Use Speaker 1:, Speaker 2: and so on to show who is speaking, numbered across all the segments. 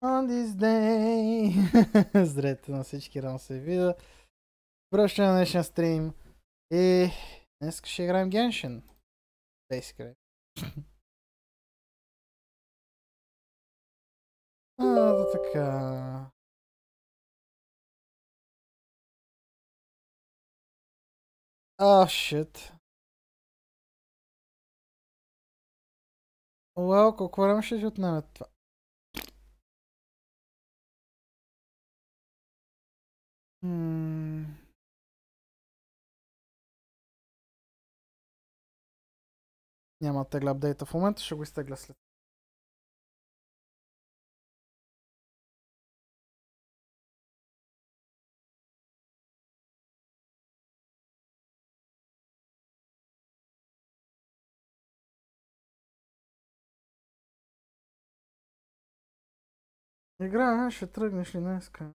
Speaker 1: On this day. Здравейте на всички, рано се видя. Връщане на днешния стрим. И днес ще играем Genshin. Basically. Да така. Shit. Уау, колко време ще ти отнеме това? Няма да тегля апдейта в момента, ще го изтегля след. Игра, ще тръгнеш ли днеска?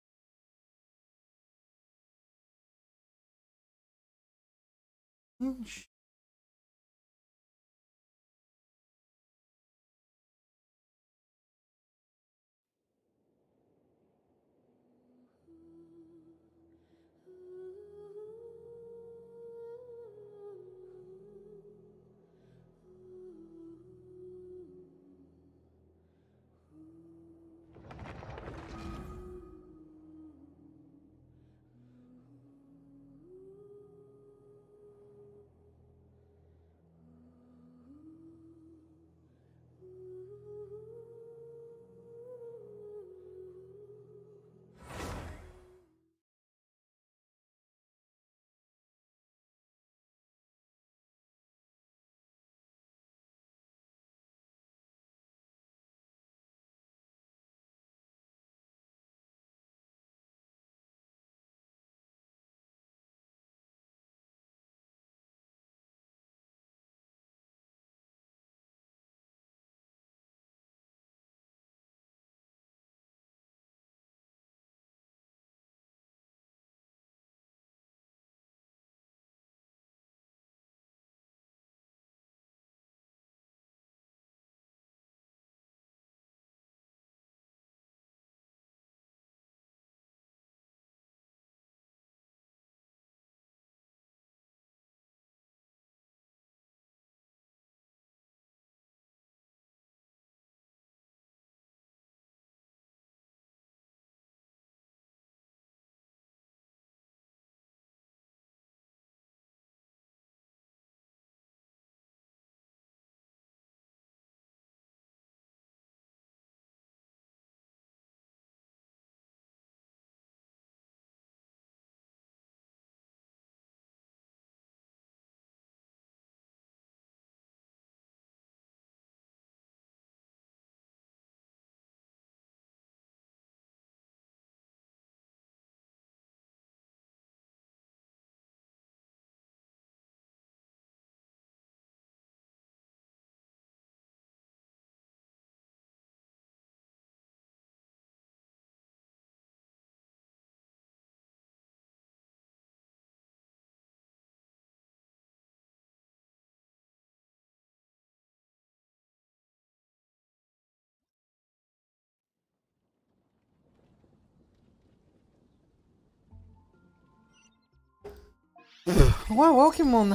Speaker 1: Уау, Локимон!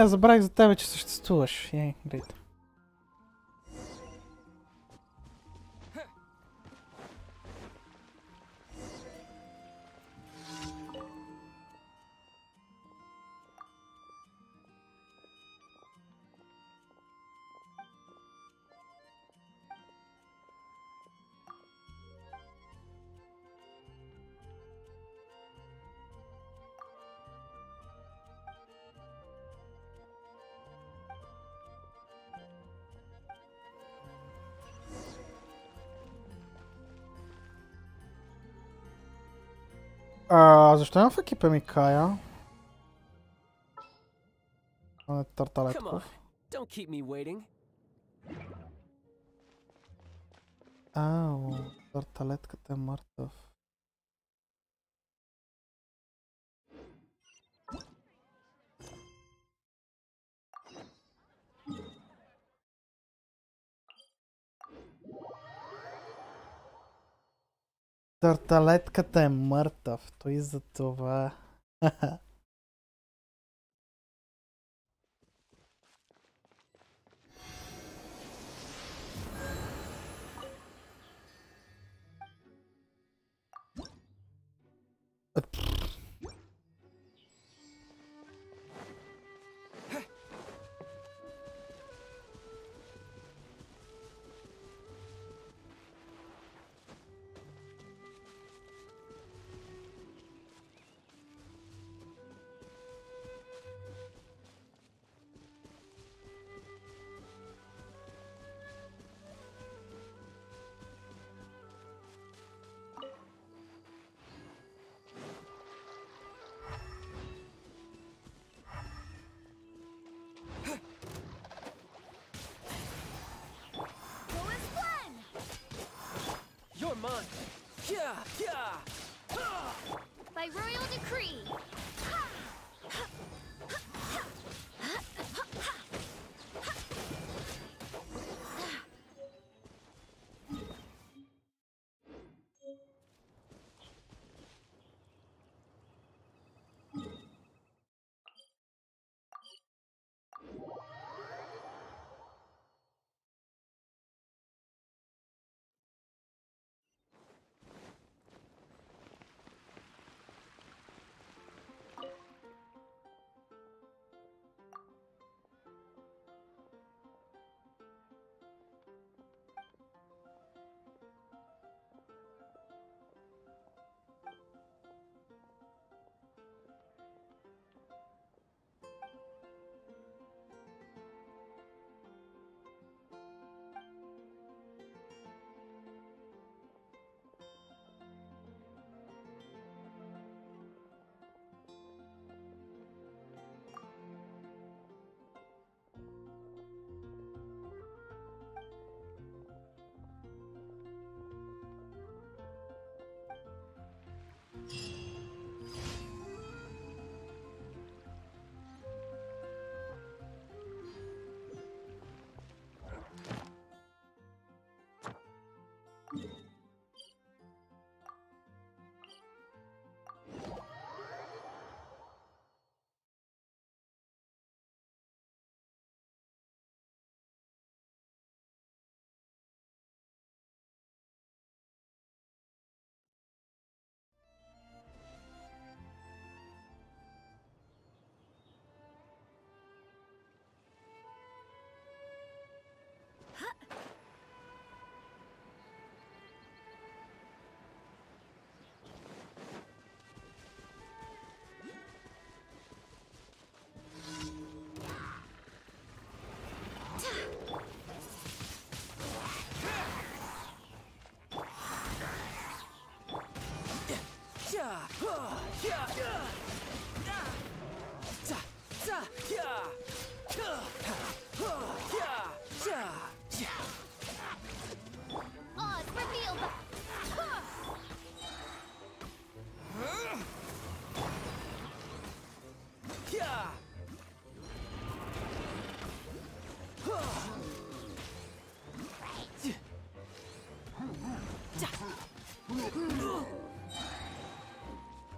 Speaker 1: Забравих за тебе, че съществуваш. Грейт. Защо няма в екипа ми Кая? Он е Тарталетков. Тарталетката е мъртъв. Тарталетката е мъртъв, той за това.
Speaker 2: By royal decree.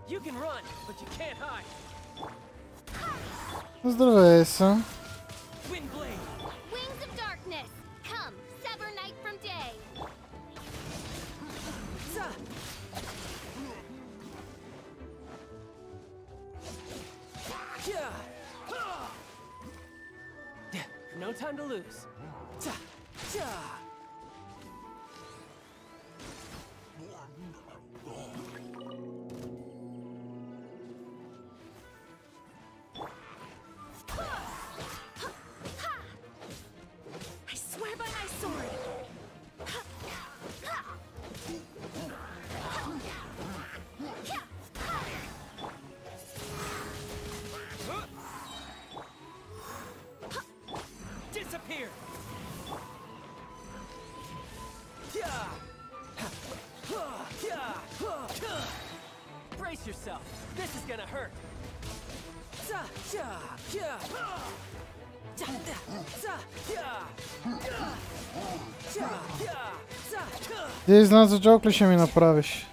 Speaker 3: You can run, but you can't hide.
Speaker 1: Здравей се.
Speaker 3: Wind blade.
Speaker 2: Wings of darkness. Come, sever night from day.
Speaker 3: No time to lose.
Speaker 2: I swear by my sword.
Speaker 3: Disappear. Brace yourself. This is gonna hurt.
Speaker 1: Ти знам за джок ли ще ми направиш?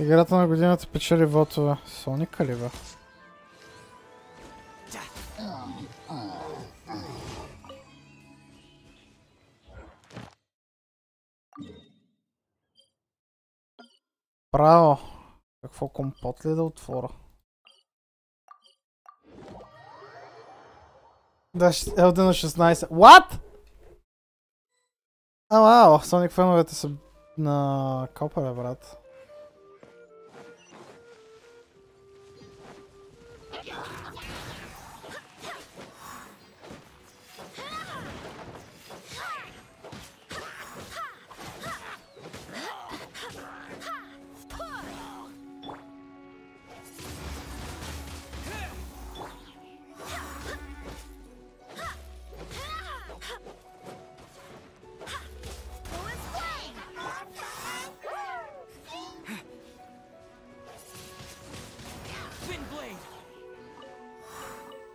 Speaker 1: Играта на годината печели вотове. Соника ли бе? Браво! Какво компот ли да отворя? Да, LD на 16. What? Вау, Соник феновете са на копа, бе, брат.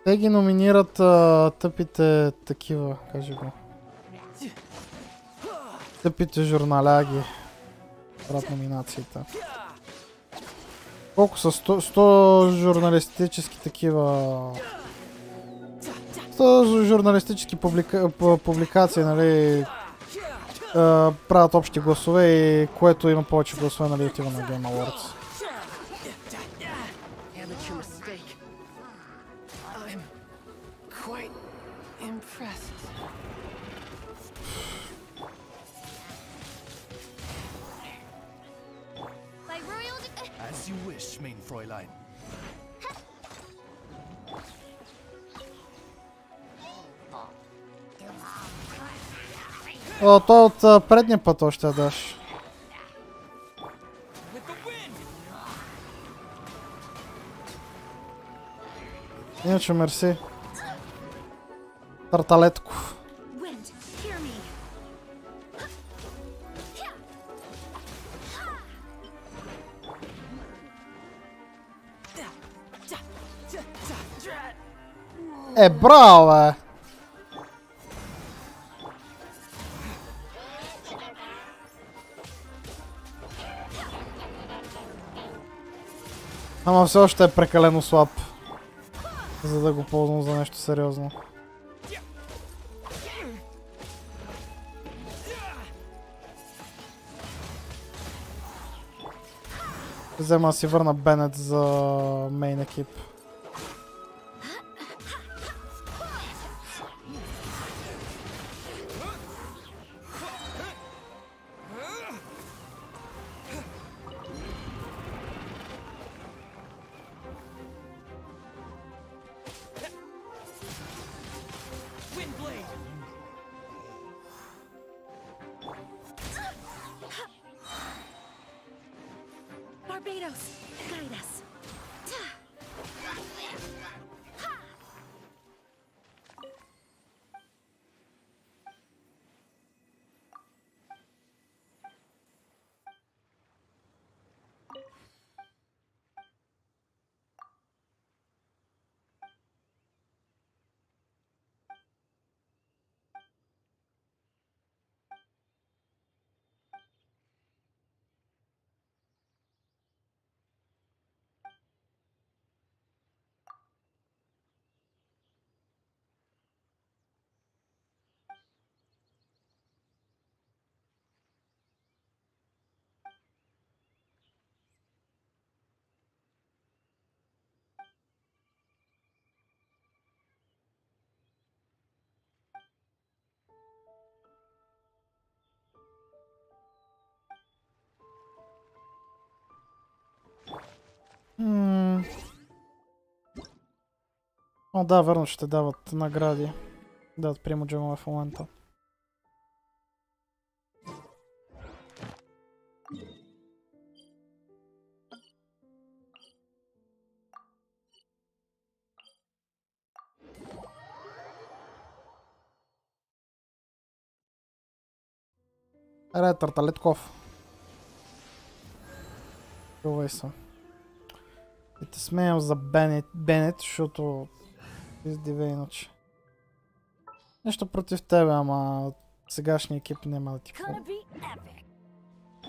Speaker 1: Те ги номинират тъпите такива, кажи го. Тъпите журналяги. Брат номинациите. Колко са? 100 журналистически такива... 100 журналистически публикации, нали... правят общи гласове и което има повече гласове, нали, отива на Game Awards. О, той от предния път още я даш. Иначе мерси. Тарталетко. Браво, бе! Ама все още е прекалено слаб, за да го ползвам за нещо сериозно. Взема си върна Бенет за мейн екип. О, да, верно, ще дават награди. Дават примуджамове в момента. Тарталетков. Чувай се. И те смеям за Бенет, защото издиве иначе. Нещо против тебе, ама сегашния екип няма да ти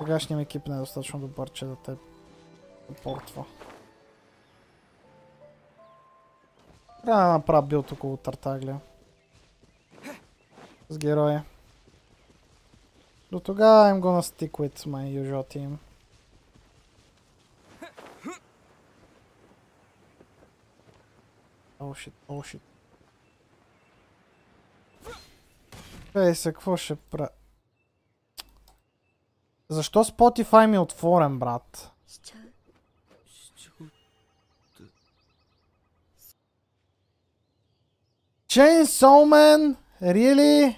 Speaker 1: Сегашният екип не е достатъчно добър, че да те портва. Трябва да направя билд около Тартаглия. С героя. До тогава I'm gonna stick with my usual team. Oh shit, oh shit. Ей се, какво ще правя? Защо Spotify ми е отворен, брат? Chainsaw Man? Really?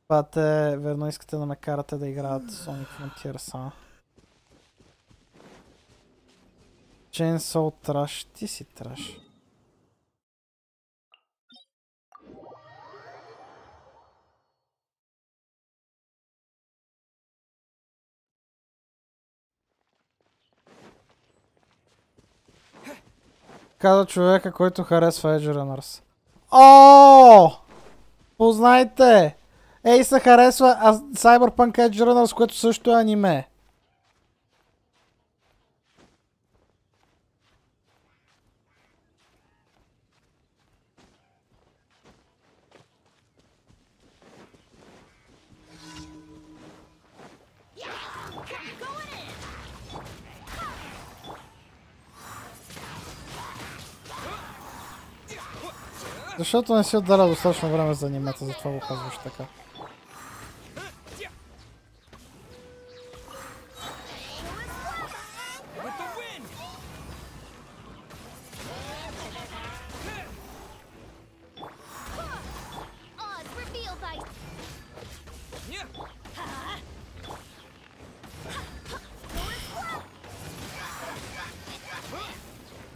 Speaker 1: Пате, верно искате да ме карате да играят Sonic Frontiers, а? Chainsaw Trash, ти си траш. Каза човека, който харесва Edge Runners. О! Познайте! Ей се харесва Cyberpunk Edge Runners, което също е аниме. Защото не си отделя достатъчно време за анимета, затова го казваш така.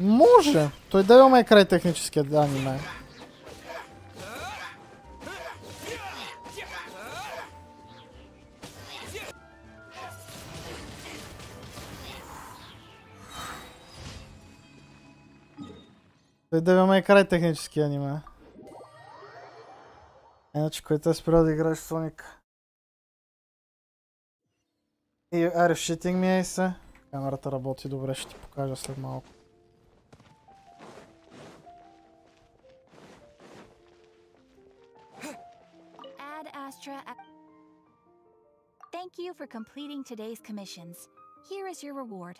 Speaker 1: Може! Той да имаме край техническия аниме. Той да имаме край технически аниме. Иначе, който е спрял да играеш Sonic. И are you shitting me, Ейсе? Камерата работи добре, ще ти покажа след малко.
Speaker 2: Thank you for completing today's commissions. Here is your reward.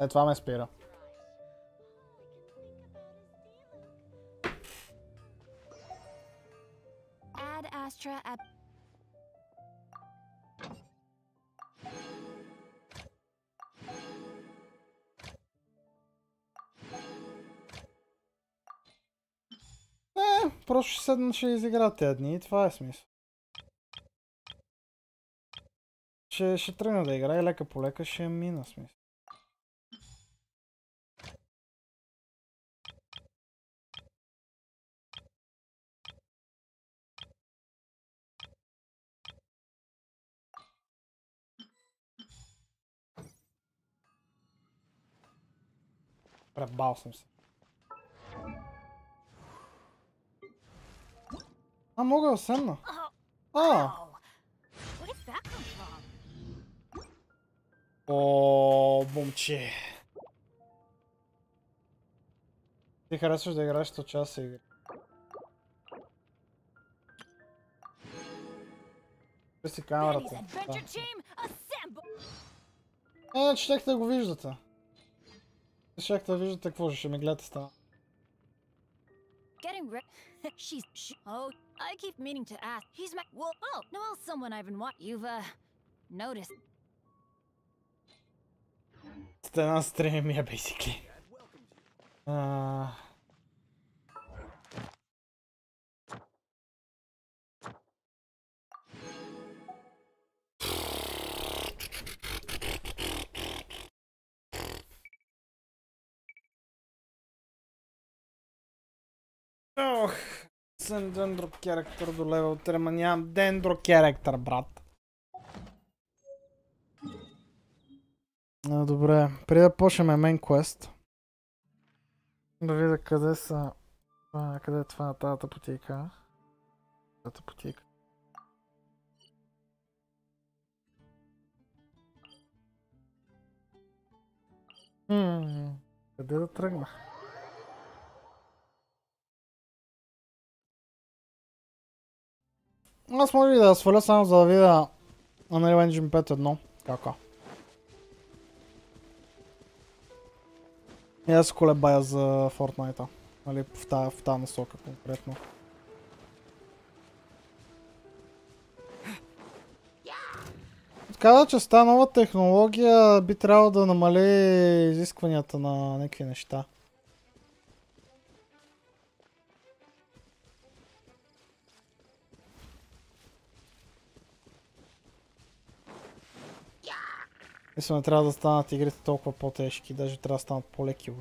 Speaker 1: Е, това ме спира.
Speaker 2: Add Astra at
Speaker 1: Просто ще седна, ще изигра тези дни и това е смисъл. Ще тръгна да игра и лека по лека ще мина смисъл. Пребал съм се. А, мога да седна. О, бумче. Ти харесваш да играеш 100 часа игри. Виж си камерата. Че щехте да го виждате. Щехте да виждате какво ще ми гледате става.
Speaker 2: Oh, I keep meaning to ask. He's my no, someone I've been watching. You've noticed.
Speaker 1: Стена стрим я basically. Ох, Съм дендро character до левел 3, ма нямам дендро character, брат. Добре, преди да почнем main quest. Да видя къде са... къде е това на тази потика. Тази потика. Къде да тръгна? Аз може и да сваля само за да видя Unreal Engine 5.1. Кака. И аз се колебая за Fortnite-а. Нали, в тази насока конкретно. Каза, че с тази нова технология би трябвало да намали изискванията на някакви неща. Мисля, не трябва да станат игрите толкова по-тежки, даже трябва да станат по-леки.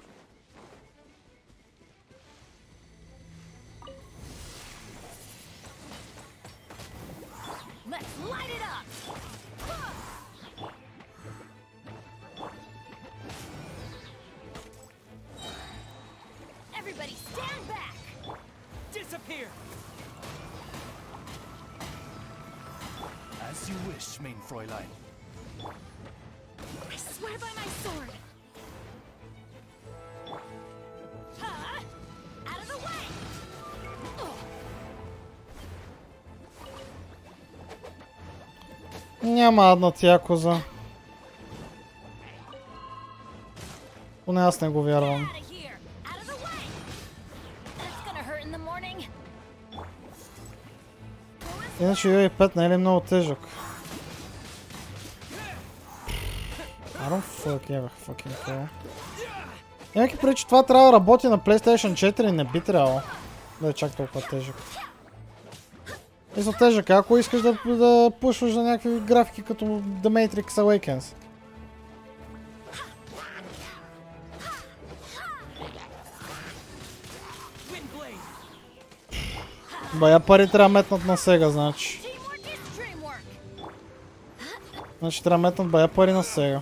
Speaker 1: Няма една тя коза. Поне аз не го вярвам. Иначе UI5 не е ли много тежък? I don't fucking care. Имайки преди, че това трябва да работи на PlayStation 4, не би трябвало да е чак толкова тежък. И за тежък, ако искаш да пушваш за някакви графики като The Matrix Awakens. Бая пари трябва метнат на сега, значи. Значи трябва метнат бая пари на сега.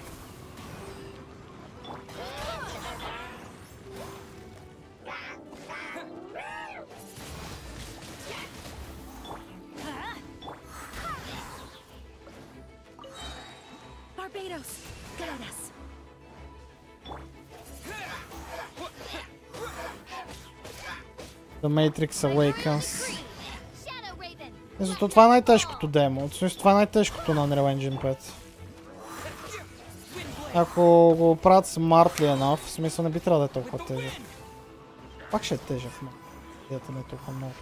Speaker 1: The Matrix Awakens. Защото това е най-тежкото демо. В смисъл, това е най-тежкото на Unreal Engine 5. Ако го правят smartly enough, в смисъл не би трябвало да е толкова тежък. Пак ще е тежък, но идеята не е толкова много.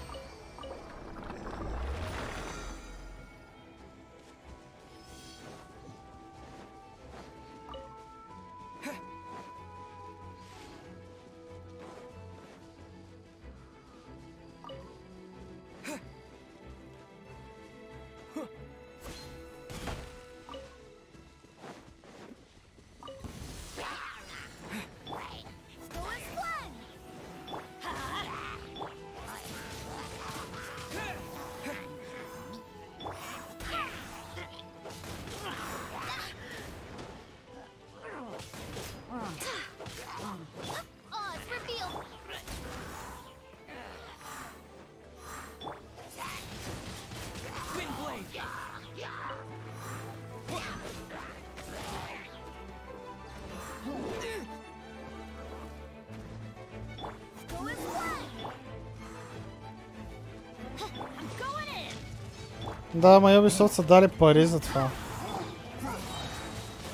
Speaker 1: Да, ма Ubisoft са дали пари за това.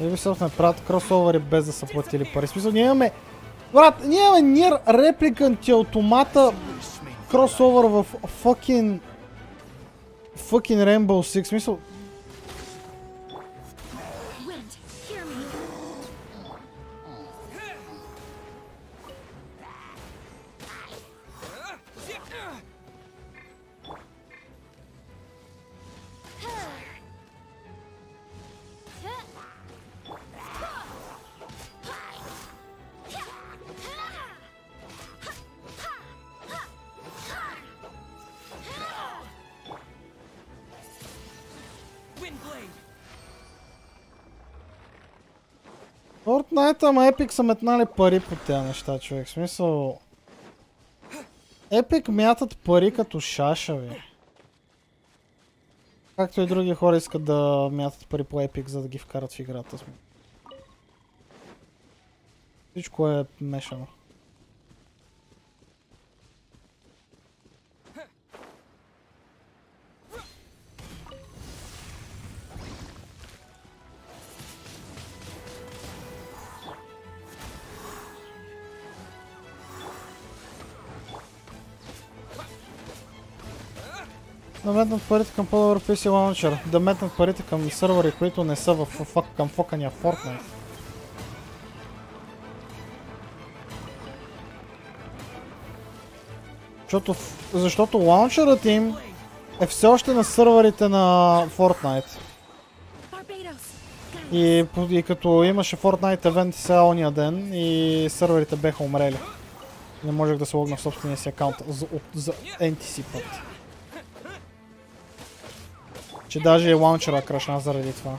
Speaker 1: Ubisoft не правят кросовери без да са платили пари. В смисъл, ние имаме... Брат, ние имаме Nier Replicant и Automata кросовер в fucking Rainbow Six. В смисъл...
Speaker 3: Wind blade.
Speaker 1: Fortnite, ама Epic са метнали пари по тези неща, човек. В смисъл... Epic мятат пари като шашави. Както и други хора искат да мятат пари по Epic, за да ги вкарат в играта. Всичко е мешано. Да метнат парите към по-добър PC Launcher. Да метнат парите към сървъри, които не са към фокания Fortnite. Защото лаунчерът им е все още на сървърите на Fortnite. И като имаше Fortnite евент сега ония ден и сървърите беха умрели. Не можех да се логна в собствения си акаунт за NTC път. Че даже и лаунчера крашна заради това.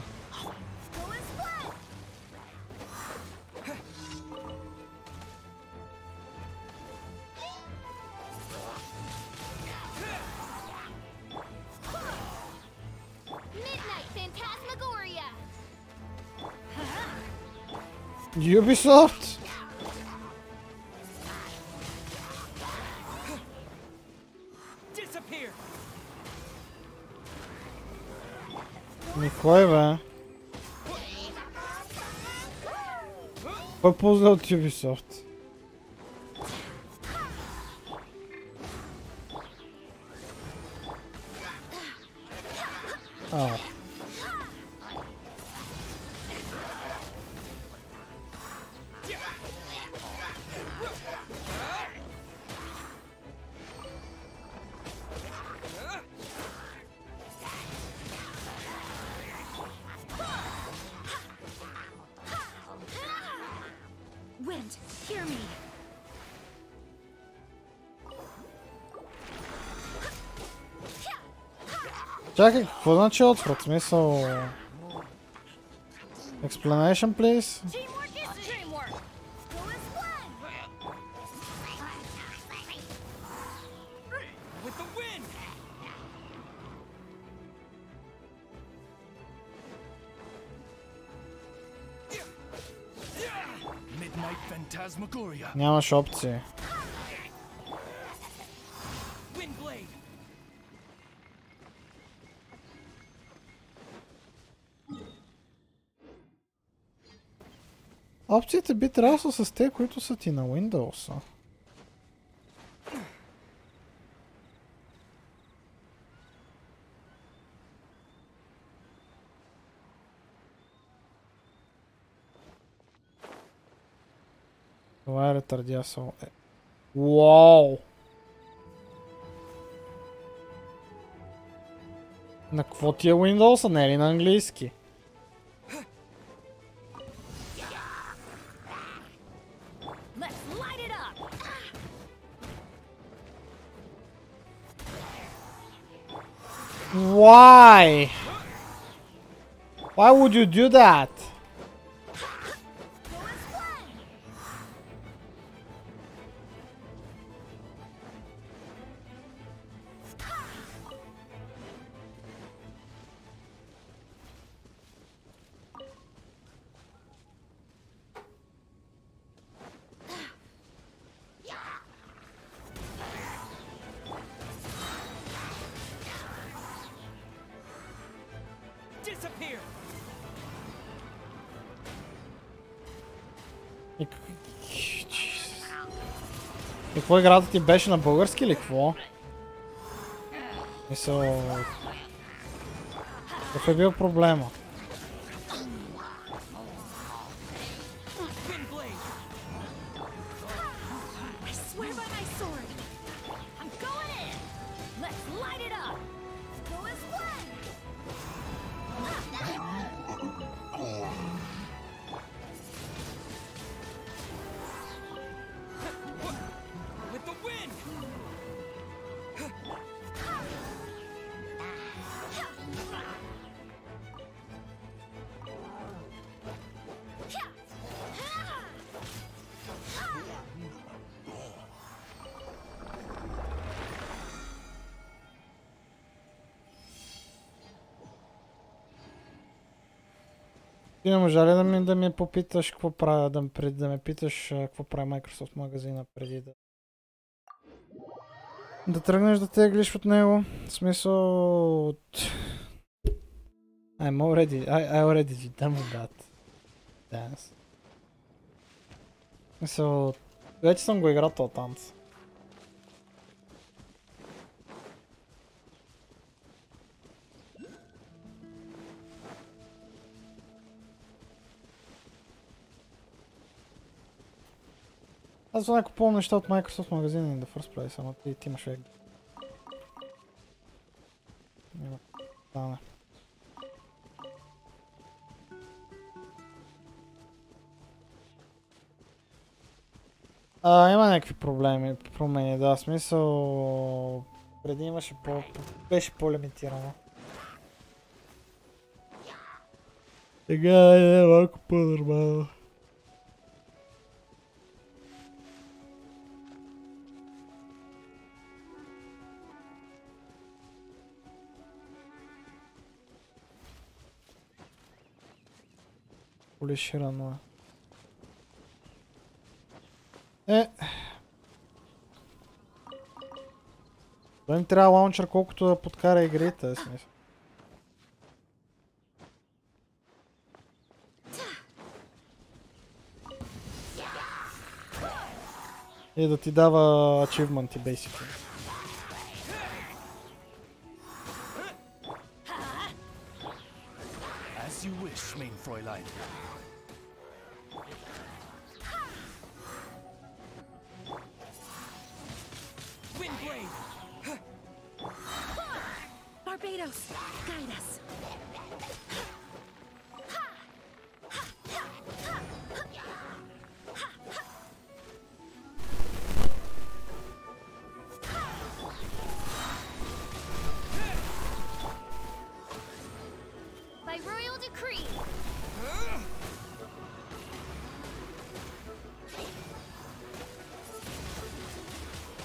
Speaker 1: Ubisoft!
Speaker 3: Disappear.
Speaker 1: Никой бе. Кой е по-зле от Ubisoft?
Speaker 2: Wind, hear me.
Speaker 1: Чакай, какво значи отврат? Смисъл... Explanation, please?
Speaker 2: Teamwork is dreamwork. Go as one.
Speaker 3: With the wind. Midnight Phantasmagoria.
Speaker 1: Нямаш опции.
Speaker 3: Wind blade.
Speaker 1: Опциите би трябвало са с те, които са ти на Windows. Това е ретардясъл. Уау! На какво ти е Windows, не е ли на английски?
Speaker 2: Let's light it up.
Speaker 1: Why? Why would you do that?
Speaker 2: Go as one.
Speaker 3: Disappear.
Speaker 1: И какво играта ти беше на български или какво? Мисъл... Какъв е бил проблема?
Speaker 3: Wind blade.
Speaker 2: I swear by my sword. I'm going in. Let's light it up. Go as one.
Speaker 3: With the wind.
Speaker 1: Ти не можа ли да ми попиташ какво правя, да ме питаш какво прави Microsoft магазина преди да тръгнеш да теглиш от него? В смисъл от... I already did done with that dance. В смисъл... Вече съм го играл този танц. Аз това не купувам неща от Microsoft магазина in the first place, ама ти имаш век. Няма. Стане. Има някакви промени, да, смисъл... Преди имаше беше по-лимитирано. Сега е малко по-нормално. Полиширано е. Да им трябва лаунчер колкото да подкара игрите, е смисъл. И да ти дава ачивменти, basically.
Speaker 3: As you wish, mein Fräulein.
Speaker 2: Barbados, guide us. By royal decree.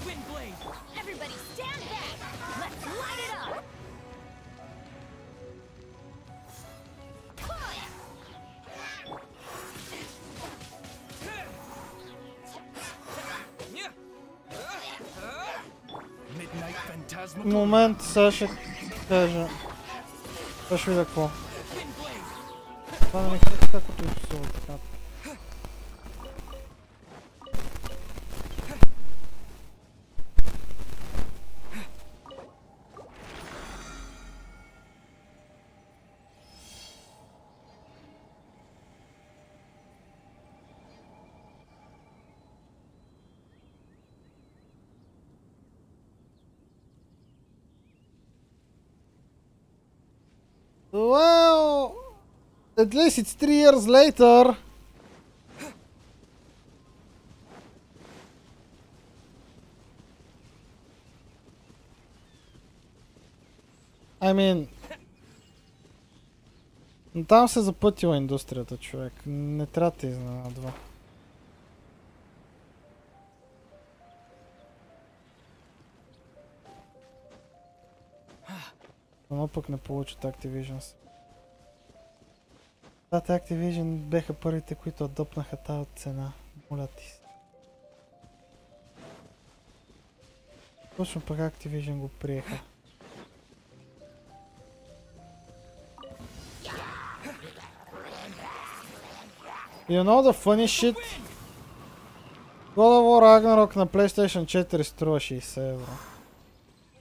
Speaker 3: Windblade.
Speaker 2: Everybody stand back. Let's light it up.
Speaker 3: Midnight Phantasma.
Speaker 1: Момент, сега ще кажа. Сега ще видя какво. Това не ми харесва каквото изписува така. Well, at least it's 3 years later. I mean... Там се запътила индустрията, човек. Не трябва да те изненадва. Но пък не получат Activision. Да, Activision беха първите, които адопнаха тази цена. Моля ти се. Точно пък Activision го приеха. You know the funny shit? God of War Ragnarok на PlayStation 4 струва 60 евро.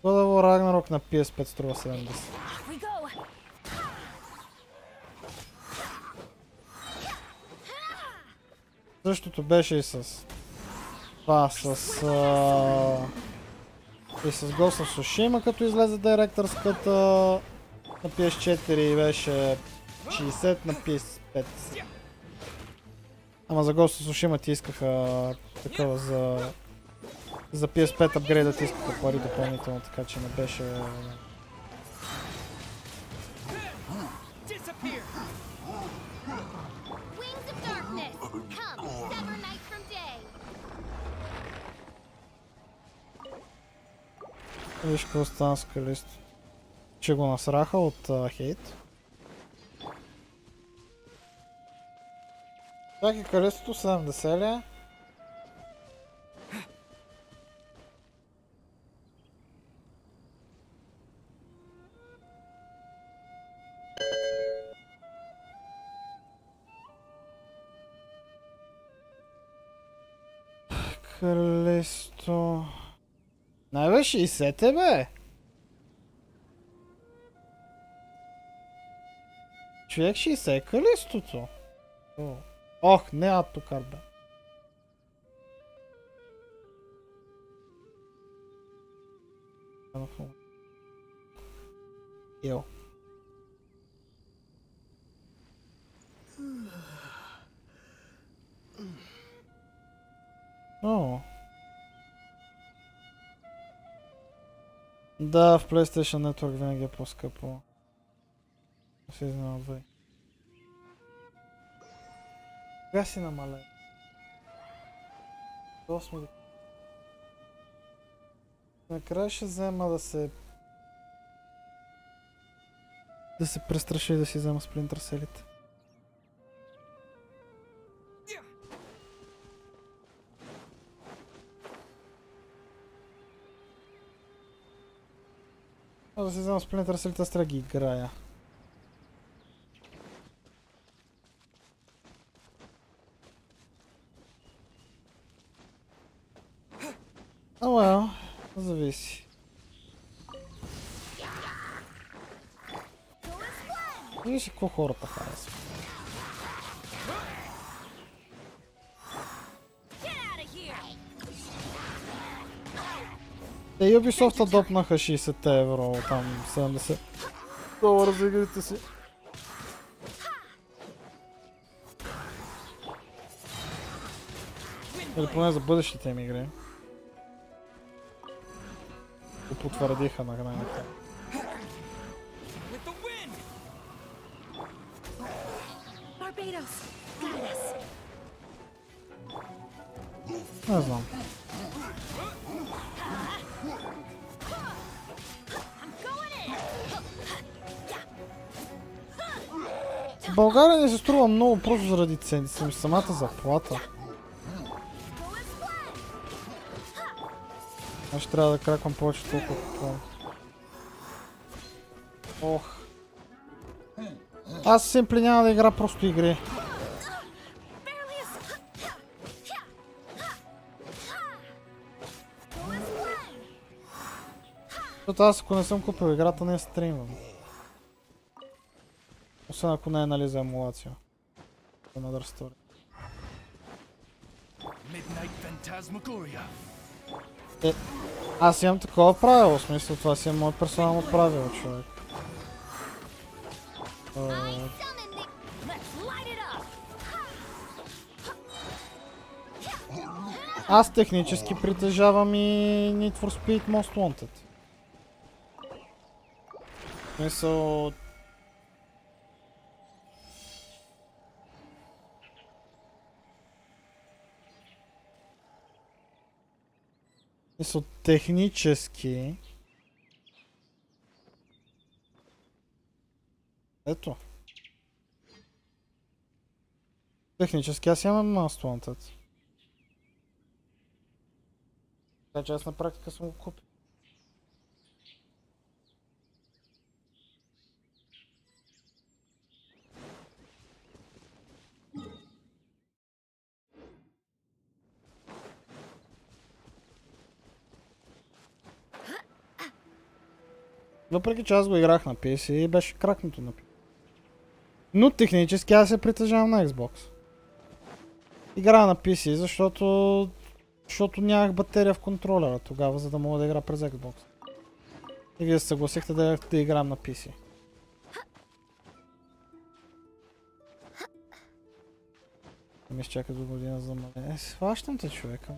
Speaker 1: God of War Ragnarok на PS5 струва 70. Същото беше и с това, и с Ghost of Tsushima, като излезе Director's Cut на PS4 беше 60 на PS5. Ама за Ghost of Tsushima ти искаха такова за PS5 апгрейдът искаха пари допълнително, така че не беше... Виж какво стана с Калисто. Че го насраха от хейт. Чакай, колесото 70 ли е? Колесто... Най-бе 60 е, бе! Човек 60 е колестото. Ох, не автокар, бе. Йо. О. Да, в PlayStation Network винаги е по-скъпо. Се изненадвай. Кога си намален? 8. Накрая ще взема да се престраши и да си взема Splinter Cell-ите. Да си взема Splinter Cell-ите, аз трябва да ги играя. Зависи. Зависи какво хората харесват. Те Ubisoft допнаха 60 евро, там 70 долара за игрите си. Или поне за бъдещите им игри. Го потвърдиха на граната. Не знам. В България не се струва много просто заради цените, самата заплата. Аз ще трябва да краквам повече толкова. Ох. Аз симпли няма да игра просто игри. Защото аз ако не съм купил играта, не стримвам. Освен ако не е, нали, за емулация. Another story. Аз имам такова правило, в смисъл това си е мое персонално правило, човек. Аз технически притежавам и Need for Speed Most Wanted. В смисъл... технически... Ето. Технически аз имам Most Wanted. Така че аз на практика съм го купил. Въпреки че аз го играх на PC и беше кракнато на PC. Но технически аз се притежавам на Xbox. Играя на PC, защото нямах батерия в контролера тогава, за да мога да игра през Xbox. И вие се съгласихте да играм на PC. Ми ще чака до година за мале. Сващам те, човека.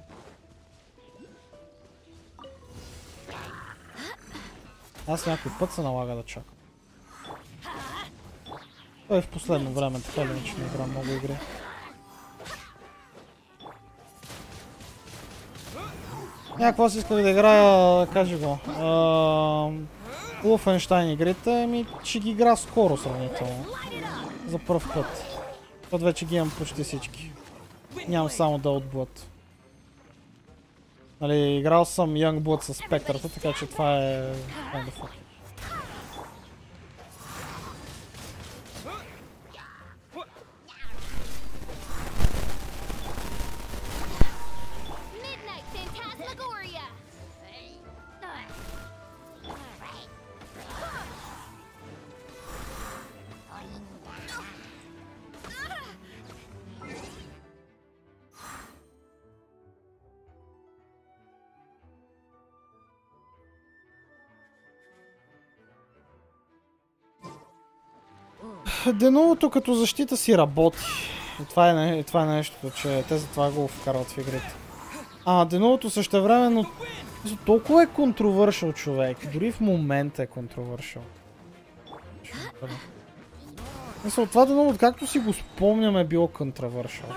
Speaker 1: Аз някой път се налага да чакам. Той в последно време така ли че не играм много игри. Някакво си исках да играя, кажи го, Wolfenstein игрите, ще ги игра скоро сравнително. За пръв път. От вече ги имам почти всички. Нямам само Blood. Нали, играл съм Youngblood с спектрата, така че това е... Деновото като защита си работи. И това е нещото, че те затова го вкарват в игрите. Деновото същевременно толкова е контровършъл човек. Дори в момента е контровършъл. Мисля, това деново, както си го спомням, е било контровършъл.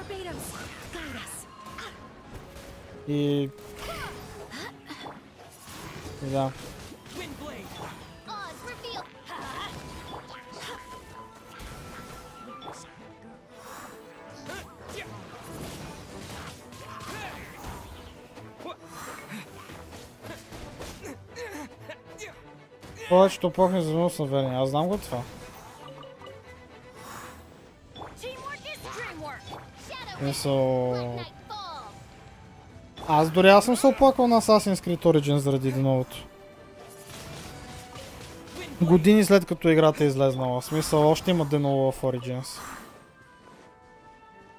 Speaker 1: И... да. Повечето похне за нос на верни. Аз знам го това. Аз дори съм се оплаквал на Assassin's Creed Origins заради новото. Години след като играта е излезнала. В смисъл, още има деново в Origins.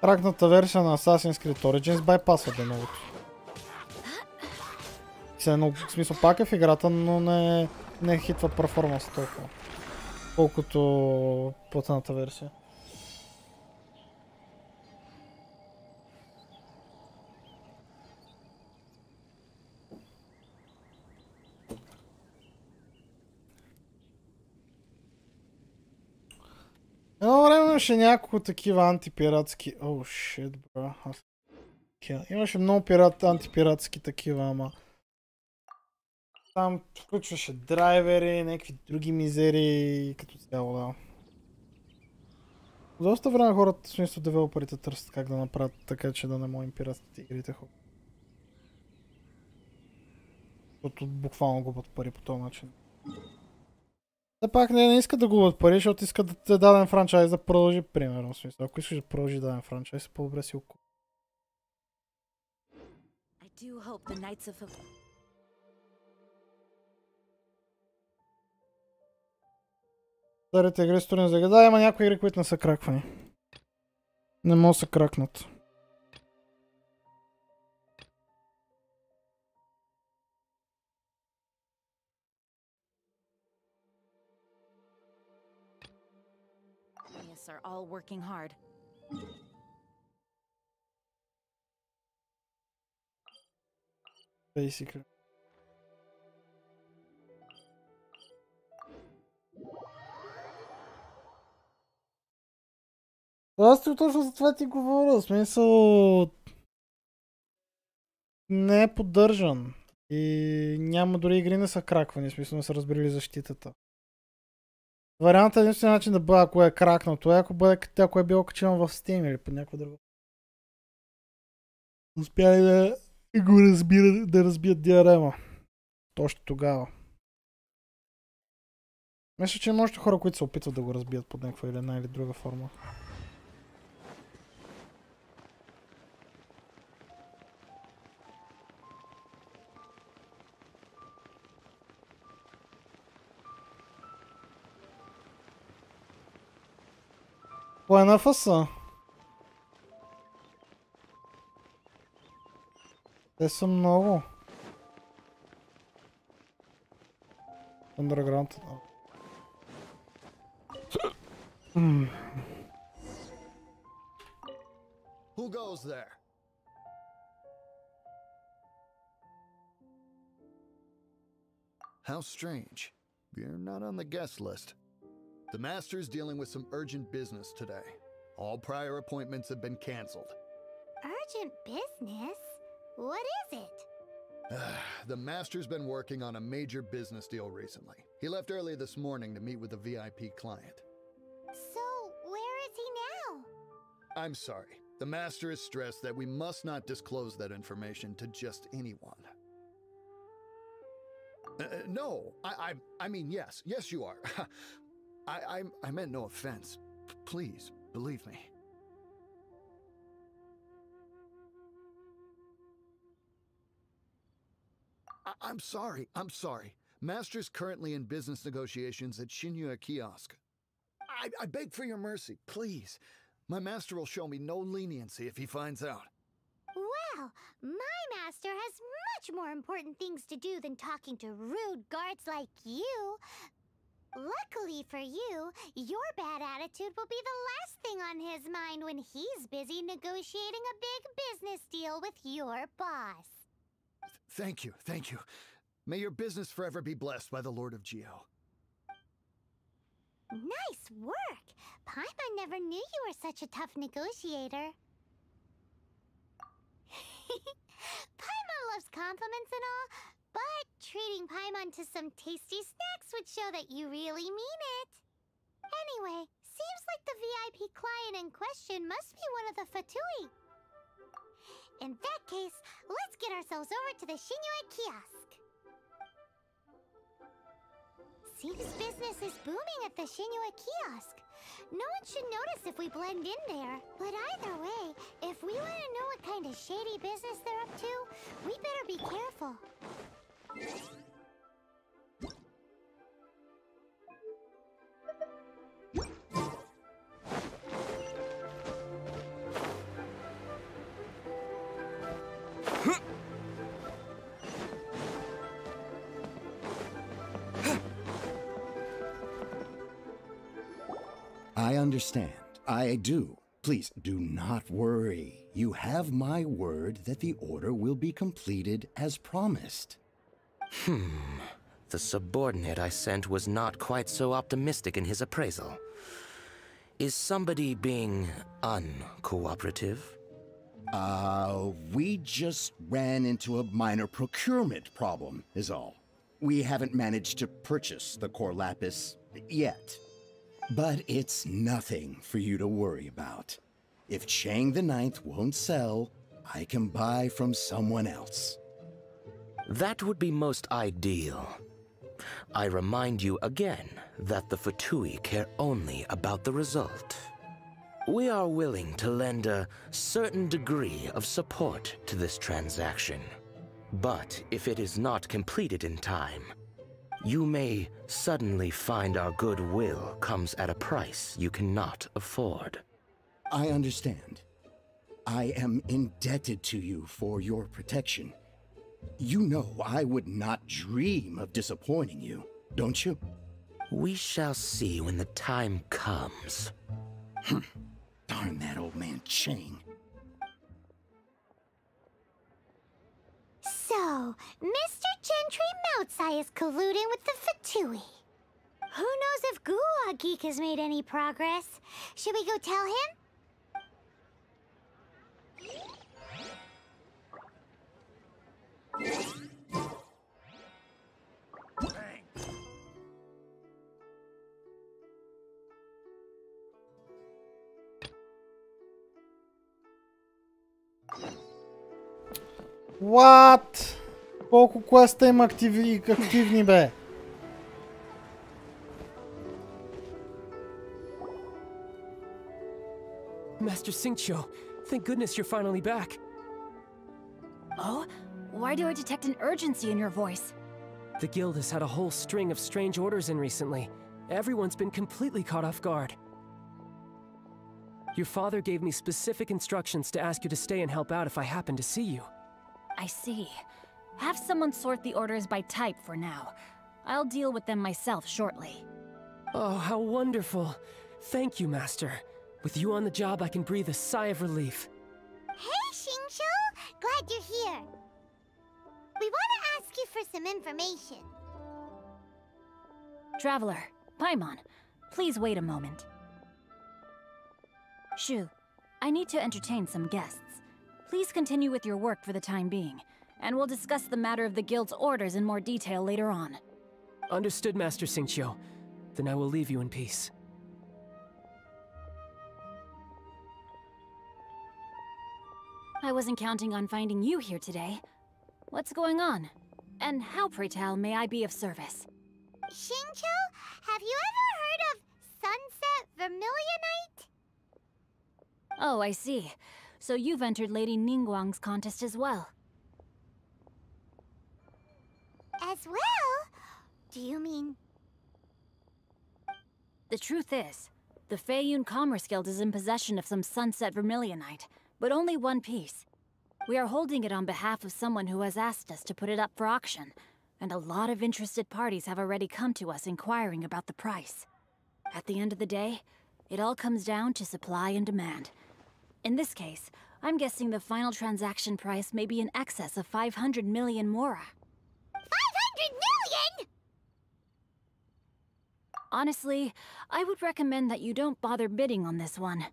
Speaker 1: Кракната версия на Assassin's Creed Origins байпасва деновото. В смисъл, пак е в играта, но не хитва перформанс толкова. Колкото платената версия. Едно време имаше няколко такива антипиратски... Оу, шит, бро. Имаше много антипиратски такива, ама... Там включваше драйвери, някакви други мизери като цяло, да. Доста време хората, в смисъл девелоперите, търсят как да направят така, че да не могат пиратите игрите хора. Защото буквално губят пари по този начин. Все пак не искат да губят пари, защото искат да те даден франчайз да продължи, примерно. В смисъл, ако искаш да продължи даден франчайз, по-добре си около. Старите игри с турни за игра. Да, има някои игри, които не са краквани. Не могат да се кракнат.
Speaker 2: Are all working hard.
Speaker 1: Basically. Аз точно за това ти говоря. В смисъл... не е поддържан. И няма дори игри не са краквани. В смисъл не са разбрали защитата. Вариантът е единствен начин да бъде, ако е кракнато, ако е било качено в Steam или по някаква друга. Успяли да го разбият диарема. Точно тогава. Мисля, че има още хора, които се опитват да го разбият под някаква или една или друга форма. Кой е на фаса? Те са много. Underground.
Speaker 4: Who goes there? How strange. You're not on the guest list. The Master's dealing with some urgent business today. All prior appointments have been canceled.
Speaker 5: Urgent business? What is it?
Speaker 4: The Master's been working on a major business deal recently. He left early this morning to meet with a VIP client.
Speaker 5: So, where is he now?
Speaker 4: I'm sorry. The Master is stressed that we must not disclose that information to just anyone. No, I mean, yes, you are. I meant no offense. Please, believe me. I'm sorry. Master's currently in business negotiations at Shinya Kiosk. I beg for your mercy, please. My master will show me no leniency if he finds out.
Speaker 5: Well, my master has much more important things to do than talking to rude guards like you. Luckily for you, your bad attitude will be the last thing on his mind when he's busy negotiating a big business deal with your boss.
Speaker 4: Thank you. May your business forever be blessed by the Lord of Geo.
Speaker 5: Nice work! Paimon never knew you were such a tough negotiator. Paimon loves compliments and all, but treating Paimon to some tasty snacks would show that you really mean it. Anyway, seems like the VIP client in question must be one of the Fatui. In that case, let's get ourselves over to the Shinya Kiosk. Seems business is booming at the Shinya Kiosk. No one should notice if we blend in there. But either way, if we want to know what kind of shady business they're up to, we better be careful.
Speaker 6: I understand. I do. Please do not worry. You have my word that the order will be completed as promised.
Speaker 7: The subordinate I sent was not quite so optimistic in his appraisal. Is somebody being uncooperative?
Speaker 6: We just ran into a minor procurement problem, is all. We haven't managed to purchase the core lapis yet. But it's nothing for you to worry about. If Chang the Ninth won't sell, I can buy from someone else.
Speaker 7: That would be most ideal. I remind you again that the Fatui care only about the result. We are willing to lend a certain degree of support to this transaction. But if it is not completed in time, you may suddenly find our goodwill comes at a price you cannot afford.
Speaker 6: I understand. I am indebted to you for your protection. You know I would not dream of disappointing you, don't you?
Speaker 7: We shall see when the time comes.
Speaker 6: Darn that old man Chang.
Speaker 5: So, Mr. Gentry Moutsai is colluding with the Fatui. Who knows if Guwa Geek has made any progress? Should we go tell him?
Speaker 1: What? Колко квеста има активни бе?
Speaker 3: Master Xingqiu, thank goodness you're finally back.
Speaker 2: Oh? Why do I detect an urgency in your voice?
Speaker 3: The guild has had a whole string of strange orders in recently. Everyone's been completely caught off guard. Your father gave me specific instructions to ask you to stay and help out if I happen to see you.
Speaker 2: I see. Have someone sort the orders by type for now. I'll deal with them myself shortly.
Speaker 3: Oh, how wonderful. Thank you, Master. With you on the job, I can breathe a sigh of relief.
Speaker 5: Hey, Xingqiu! Glad you're here. We want to ask you for some information.
Speaker 2: Traveler, Paimon, please wait a moment. Shu, I need to entertain some guests. Please continue with your work for the time being, and we'll discuss the matter of the guild's orders in more detail later on.
Speaker 3: Understood, Master Xingqiu. Then I will leave you in peace.
Speaker 2: I wasn't counting on finding you here today. What's going on? And how, pray tell, may I be of service?
Speaker 5: Xingqiu, have you ever heard of Sunset Vermilionite?
Speaker 2: Oh, I see. So you've entered Lady Ningguang's contest as well.
Speaker 5: As well? Do you mean...
Speaker 2: The truth is, the Feiyun Commerce Guild is in possession of some Sunset Vermilionite, but only one piece. We are holding it on behalf of someone who has asked us to put it up for auction, and a lot of interested parties have already come to us inquiring about the price. At the end of the day, it all comes down to supply and demand. In this case, I'm guessing the final transaction price may be in excess of 500 million mora.
Speaker 5: 500 million?!
Speaker 2: Honestly, I would recommend that you don't bother bidding on this one.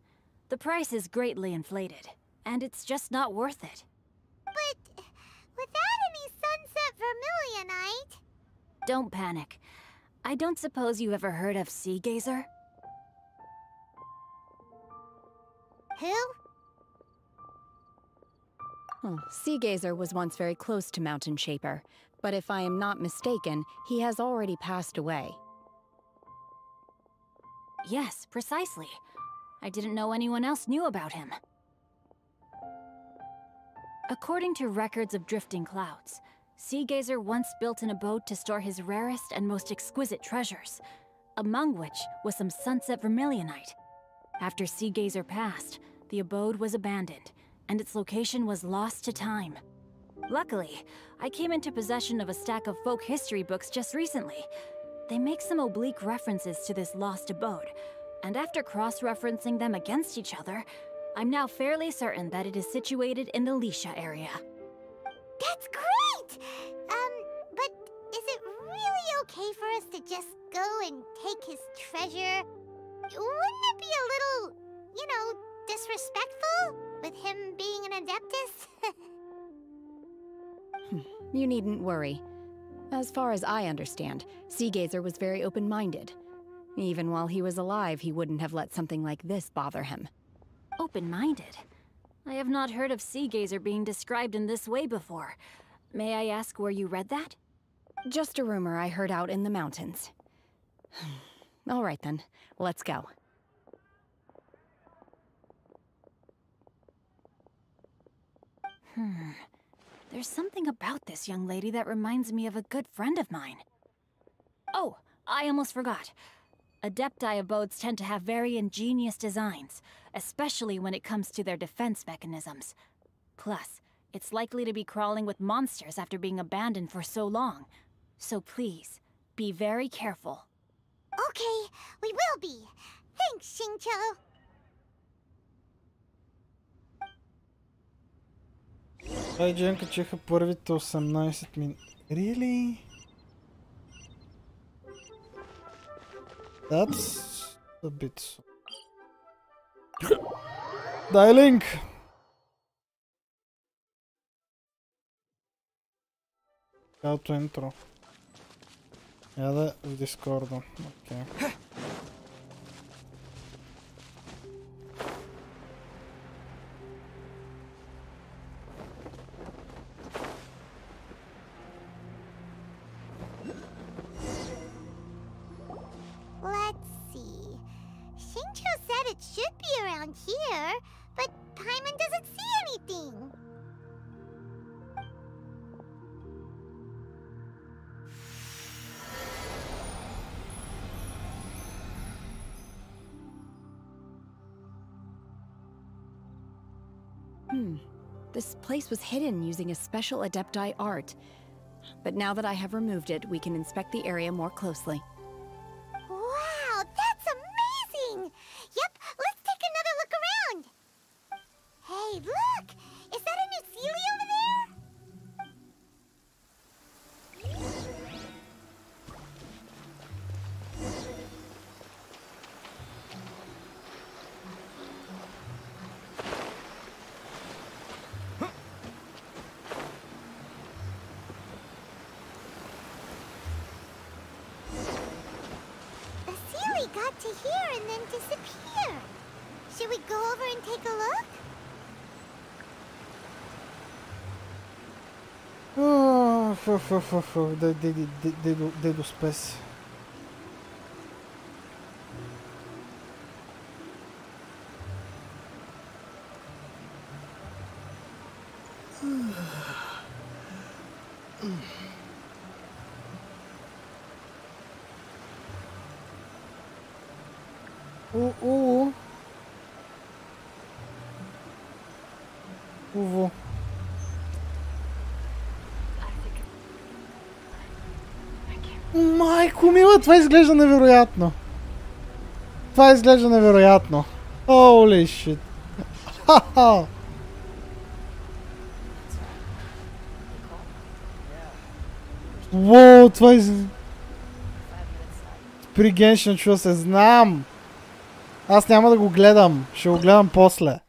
Speaker 2: The price is greatly inflated, and it's just not worth it.
Speaker 5: But without any Sunset Vermilionite...
Speaker 2: Don't panic. I don't suppose you ever heard of Sea Gazer?
Speaker 5: Who?
Speaker 8: Sea Gazer was once very close to Mountain Shaper, but if I am not mistaken, he has already passed away.
Speaker 2: Yes, precisely. I didn't know anyone else knew about him. According to records of drifting clouds, Sea Gazer once built an abode to store his rarest and most exquisite treasures, among which was some Sunset Vermilionite. After Sea Gazer passed, the abode was abandoned, and its location was lost to time. Luckily, I came into possession of a stack of folk history books just recently. They make some oblique references to this lost abode, and after cross-referencing them against each other, I'm now fairly certain that it is situated in the Lisha area.
Speaker 5: That's great! But is it really okay for us to just go and take his treasure? Wouldn't it be a little, you know, disrespectful with him being an Adeptus?
Speaker 8: You needn't worry. As far as I understand, Sea Gazer was very open-minded. Even while he was alive, he wouldn't have let something like this bother him.
Speaker 2: Open-minded? I have not heard of Sea Gazer being described in this way before. May I ask where you read that?
Speaker 8: Just a rumor I heard out in the mountains. All right then, let's go.
Speaker 2: There's something about this young lady that reminds me of a good friend of mine. Oh, I almost forgot. Adepti abodes tend to have very ingenious designs, especially when it comes to their defense mechanisms. Plus, it's likely to be crawling with monsters after being abandoned for so long. So please, be very careful.
Speaker 5: Okay, we will be. Thanks, Xingqiu.
Speaker 1: IGN качиха първите 18 минути. Really? That's a bit... Дай линк! Цялото интро. Я да в Дискорда. Окей.
Speaker 5: Let's see. Xingqiu said it should be around here, but Paimon doesn't see anything.
Speaker 8: This place was hidden using a special Adepti art. But now that I have removed it, we can inspect the area more closely.
Speaker 5: Wow, that's amazing! Yep, let's take another look around. Hey, look! Is that a new Sealy over there? The Sealy got to here and then disappeared. Should we go over and take a look?
Speaker 1: They do space. Уво. Майко мила, това изглежда невероятно. Това изглежда невероятно. Holy shit. Ха-ха. Воу, това при Genshin чува се, знам. Аз няма да го гледам, ще го гледам после.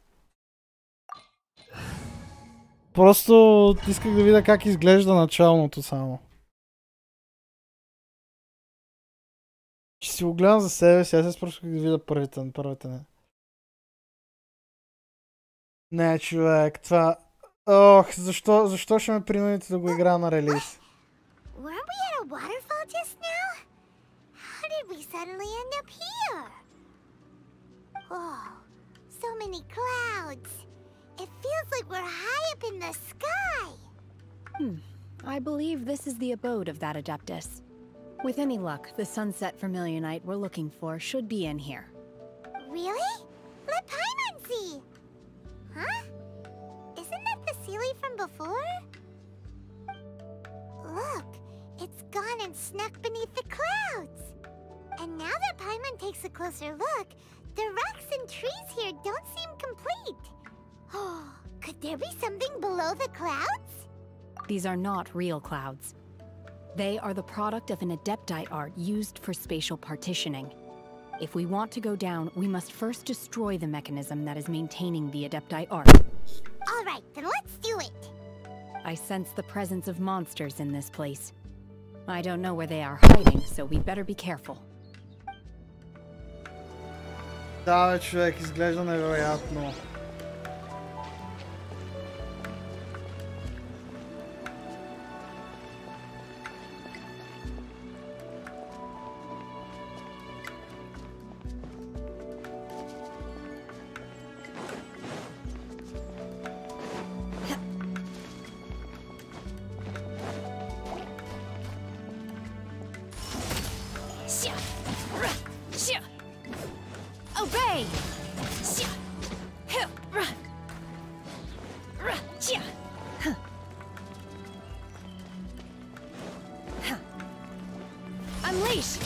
Speaker 1: Просто исках да видя как изглежда началното само. Ще си го гледам за себе си, аз просто да видя първите не. Не, човек, това... Ох, защо ще ме принудите да го играя на релиз?
Speaker 5: Weren't we at a waterfall just now? How did we suddenly end up here? Oh, so many clouds. It feels like we're high up in the sky.
Speaker 8: I believe this is the abode of that Adeptus. With any luck, the sunset Vermilionite we're looking for should be in here.
Speaker 5: Really? Let Paimon see! Huh? Isn't that the Sealy from before? Look, it's gone and snuck beneath the clouds. And now that Paimon takes a closer look, the rocks and trees here don't seem complete. Oh, could there be something below the clouds?
Speaker 8: These are not real clouds. They are the product of an Adeptite art used for spatial partitioning. If we want to go down, we must first destroy the mechanism that is maintaining the Adeptite art.
Speaker 5: All right, then let's do it.
Speaker 8: I sense the presence of monsters in this place. I don't know where they are hiding, so we better be careful.
Speaker 1: Да, бе, човек, изглежда невероятно.
Speaker 8: Obey! Unleash!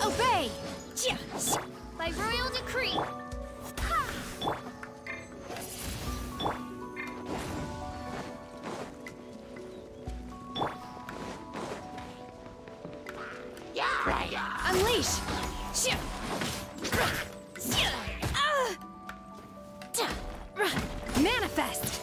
Speaker 8: Obey! By royal decree! Unleash! Manifest!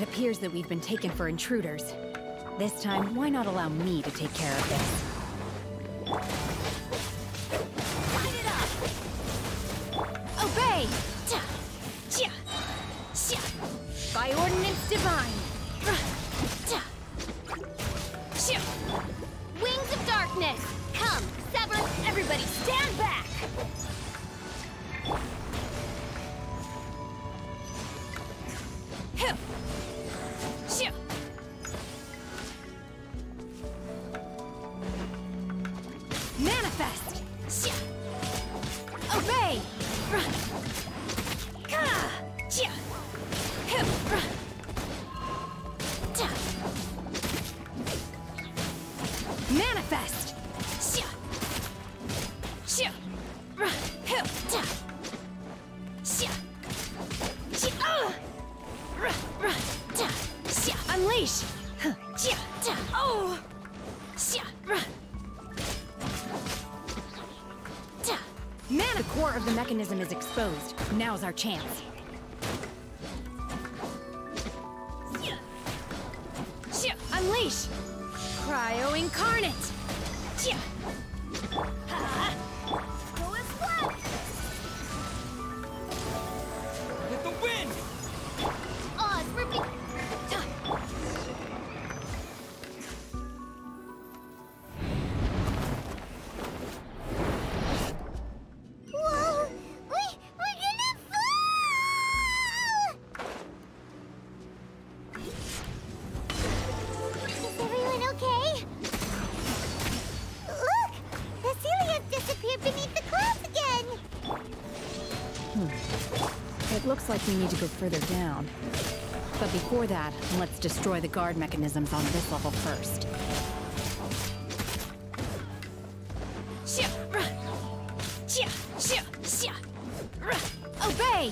Speaker 8: It appears that we've been taken for intruders. This time, why not allow me to take care of this?
Speaker 2: Light it up!
Speaker 8: Obey! By ordinance divine!
Speaker 2: Wings of darkness! Come, sever! Everybody stand back!
Speaker 8: Manifest! Obey! Manifest! Unleash! Oh! The core of the mechanism is exposed. Now's our chance. Unleash! Cryo incarnate!
Speaker 3: With the wind!
Speaker 2: Oz, ripping!
Speaker 5: Whoa! We're gonna fall! Is everyone okay? Look! The Celia's disappeared beneath the clouds again!
Speaker 8: It looks like we need to go further down. But before that, let's destroy the guard mechanisms on this level first. Obey!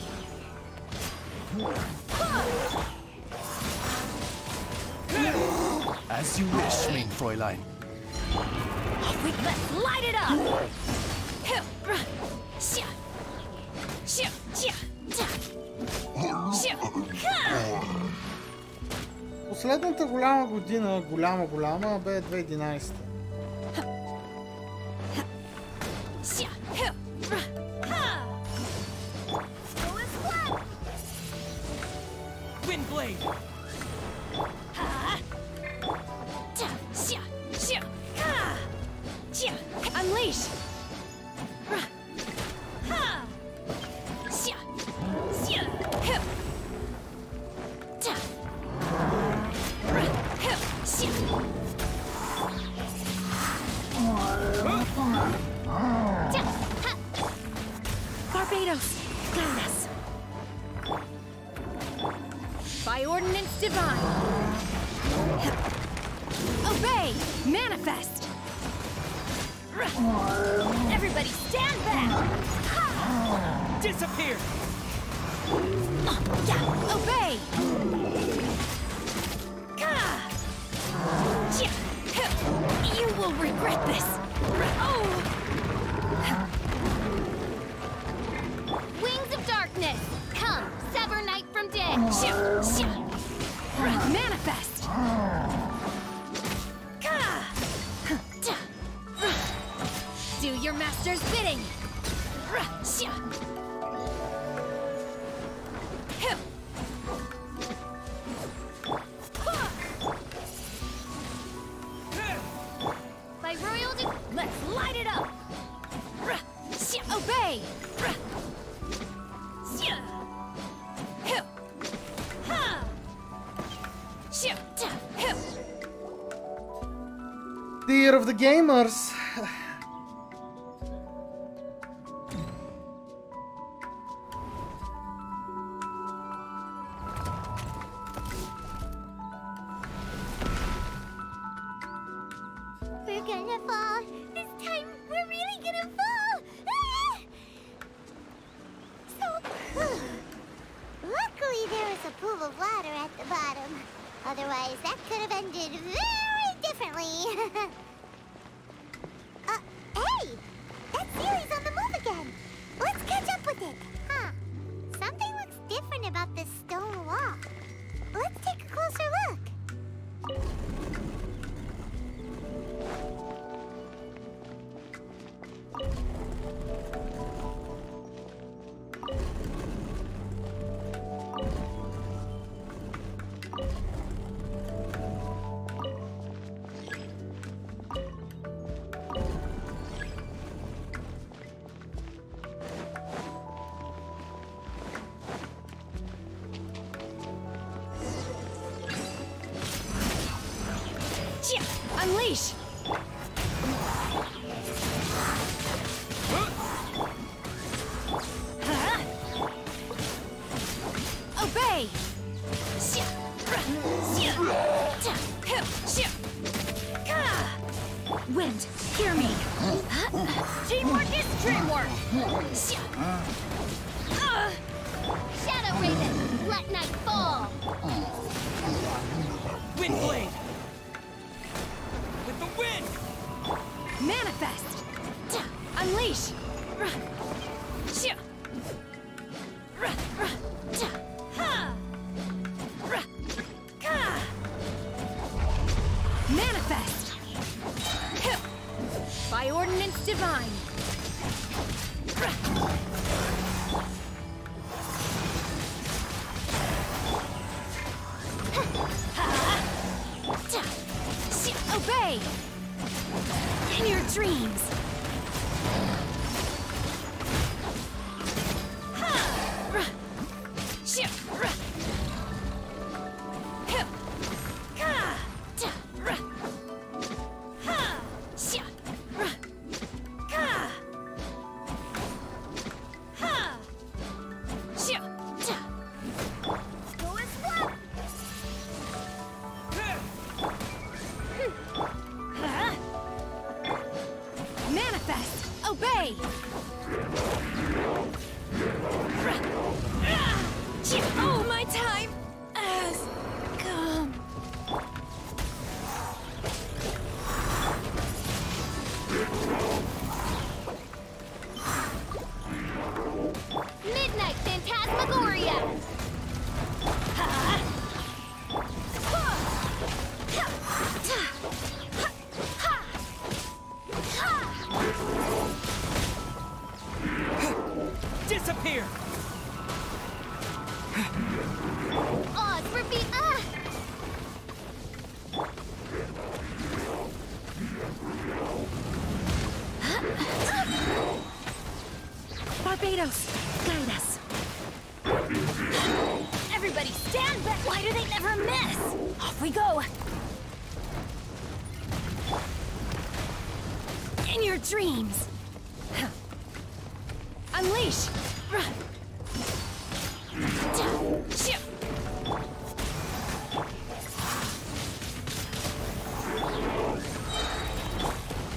Speaker 3: As you wish, main Fräulein.
Speaker 2: Let's light it up!
Speaker 1: Последната голяма година, голяма, бе 2011.
Speaker 3: Windblade!
Speaker 8: Unleash! Barbados, guide us. By ordinance divine. Obey! Manifest!
Speaker 2: Everybody stand back!
Speaker 3: Disappear!
Speaker 8: Obey!
Speaker 2: You will regret this! Wings of darkness! Come, sever night from day!
Speaker 8: Manifest!
Speaker 2: Do your master's bidding! By royal let's light it up!
Speaker 8: Obey!
Speaker 1: The year of the gamers.
Speaker 5: We're gonna fall! This time, we're really gonna fall! Ah! So, luckily there was a pool of water at the bottom. Otherwise, that could have ended very differently.
Speaker 8: Unleash! Obey! Wind, hear me! Teamwork is dreamwork!
Speaker 5: Shadow Raven, let night fall!
Speaker 3: Wind blade! With the wind!
Speaker 8: Manifest! Unleash! Manifest! By ordinance divine! Obey! In your dreams! Manifest! Obey! Oh, my time has come.
Speaker 5: Midnight Phantasmagoria!
Speaker 3: Disappear!
Speaker 5: Oz for
Speaker 8: Barbados, guide us.
Speaker 2: Everybody stand back! Why do they never miss? Off we go!
Speaker 8: In your dreams! Unleash!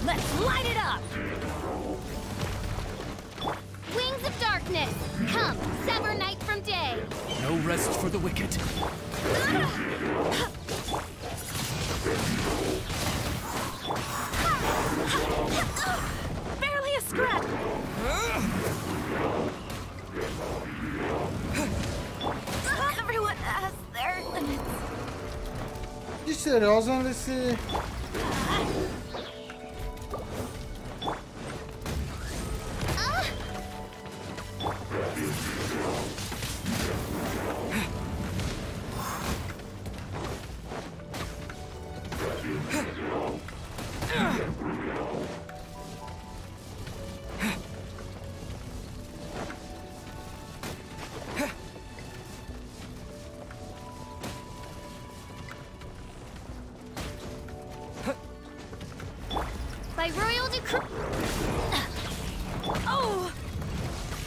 Speaker 2: Let's light it up!
Speaker 5: Wings of Darkness! Come, sever night from day!
Speaker 3: No rest for the wicked.
Speaker 8: Barely a scrap!
Speaker 2: Everyone has their limits.
Speaker 1: Ти сериозен ли си?
Speaker 5: By royal decree...
Speaker 8: Oh!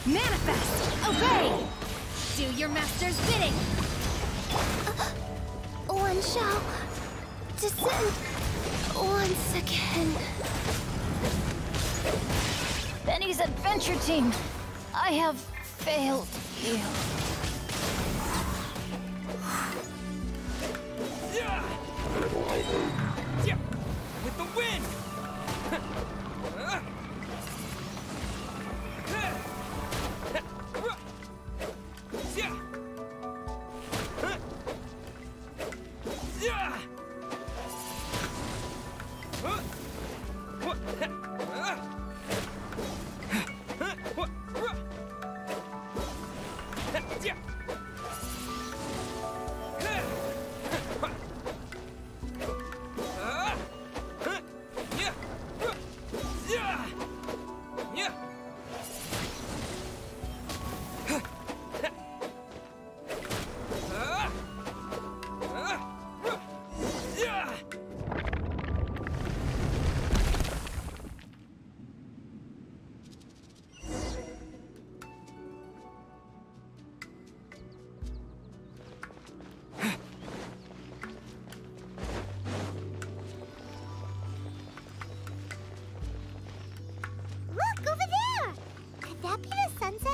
Speaker 8: Manifest! Obey! Do your master's bidding!
Speaker 5: One shall descend once again.
Speaker 2: Benny's adventure team, I have failed you.
Speaker 3: With the wind!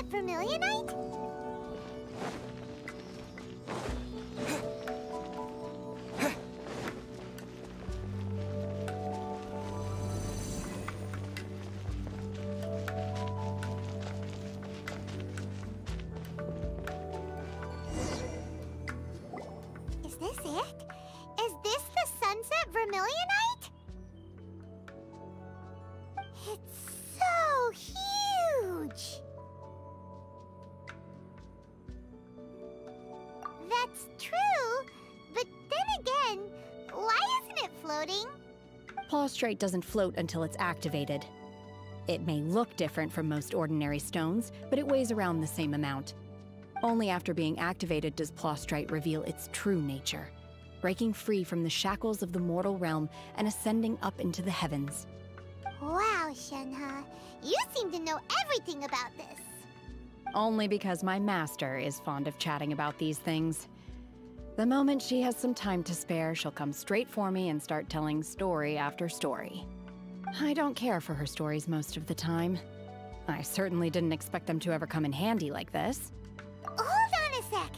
Speaker 5: sunset vermilionite? Is this it? Is this the sunset vermilionite? It's so huge! That's true, but then again, why isn't it floating?
Speaker 8: Plaustrite doesn't float until it's activated. It may look different from most ordinary stones, but it weighs around the same amount. Only after being activated does Plaustrite reveal its true nature, breaking free from the shackles of the mortal realm and ascending up into the heavens.
Speaker 5: Wow, Shenhe, you seem to know everything about this.
Speaker 8: Only because my master is fond of chatting about these things. The moment she has some time to spare, she'll come straight for me and start telling story after story. I don't care for her stories most of the time. I certainly didn't expect them to ever come in handy like this.
Speaker 5: Hold on a sec.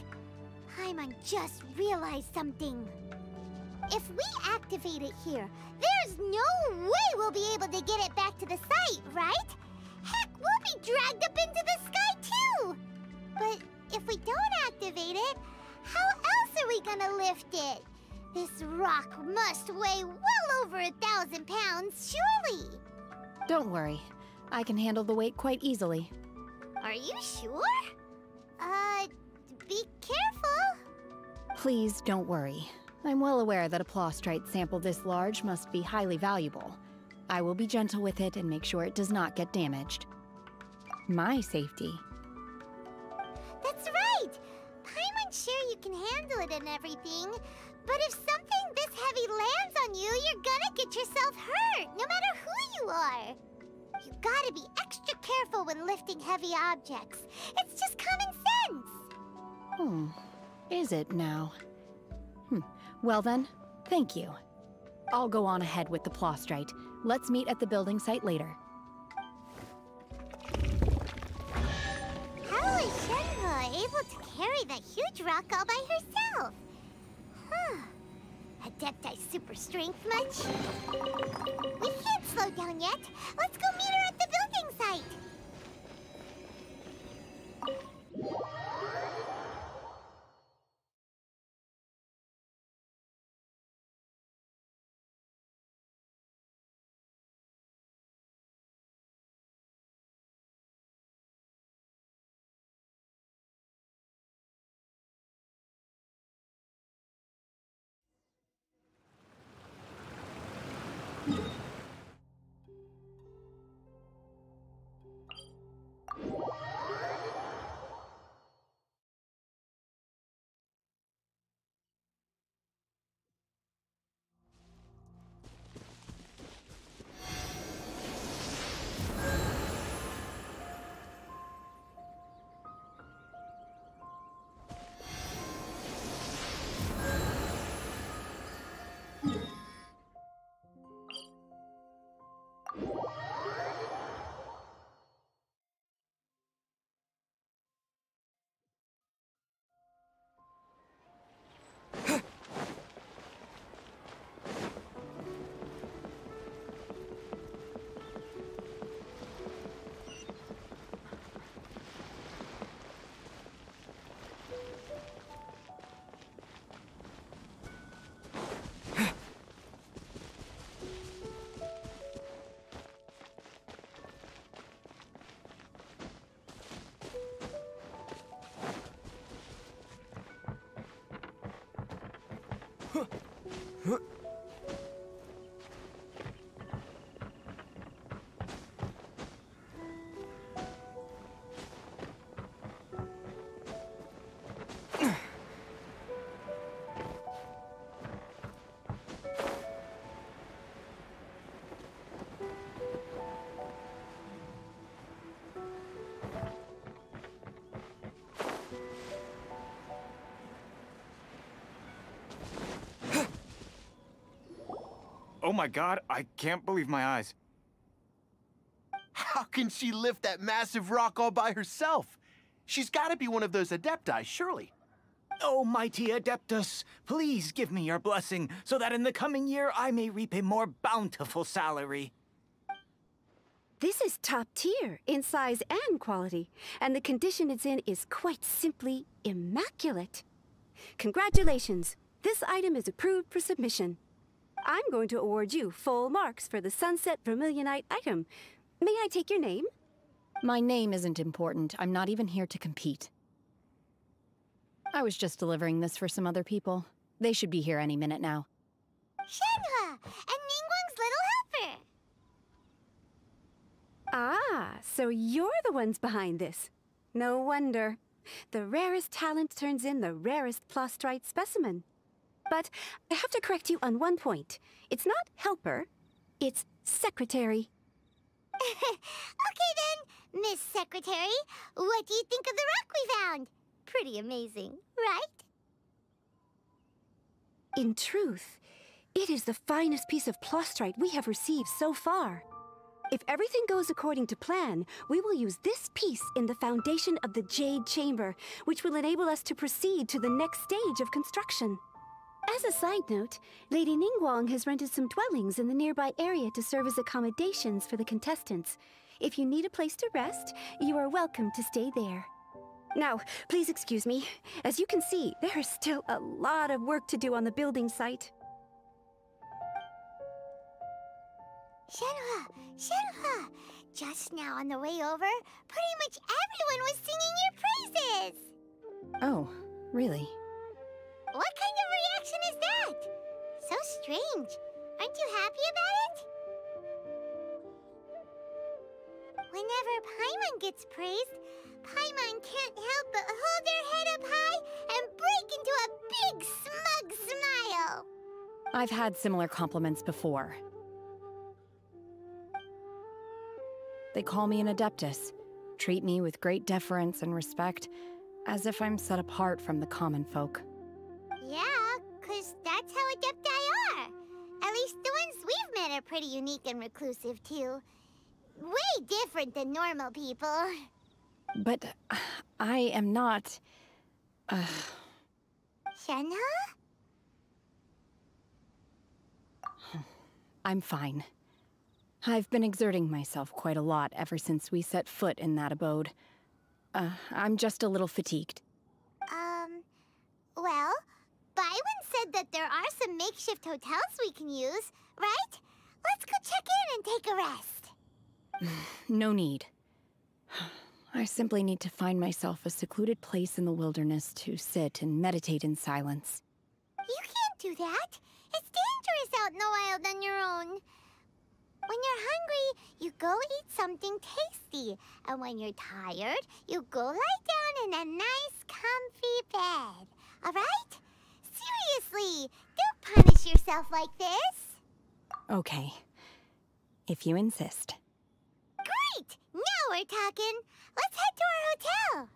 Speaker 5: Paimon just realized something. If we activate it here, there's no way we'll be able to get it back to the site, right? Heck, we'll be dragged up into the sky too! But if we don't activate it, how else are we gonna lift it? This rock must weigh well over 1,000 pounds, surely!
Speaker 8: Don't worry. I can handle the weight quite easily.
Speaker 5: Are you sure? Be careful.
Speaker 8: Please don't worry. I'm well aware that a Plaustrite sample this large must be highly valuable. I will be gentle with it and make sure it does not get damaged. My safety.
Speaker 5: That's right! Paimon's sure you can handle it and everything, but if something this heavy lands on you, you're gonna get yourself hurt, no matter who you are. You gotta be extra careful when lifting heavy objects. It's just common sense.
Speaker 8: Is it now? Well then, thank you. I'll go on ahead with the Plaustrite. Let's meet at the building site later.
Speaker 5: How is Shenhe able to carry that huge rock all by herself? Adepti super strength much? We can't slow down yet. Let's go meet her at the building site.
Speaker 9: Oh my god, I can't believe my eyes. How can she lift that massive rock all by herself? She's got to be one of those Adepti, surely.
Speaker 10: Oh, mighty Adeptus, please give me your blessing so that in the coming year I may reap a more bountiful salary.
Speaker 11: This is top tier in size and quality, and the condition it's in is quite simply immaculate. Congratulations! This item is approved for submission. I'm going to award you full marks for the Sunset Vermilionite item. May I take your name?
Speaker 8: My name isn't important. I'm not even here to compete. I was just delivering this for some other people. They should be here any minute now.
Speaker 5: Shenhe, and Ningguang's little helper.
Speaker 11: Ah, so you're the ones behind this. No wonder. The rarest talent turns in the rarest plastrite specimen. But I have to correct you on one point. It's not helper, it's secretary.
Speaker 5: Okay then, Miss Secretary, what do you think of the rock we found? Pretty amazing, right?
Speaker 11: In truth, it is the finest piece of plastrite we have received so far. If everything goes according to plan, we will use this piece in the foundation of the Jade Chamber, which will enable us to proceed to the next stage of construction. As a side note, Lady Ningguang has rented some dwellings in the nearby area to serve as accommodations for the contestants. If you need a place to rest, you are welcome to stay there. Now, please excuse me. As you can see, there is still a lot of work to do on the building site.
Speaker 5: Shenhe, just now on the way over, pretty much everyone was singing your praises.
Speaker 8: Oh, really?
Speaker 5: What kind of reaction is that? So strange. Aren't you happy about it? Whenever Paimon gets praised, Paimon can't help but hold their head up high and break into a big smug smile.
Speaker 8: I've had similar compliments before. They call me an Adeptus, treat me with great deference and respect, as if I'm set apart from the common folk.
Speaker 5: Yeah, 'cause that's how Adepti are. At least the ones we've met are pretty unique and reclusive, too. Way different than normal people.
Speaker 8: But I am not...
Speaker 5: Shenhe?
Speaker 8: I'm fine. I've been exerting myself quite a lot ever since we set foot in that abode. I'm just a little fatigued.
Speaker 5: Well, Byron said that there are some makeshift hotels we can use, right? Let's go check in and take a rest.
Speaker 8: No need. I simply need to find myself a secluded place in the wilderness to sit and meditate in silence.
Speaker 5: You can't do that. It's dangerous out in the wild on your own. When you're hungry, you go eat something tasty. And when you're tired, you go lie down in a nice, comfy bed. All right? Seriously, don't punish yourself like this.
Speaker 8: Okay. If you insist.
Speaker 5: Great! Now we're talking. Let's head to our hotel.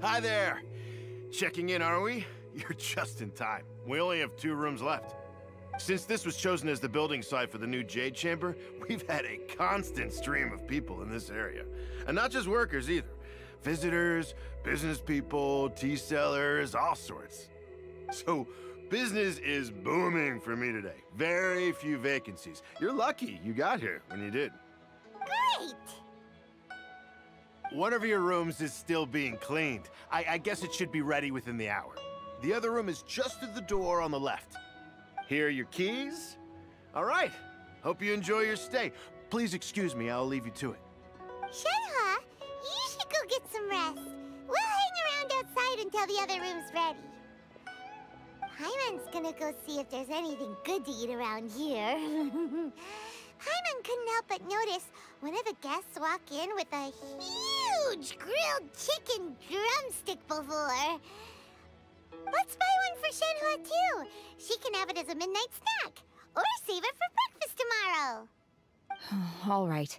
Speaker 9: Hi there. Checking in, are we? You're just in time. We only have 2 rooms left. Since this was chosen as the building site for the new Jade Chamber, we've had a constant stream of people in this area. And not just workers either. Visitors, business people, tea sellers, all sorts. So, business is booming for me today. Very few vacancies. You're lucky you got here when you did.
Speaker 5: Great!
Speaker 9: One of your rooms is still being cleaned. I guess it should be ready within the hour. The other room is just through the door on the left. Here are your keys. All right. Hope you enjoy your stay. Please excuse me, I'll leave you to it.
Speaker 5: Shenhe, you should go get some rest. We'll hang around outside until the other room's ready. Paimon's gonna go see if there's anything good to eat around here. Paimon couldn't help but notice one of the guests walk in with a huge grilled chicken drumstick before. Let's buy one for Shenhua too. She can have it as a midnight snack, or save it for breakfast tomorrow.
Speaker 8: All right.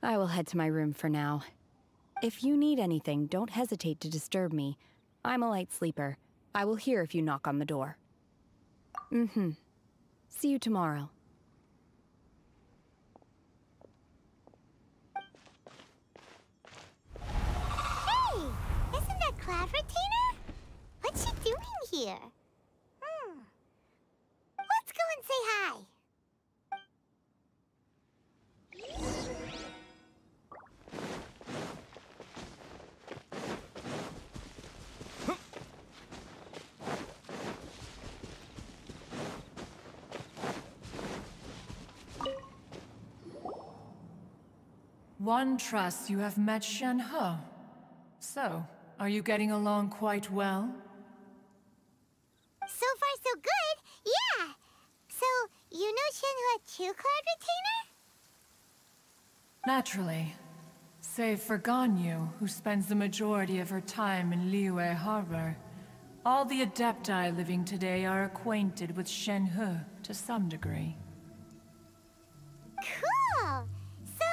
Speaker 8: I will head to my room for now. If you need anything, don't hesitate to disturb me. I'm a light sleeper. I will hear if you knock on the door. See you tomorrow.
Speaker 5: Hey! Isn't that Cloud Retainer? What's she doing here? Let's go and say hi.
Speaker 12: One trusts you have met Shenhe. So, are you getting along quite well?
Speaker 5: So far, so good. Yeah. So, you know Shenhua too, Cloud Retainer?
Speaker 12: Naturally. Save for Ganyu, who spends the majority of her time in Liyue Harbor. All the Adepti living today are acquainted with Shenhe to some degree.
Speaker 5: Cool! So,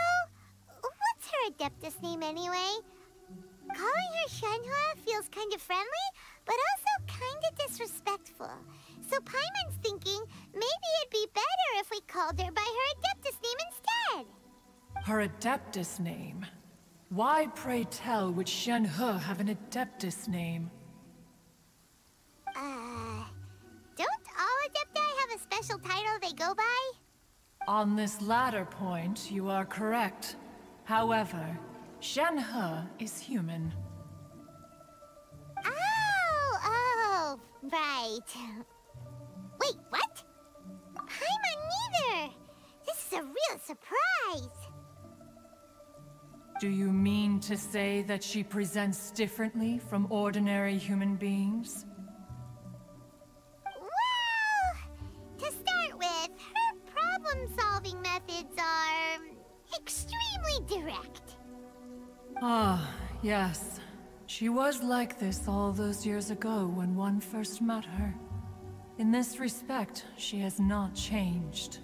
Speaker 5: what's her Adeptus name anyway? Calling her Shenhua feels kind of friendly, but also kind of disrespectful. So Paimon's thinking maybe it'd be better if we called her by her Adeptus name instead.
Speaker 12: Her Adeptus name? Why, pray tell, would Shenhe have an Adeptus name?
Speaker 5: Don't all Adepti have a special title they go by?
Speaker 12: On this latter point, you are correct. However, Shenhe is human.
Speaker 5: Oh, right. Wait, what? Paimon neither! This is a real surprise!
Speaker 12: Do you mean to say that she presents differently from ordinary human beings?
Speaker 5: Well, to start with, her problem-solving methods are extremely direct.
Speaker 12: Ah, yes. She was like this all those years ago when one first met her. In this respect, she has not changed.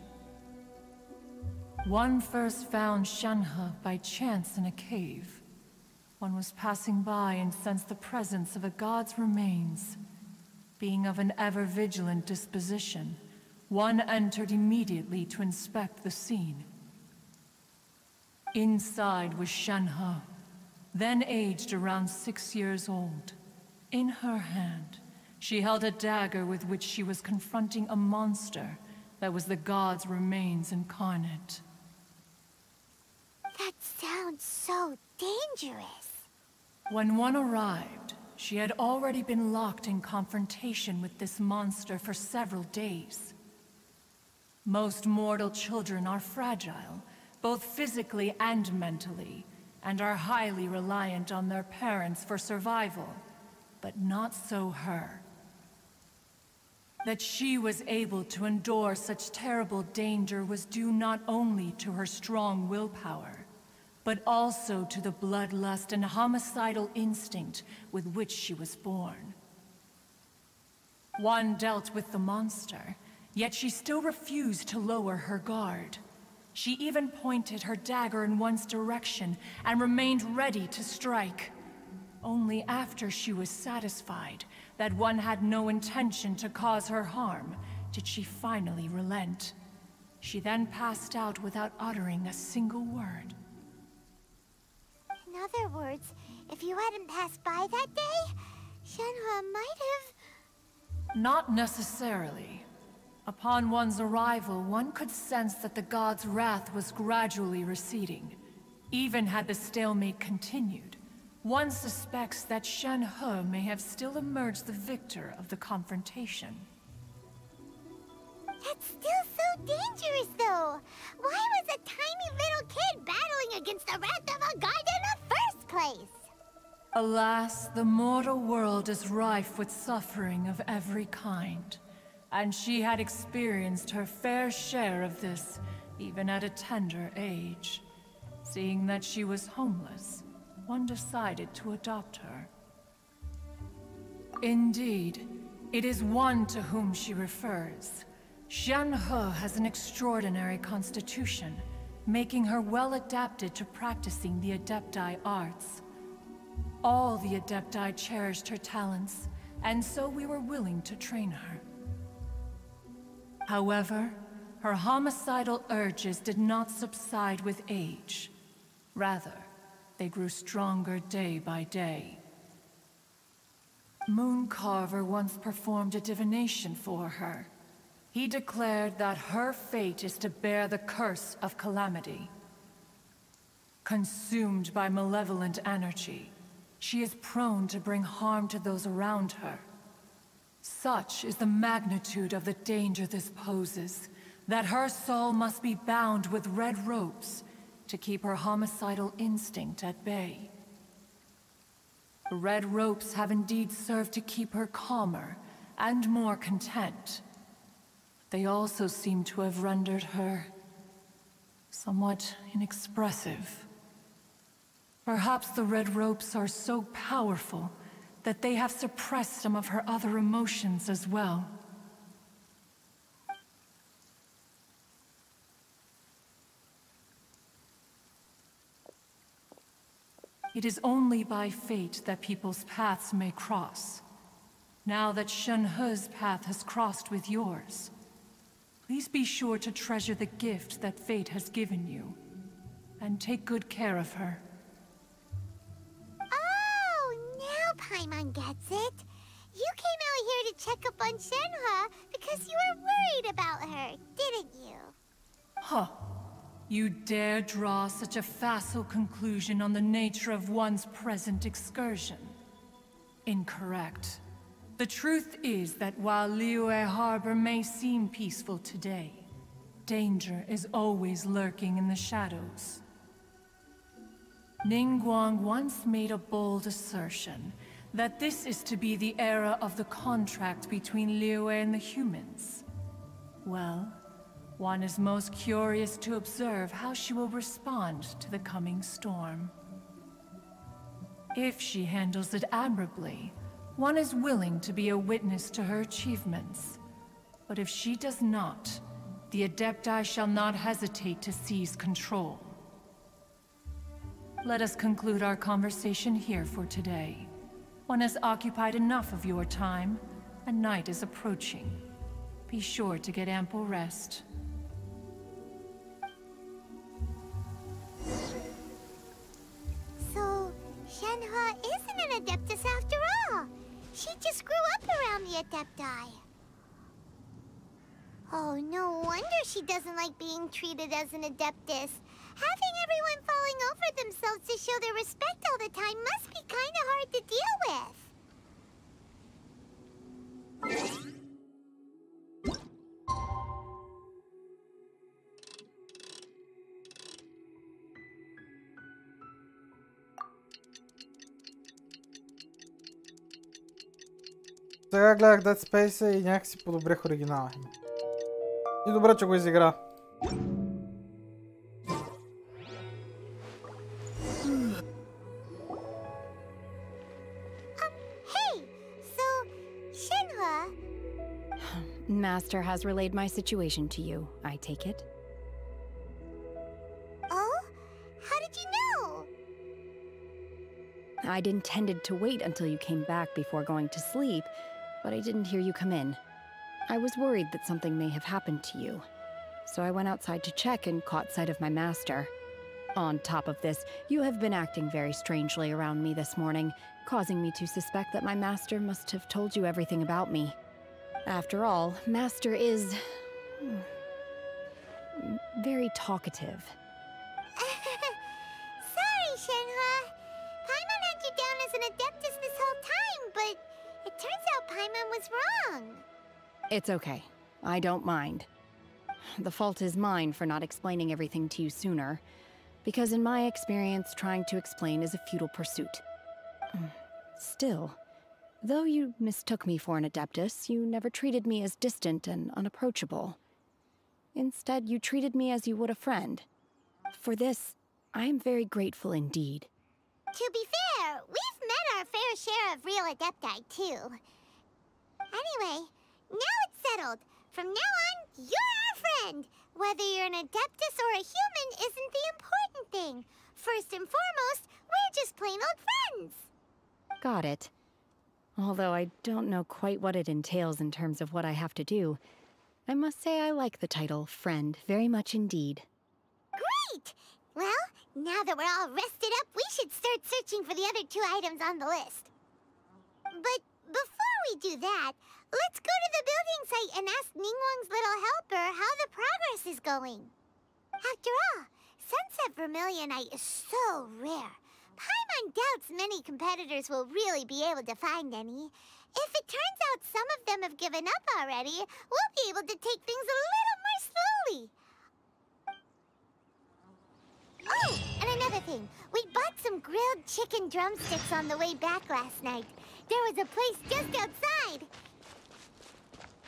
Speaker 12: One first found Shenhe by chance in a cave. One was passing by and sensed the presence of a god's remains. Being of an ever-vigilant disposition, one entered immediately to inspect the scene. Inside was Shenhe, then aged around 6 years old. In her hand, she held a dagger with which she was confronting a monster that was the god's remains incarnate.
Speaker 5: That sounds so dangerous.
Speaker 12: When one arrived, she had already been locked in confrontation with this monster for several days. Most mortal children are fragile, both physically and mentally, and are highly reliant on their parents for survival. But not so her. That she was able to endure such terrible danger was due not only to her strong willpower, but also to the bloodlust and homicidal instinct with which she was born. One dealt with the monster, yet she still refused to lower her guard. She even pointed her dagger in one's direction and remained ready to strike. Only after she was satisfied that one had no intention to cause her harm did she finally relent. She then passed out without uttering a single word.
Speaker 5: In other words, if you hadn't passed by that day, Shenhua might have...
Speaker 12: Not necessarily. Upon one's arrival, one could sense that the god's wrath was gradually receding. Even had the stalemate continued, one suspects that Shenhe may have still emerged the victor of the confrontation.
Speaker 5: That's still so dangerous, though! Why was a tiny little kid battling against the wrath of a god in the first place?
Speaker 12: Alas, the mortal world is rife with suffering of every kind. And she had experienced her fair share of this, even at a tender age. Seeing that she was homeless, one decided to adopt her. Indeed, it is one to whom she refers. Shen-He has an extraordinary constitution, making her well adapted to practicing the Adepti arts. All the Adepti cherished her talents, and so we were willing to train her. However, her homicidal urges did not subside with age. Rather, they grew stronger day by day. Mooncarver once performed a divination for her. He declared that her fate is to bear the curse of calamity. Consumed by malevolent energy, she is prone to bring harm to those around her. Such is the magnitude of the danger this poses, that her soul must be bound with red ropes to keep her homicidal instinct at bay. The red ropes have indeed served to keep her calmer and more content. They also seem to have rendered her somewhat inexpressive. Perhaps the red ropes are so powerful that they have suppressed some of her other emotions as well. It is only by fate that people's paths may cross. Now that Shen-He's path has crossed with yours, please be sure to treasure the gift that fate has given you, and take good care of her.
Speaker 5: Oh, now Paimon gets it. You came out here to check up on Shen-He because you were worried about her, didn't you?
Speaker 12: Huh. You dare draw such a facile conclusion on the nature of one's present excursion? Incorrect. The truth is that while Liyue Harbor may seem peaceful today, danger is always lurking in the shadows. Ningguang once made a bold assertion that this is to be the era of the contract between Liyue and the humans. Well, one is most curious to observe how she will respond to the coming storm. If she handles it admirably, one is willing to be a witness to her achievements. But if she does not, the Adepti shall not hesitate to seize control. Let us conclude our conversation here for today. One has occupied enough of your time, and night is approaching. Be sure to get ample rest.
Speaker 5: So, Shen-He isn't an Adeptus after all. She just grew up around the Adepti. Oh, no wonder she doesn't like being treated as an Adeptus. Having everyone falling over themselves to show their respect all the time must be kind of hard to deal with.
Speaker 1: Сега гледах Dead Space и някакси подобрях оригинала. И добре, че го изигра.
Speaker 5: Hey, so Shen-He.
Speaker 8: Master has relayed my situation to you, I take it.
Speaker 5: Oh? How did you know?
Speaker 8: I'd intended to wait until you came back before going to sleep, but I didn't hear you come in. I was worried that something may have happened to you, so I went outside to check and caught sight of my master. On top of this, you have been acting very strangely around me this morning, causing me to suspect that my master must have told you everything about me. After all, Master is very talkative.
Speaker 5: Sorry, Shen-He. Paimon had you down as an Adeptus this whole time, but it turns out Paimon was wrong.
Speaker 8: It's okay. I don't mind. The fault is mine for not explaining everything to you sooner, because in my experience, trying to explain is a futile pursuit. Still, though you mistook me for an Adeptus, you never treated me as distant and unapproachable. Instead, you treated me as you would a friend. For this, I'm very grateful indeed.
Speaker 5: To be fair, we've met our fair share of real Adepti, too. Anyway, now it's settled. From now on, you're our friend. Whether you're an Adeptus or a human isn't the important thing. First and foremost, we're just plain old friends.
Speaker 8: Got it. Although I don't know quite what it entails in terms of what I have to do, I must say I like the title Friend very much indeed.
Speaker 5: Great! Well, now that we're all rested up, we should start searching for the other 2 items on the list. But before we do that, let's go to the building site and ask Ningguang's little helper how the progress is going. After all, Sunset Vermilionite is so rare. Paimon doubts many competitors will really be able to find any. If it turns out some of them have given up already, we'll be able to take things a little more slowly. Oh, and another thing. We bought some grilled chicken drumsticks on the way back last night. There was a place just outside.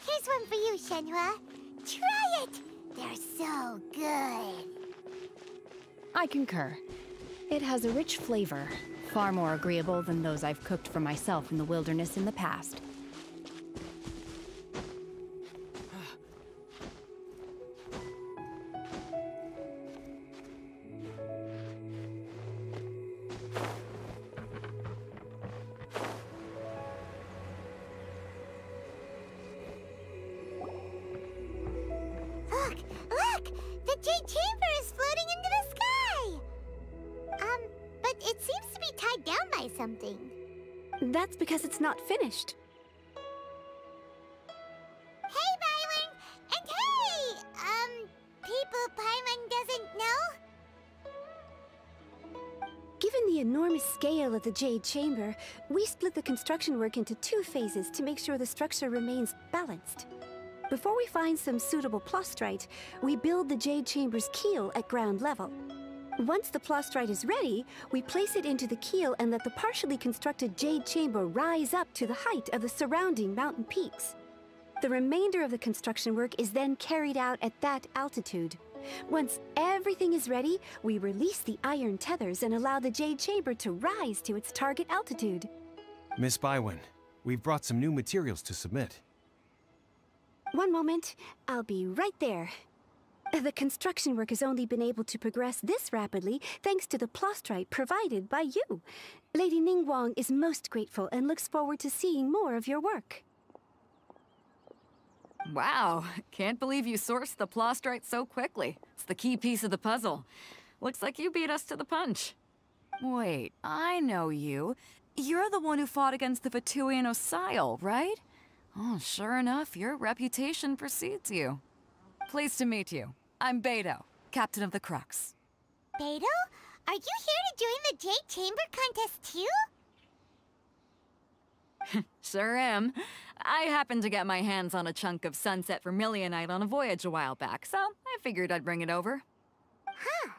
Speaker 5: Here's one for you, Shenhua. Try it! They're so good.
Speaker 8: I concur. It has a rich flavor, far more agreeable than those I've cooked for myself in the wilderness in the past.
Speaker 5: Look! The Jade Chamber is floating into the sky! But it seems to be tied down by something.
Speaker 11: That's because it's not finished.
Speaker 5: Hey, Byron! And hey! People Paimon doesn't know?
Speaker 11: Given the enormous scale of the Jade Chamber, we split the construction work into 2 phases to make sure the structure remains balanced. Before we find some suitable plastrite, we build the Jade Chamber's keel at ground level. Once the plastrite is ready, we place it into the keel and let the partially constructed Jade Chamber rise up to the height of the surrounding mountain peaks. The remainder of the construction work is then carried out at that altitude. Once everything is ready, we release the iron tethers and allow the Jade Chamber to rise to its target altitude.
Speaker 13: Miss Bywin, we've brought some new materials to submit.
Speaker 11: One moment, I'll be right there. The construction work has only been able to progress this rapidly thanks to the plastrite provided by you. Lady Ningguang is most grateful and looks forward to seeing more of your work.
Speaker 14: Wow, can't believe you sourced the plastrite so quickly. It's the key piece of the puzzle. Looks like you beat us to the punch. Wait, I know you. You're the one who fought against the Fatui and Osile, right? Oh, sure enough, your reputation precedes you. Pleased to meet you. I'm Beidou, captain of the Crux.
Speaker 5: Beidou? Are you here to join the Jade Chamber contest too?
Speaker 14: Sure am. I happened to get my hands on a chunk of Sunset Vermilionite on a voyage a while back, so I figured I'd bring it over.
Speaker 5: Huh.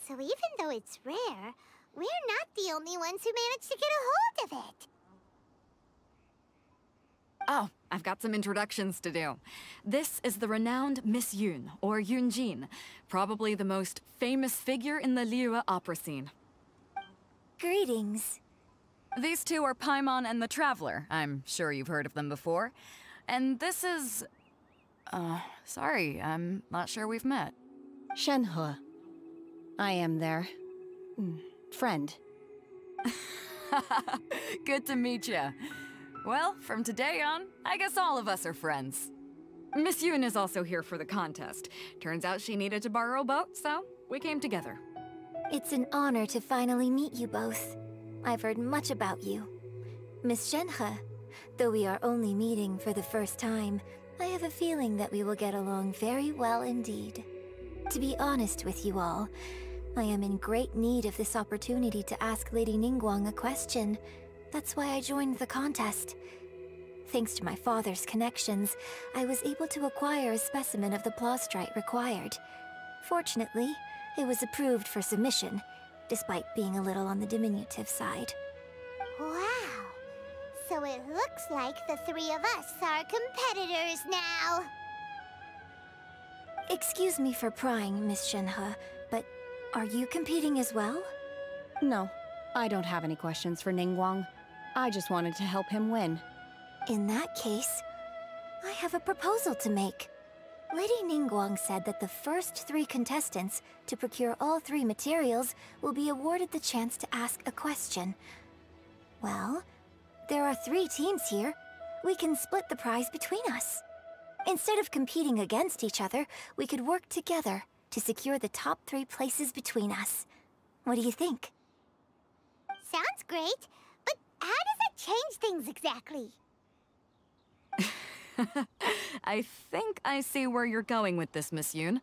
Speaker 5: So even though it's rare, we're not the only ones who managed to get a hold of it.
Speaker 14: Oh, I've got some introductions to do. This is the renowned Miss Yun, or Yunjin, probably the most famous figure in the Liyue opera scene.
Speaker 5: Greetings.
Speaker 14: These 2 are Paimon and the Traveler. I'm sure you've heard of them before. And this is... sorry, I'm not sure we've met.
Speaker 8: Shenhua. I am their... friend.
Speaker 14: Good to meet you. Well, from today on, I guess all of us are friends. Miss Yun is also here for the contest. Turns out she needed to borrow a boat, so we came together.
Speaker 15: It's an honor to finally meet you both. I've heard much about you. Miss Shenhe, though we are only meeting for the first time, I have a feeling that we will get along very well indeed. To be honest with you all, I am in great need of this opportunity to ask Lady Ningguang a question. That's why I joined the contest. Thanks to my father's connections, I was able to acquire a specimen of the plastrite required. Fortunately, it was approved for submission, despite being a little on the diminutive side.
Speaker 5: Wow. So it looks like the 3 of us are competitors now.
Speaker 15: Excuse me for prying, Miss Shenhe, but Are you competing as well?
Speaker 8: No, I don't have any questions for Ningguang. I just wanted to help him win.
Speaker 15: In that case, I have a proposal to make. Lady Ningguang said that the first 3 contestants to procure all 3 materials will be awarded the chance to ask a question. Well, there are 3 teams here. We can split the prize between us. Instead of competing against each other, we could work together to secure the top 3 places between us. What do you think?
Speaker 5: Sounds great, but how does it change things exactly?
Speaker 14: I think I see where you're going with this, Miss Yoon.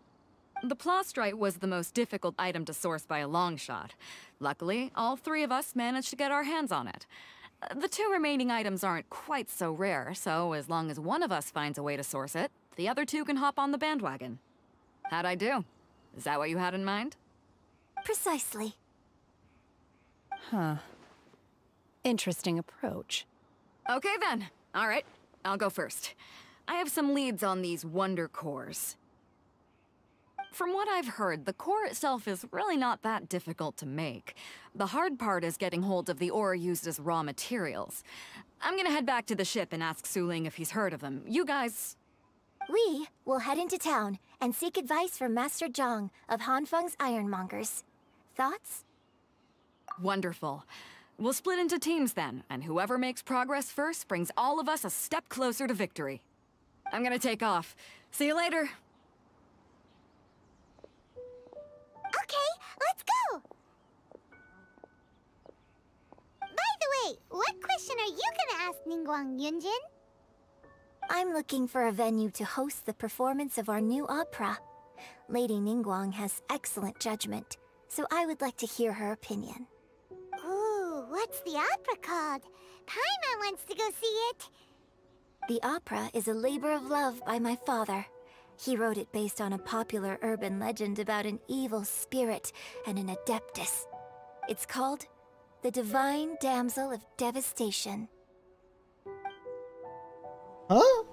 Speaker 14: The plastrite was the most difficult item to source by a long shot. Luckily, all 3 of us managed to get our hands on it. The 2 remaining items aren't quite so rare, so as long as one of us finds a way to source it, the other 2 can hop on the bandwagon. How'd I do? Is that what you had in mind?
Speaker 15: Precisely.
Speaker 8: Huh. Interesting approach.
Speaker 14: Okay then. All right, I'll go first. I have some leads on these wonder cores. From what I've heard, the core itself is really not that difficult to make. The hard part is getting hold of the ore used as raw materials. I'm gonna head back to the ship and ask Suling if he's heard of them. You guys...
Speaker 15: We will head into town and seek advice from Master Zhang of Hanfeng's Ironmongers. Thoughts?
Speaker 14: Wonderful. We'll split into teams then, and whoever makes progress first brings all of us a step closer to victory. I'm gonna take off. See you later.
Speaker 5: Okay, let's go! By the way, what question are you gonna ask Ningguang, Yunjin?
Speaker 15: I'm looking for a venue to host the performance of our new opera. Lady Ningguang has excellent judgment, so I would like to hear her opinion.
Speaker 5: Ooh, what's the opera called? Paimon wants to go see it.
Speaker 15: The opera is a labor of love by my father. He wrote it based on a popular urban legend about an evil spirit and an adeptus. It's called The Divine Damsel of Devastation.
Speaker 1: Huh?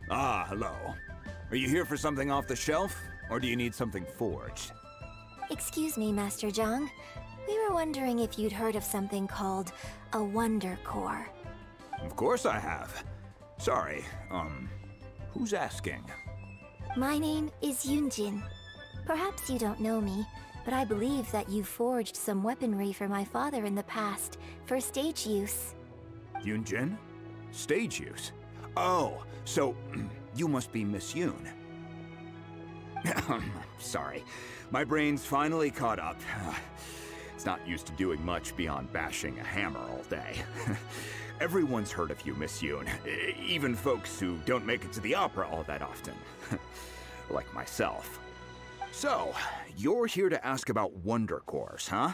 Speaker 16: Ah, hello. Are you here for something off the shelf, or do you need something forged?
Speaker 15: Excuse me, Master Zhang. We were wondering if you'd heard of something called a Wonder Core.
Speaker 16: Of course I have. Sorry, who's asking?
Speaker 15: My name is Yunjin. Perhaps you don't know me, but I believe that you forged some weaponry for my father in the past, for stage use.
Speaker 16: Yunjin? Stage use? Oh, so you must be Miss Yoon. Sorry, my brain's finally caught up. It's not used to doing much beyond bashing a hammer all day. Everyone's heard of you, Miss Yoon, even folks who don't make it to the opera all that often. Like myself. So, you're here to ask about Wonder Cores, huh?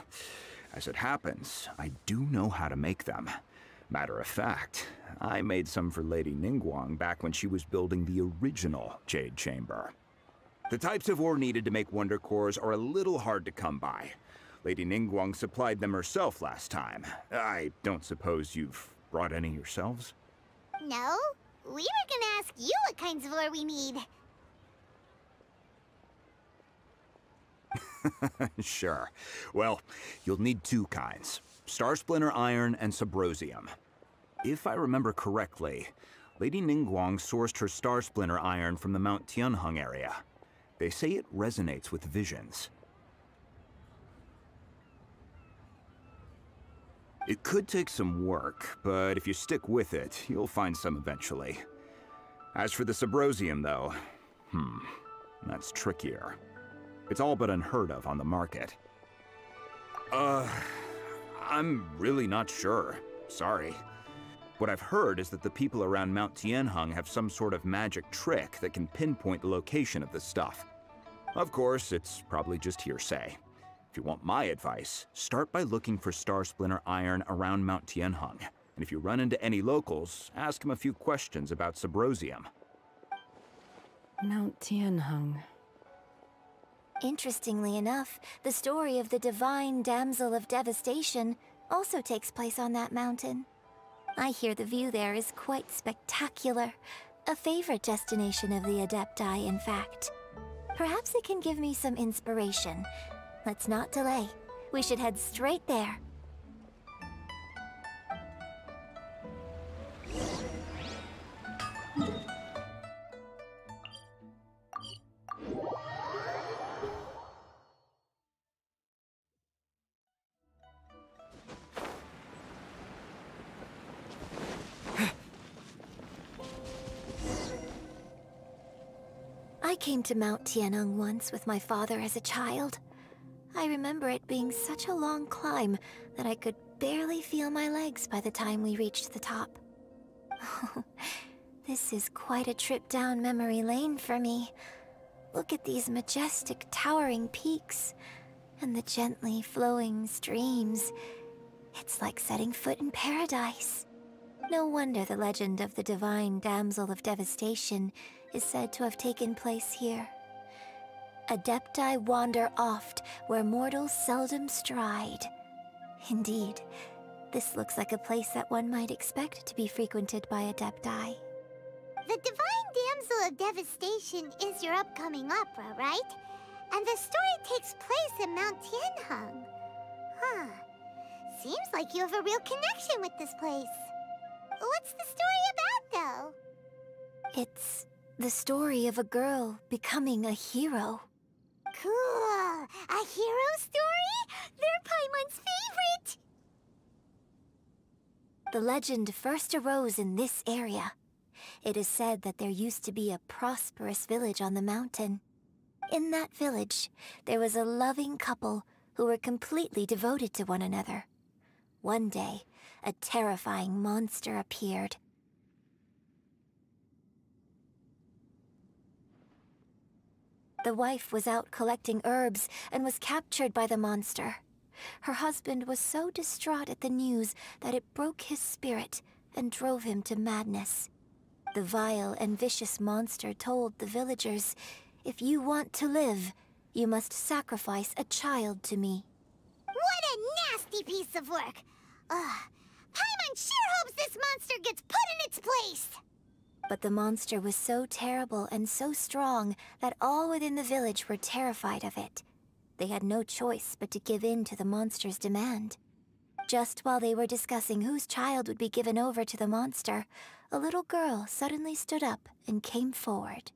Speaker 16: As it happens, I do know how to make them. Matter of fact, I made some for Lady Ningguang back when she was building the original Jade Chamber. The types of ore needed to make Wonder Cores are a little hard to come by. Lady Ningguang supplied them herself last time. I don't suppose you've brought any yourselves?
Speaker 5: No, we were gonna ask you what kinds of ore we need.
Speaker 16: Sure. Well, you'll need 2 kinds. Star Splinter Iron and Subrosium. If I remember correctly, Lady Ningguang sourced her Star Splinter Iron from the Mount Tianheng area. They say it resonates with visions. It could take some work, but if you stick with it, you'll find some eventually. As for the Subrosium, though, that's trickier. It's all but unheard of on the market. I'm really not sure. Sorry. What I've heard is that the people around Mount Tianheng have some sort of magic trick that can pinpoint the location of this stuff. Of course, it's probably just hearsay. If you want my advice, start by looking for Star Splinter iron around Mount Tianheng. And if you run into any locals, ask them a few questions about Subrosium.
Speaker 8: Mount Tianheng.
Speaker 15: Interestingly enough, the story of the divine damsel of devastation also takes place on that mountain. I hear the view there is quite spectacular. A favorite destination of the Adepti, in fact. Perhaps it can give me some inspiration. Let's not delay. We should head straight there. I came to Mount Tianheng once with my father as a child. I remember it being such a long climb that I could barely feel my legs by the time we reached the top. This is quite a trip down memory lane for me. Look at these majestic towering peaks and the gently flowing streams. It's like setting foot in paradise. No wonder the legend of the divine damsel of devastation is said to have taken place here. Adepti wander oft where mortals seldom stride. Indeed, this looks like a place that one might expect to be frequented by Adepti.
Speaker 5: The Divine Damsel of Devastation is your upcoming opera, right? And the story takes place in Mount Tianheng. Huh. Seems like you have a real connection with this place. What's the story about, though?
Speaker 15: It's the story of a girl becoming a hero.
Speaker 5: Cool! A hero story? They're Paimon's favorite!
Speaker 15: The legend first arose in this area. It is said that there used to be a prosperous village on the mountain. In that village, there was a loving couple who were completely devoted to one another. One day, a terrifying monster appeared. The wife was out collecting herbs and was captured by the monster. Her husband was so distraught at the news that it broke his spirit and drove him to madness. The vile and vicious monster told the villagers, "If you want to live, you must sacrifice a child to me."
Speaker 5: What a nasty piece of work! Paimon sure hopes this monster gets put in its place!
Speaker 15: But the monster was so terrible and so strong that all within the village were terrified of it. They had no choice but to give in to the monster's demand. Just while they were discussing whose child would be given over to the monster, a little girl suddenly stood up and came forward.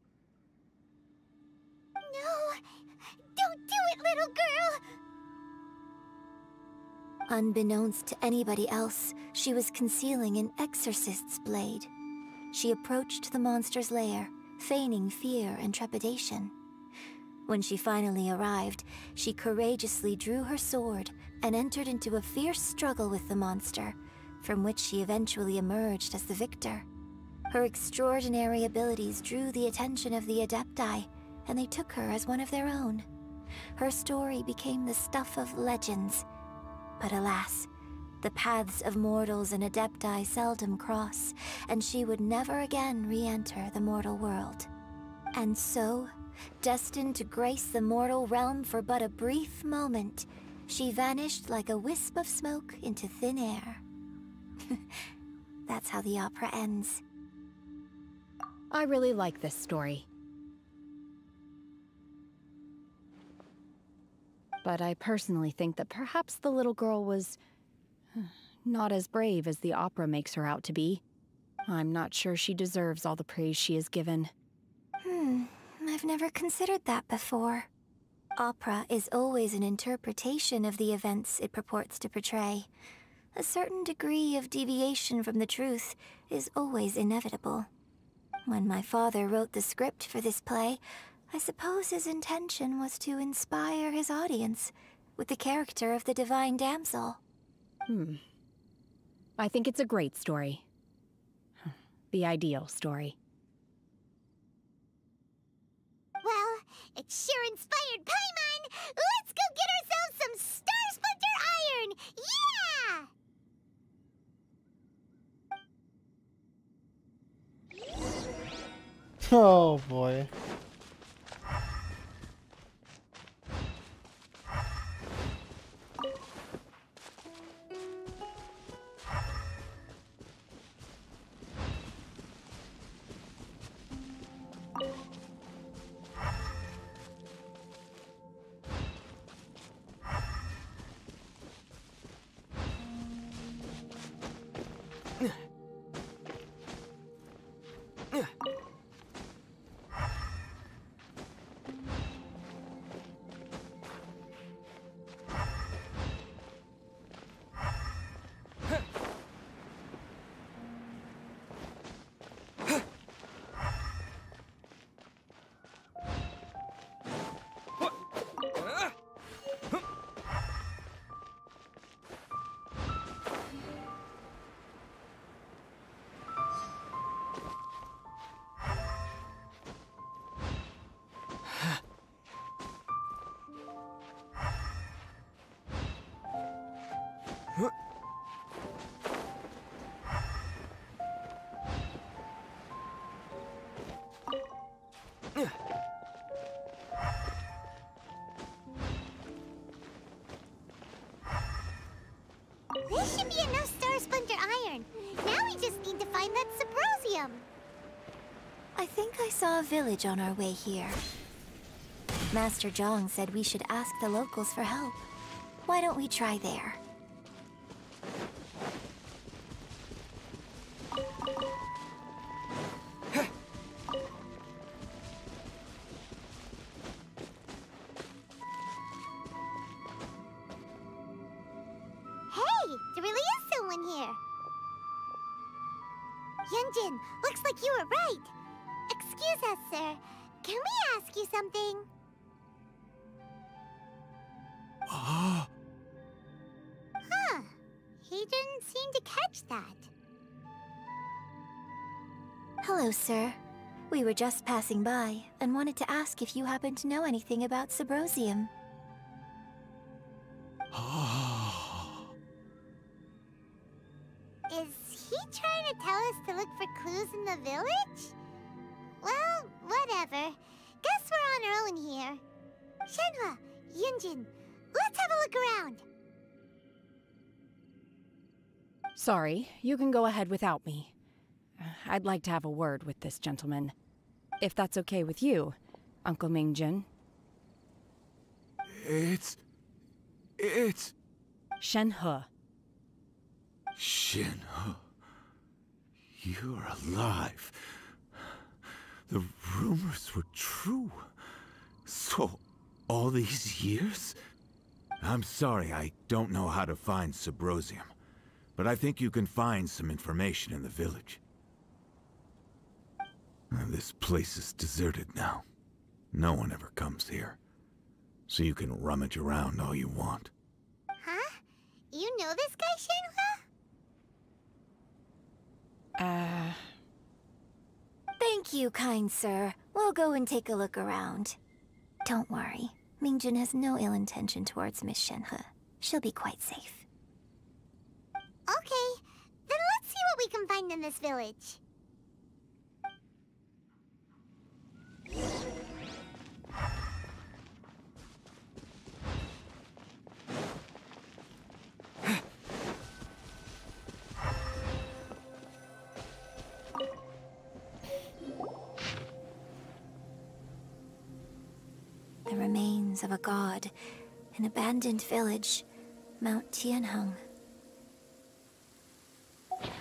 Speaker 5: No! Don't do it, little girl!
Speaker 15: Unbeknownst to anybody else, she was concealing an exorcist's blade. She approached the monster's lair, feigning fear and trepidation. When she finally arrived, she courageously drew her sword and entered into a fierce struggle with the monster, from which she eventually emerged as the victor. Her extraordinary abilities drew the attention of the Adepti, and they took her as one of their own. Her story became the stuff of legends. But alas, the paths of mortals and Adepti seldom cross, and she would never again re-enter the mortal world. And so, destined to grace the mortal realm for but a brief moment, she vanished like a wisp of smoke into thin air. That's how the opera ends.
Speaker 8: I really like this story. But I personally think that perhaps the little girl was not as brave as the opera makes her out to be. I'm not sure she deserves all the praise she is given.
Speaker 15: I've never considered that before. Opera is always an interpretation of the events it purports to portray. A certain degree of deviation from the truth is always inevitable. When my father wrote the script for this play, I suppose his intention was to inspire his audience with the character of the Divine Damsel.
Speaker 8: I think it's a great story. The ideal story.
Speaker 5: Well, it sure inspired Paimon! Let's go get ourselves some Star Splinter Iron! Yeah!
Speaker 1: Oh boy.
Speaker 5: This should be enough Star Splinter Iron. Now we just need to find that Subrosium.
Speaker 15: I think I saw a village on our way here. Master Zhang said we should ask the locals for help. Why don't we try there?
Speaker 5: Hey, there really is someone here. Yunjin, looks like you were right. Excuse us, sir. Can we ask you something? Huh. He didn't seem to catch that.
Speaker 15: Hello, sir. We were just passing by and wanted to ask if you happen to know anything about Subrosium.
Speaker 5: Is he trying to tell us to look for clues in the village? Well, whatever. Guess we're on our own here. Shenhua, Yunjin, let's have a look around.
Speaker 8: Sorry, you can go ahead without me. I'd like to have a word with this gentleman. If that's okay with you, Uncle Mingjin.
Speaker 16: It's...
Speaker 8: Shenhe.
Speaker 16: Shenhe. You're alive. The rumors were true. So, all these years? I'm sorry, I don't know how to find Subrosium. But I think you can find some information in the village. This place is deserted now. No one ever comes here. So you can rummage around all you want.
Speaker 5: Huh? You know this guy, Shenhua?
Speaker 15: Thank you, kind sir. We'll go and take a look around. Don't worry. Mingjin has no ill intention towards Miss Shenhe. She'll be quite safe.
Speaker 5: Okay, then let's see what we can find in this village.
Speaker 15: The remains of a god, an abandoned village, Mount Tianheng.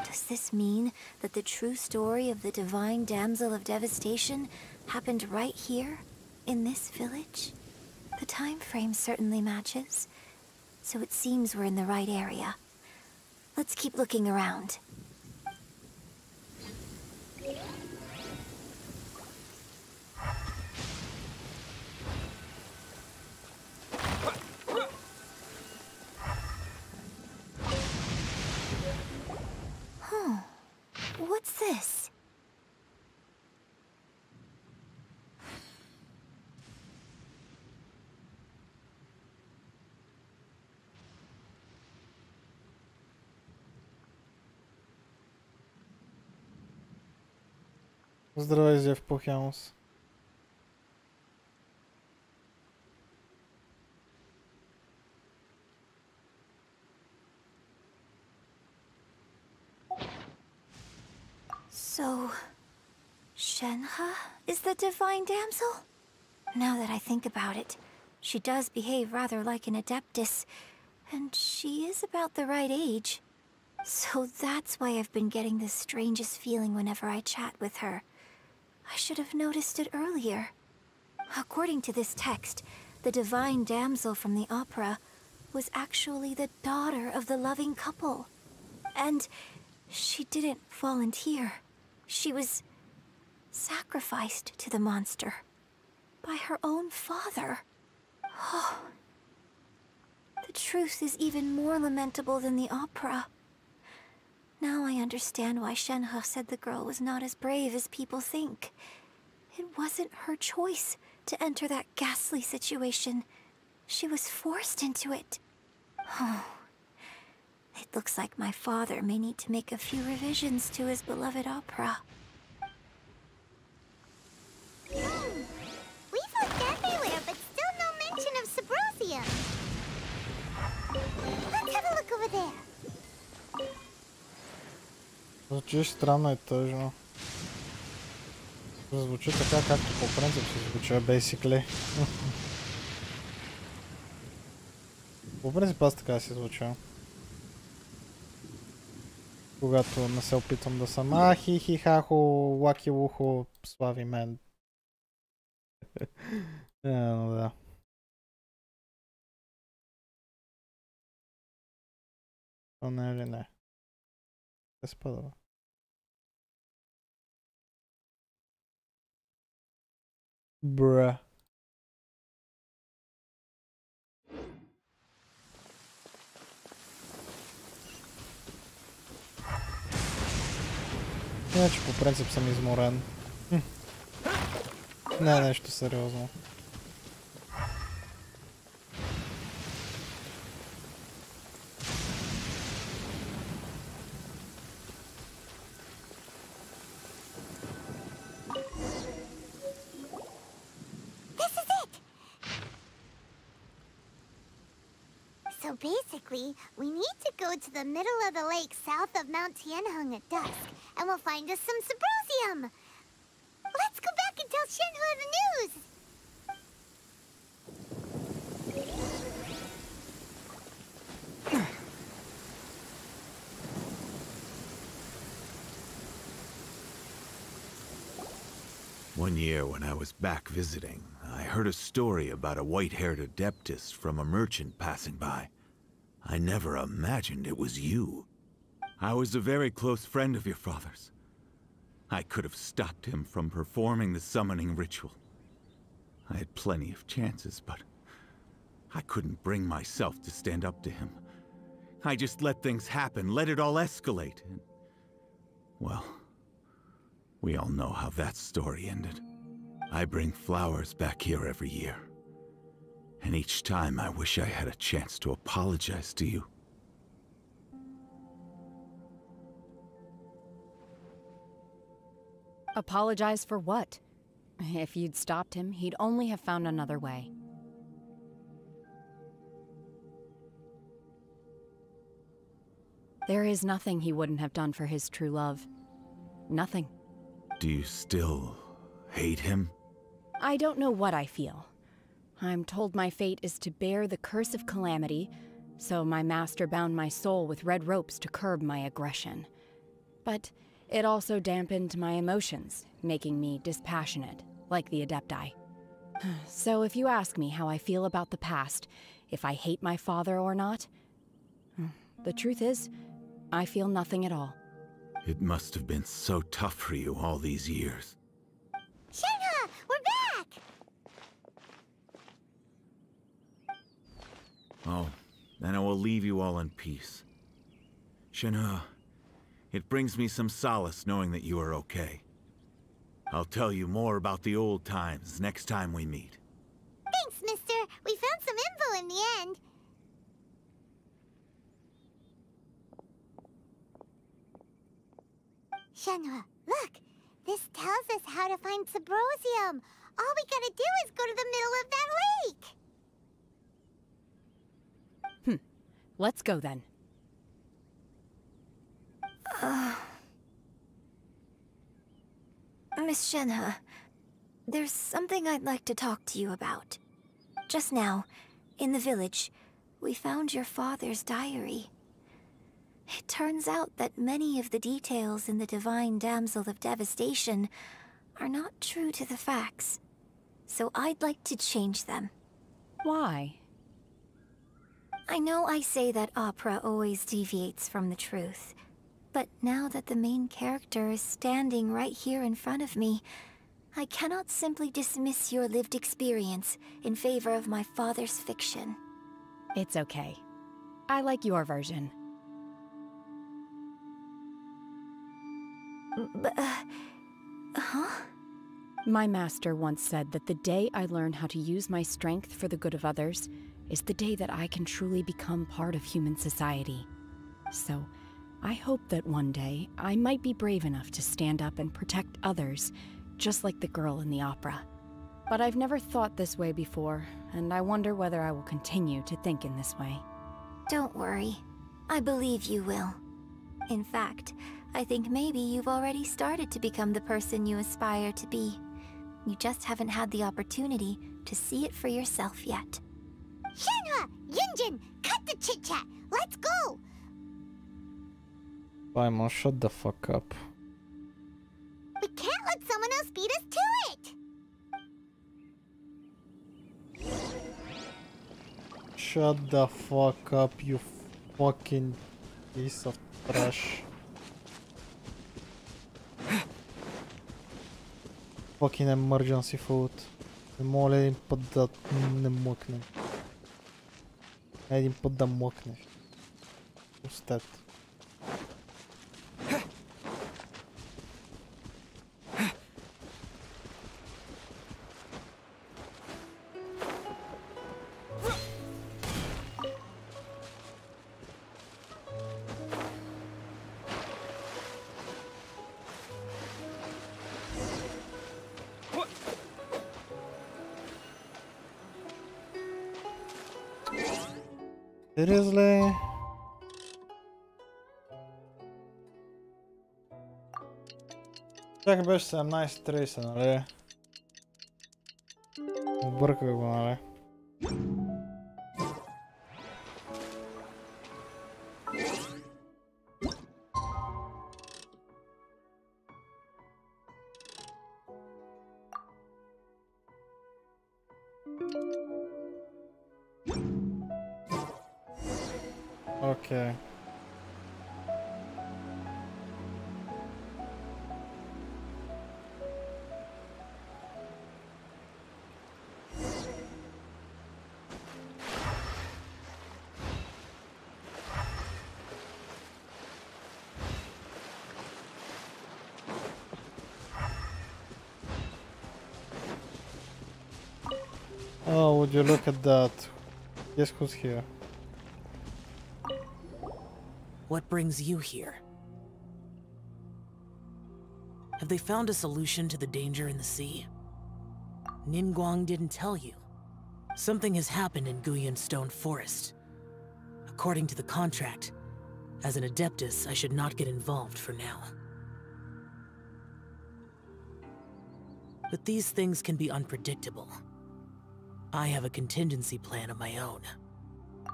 Speaker 15: Does this mean that the true story of the Divine Damsel of Devastation happened right here, in this village? The time frame certainly matches, so it seems we're in the right area. Let's keep looking around. What's this?
Speaker 1: Здравей, Зев Похямус.
Speaker 15: So, Shenhe is the divine damsel? Now that I think about it, she does behave rather like an adeptus, and she is about the right age. So that's why I've been getting the strangest feeling whenever I chat with her. I should have noticed it earlier. According to this text, the divine damsel from the opera was actually the daughter of the loving couple. And she didn't volunteer. She was sacrificed to the monster by her own father. Oh, the truth is even more lamentable than the opera. Now I understand why Shenhe said the girl was not as brave as people think. It wasn't her choice to enter that ghastly situation. She was forced into it. Oh, it looks like my father may need to make a few revisions to his beloved opera.
Speaker 5: We've looked everywhere, but still no mention of Sabrosium. Let's have a look over there.
Speaker 1: Звучи странно и тъжно. Звучи така, както по принцип се звуча, basically. По принцип аз така си звуча. Когато не се опитвам да съм хи хахо, лаки лухо, слави мен. Но да. То не е ли не? Се спадава. Бра. Иначе по принцип съм изморен. Не е нещо сериозно.
Speaker 5: So basically, we need to go to the middle of the lake south of Mount Tianheng at dusk, and we'll find us some Sabrosium! Let's go back and tell Shenhe the news!
Speaker 17: One year when I was back visiting, I heard a story about a white-haired adeptus from a merchant passing by. I never imagined it was you. I was a very close friend of your father's. I could have stopped him from performing the summoning ritual. I had plenty of chances, but I couldn't bring myself to stand up to him. I just let things happen, let it all escalate, and... well, we all know how that story ended. I bring flowers back here every year. And each time I wish I had a chance to apologize to you.
Speaker 8: Apologize for what? If you'd stopped him, he'd only have found another way. There is nothing he wouldn't have done for his true love. Nothing.
Speaker 17: Do you still hate him?
Speaker 8: I don't know what I feel. I'm told my fate is to bear the curse of calamity, so my master bound my soul with red ropes to curb my aggression. But it also dampened my emotions, making me dispassionate, like the Adepti. So if you ask me how I feel about the past, if I hate my father or not, the truth is, I feel nothing at all.
Speaker 17: It must have been so tough for you all these years.
Speaker 5: Shenhe, we're back!
Speaker 17: Oh, then I will leave you all in peace. Shenhe, it brings me some solace knowing that you are okay. I'll tell you more about the old times next time we meet.
Speaker 5: Thanks, mister. We found some info in the end. Shenhe, look! This tells us how to find Subrosium. All we gotta do is go to the middle of that lake.
Speaker 8: Let's go then.
Speaker 15: Miss Shenhe, there's something I'd like to talk to you about. Just now, in the village, we found your father's diary. It turns out that many of the details in the Divine Damsel of Devastation are not true to the facts. So I'd like to change them.
Speaker 8: Why?
Speaker 15: I know I say that opera always deviates from the truth, but now that the main character is standing right here in front of me, I cannot simply dismiss your lived experience in favor of my father's fiction.
Speaker 8: It's okay. I like your version.
Speaker 15: Huh?
Speaker 8: My master once said that the day I learn how to use my strength for the good of others is the day that I can truly become part of human society. So, I hope that one day I might be brave enough to stand up and protect others, just like the girl in the opera. But I've never thought this way before, and I wonder whether I will continue to think in this way.
Speaker 15: Don't worry. I believe you will. In fact, I think maybe you've already started to become the person you aspire to be. You just haven't had the opportunity to see it for yourself yet.
Speaker 5: Shenhe! Yunjin! Cut the chit-chat! Let's go!
Speaker 1: Paimon, shut the fuck up.
Speaker 5: We can't let someone else beat us to it!
Speaker 1: Shut the fuck up, you fucking piece of trash. Fucking emergency food. Не мога ли един път да не мъкнем? Един път да мъкнеш. Пустет. Seriously? Чакай, беше 17:30, нали? Обърках го, нали? Okay. Oh, would you look at that? Guess who's here?
Speaker 18: What brings you here? Have they found a solution to the danger in the sea? Ningguang didn't tell you. Something has happened in Guyan Stone Forest. According to the contract, as an Adeptus, I should not get involved for now. But these things can be unpredictable. I have a contingency plan of my own.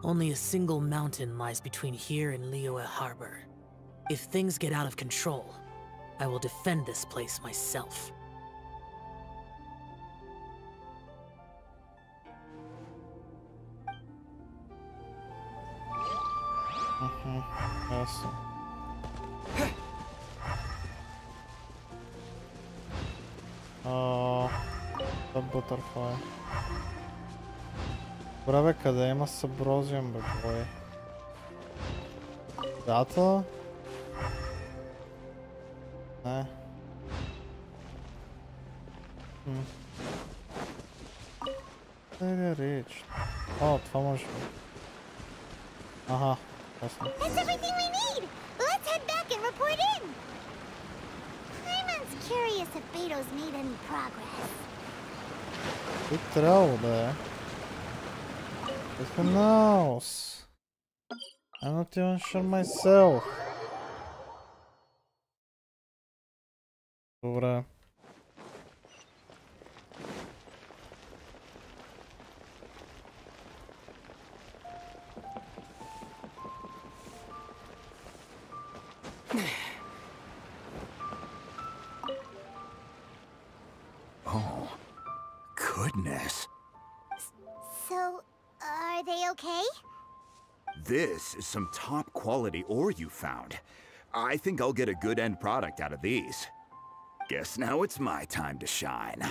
Speaker 18: Only a single mountain lies between here and Liyue Harbor. If things get out of control, I will defend this place myself.
Speaker 1: Awesome. Oh, the butterfly. Бре, къде има съброзиум, бе, бой? Дата? Не. Very rich. О, това може. Аха, ясно.
Speaker 5: That's everything we need! Let's head back and report in! Paimon's curious if Beto's made any progress.
Speaker 1: Би трябвало да е. Who knows? I'm not even sure myself. Добре.
Speaker 16: Oh, goodness.
Speaker 5: So, are they okay?
Speaker 16: This is some top quality ore you found. I think I'll get a good end product out of these. Guess now it's my time to shine.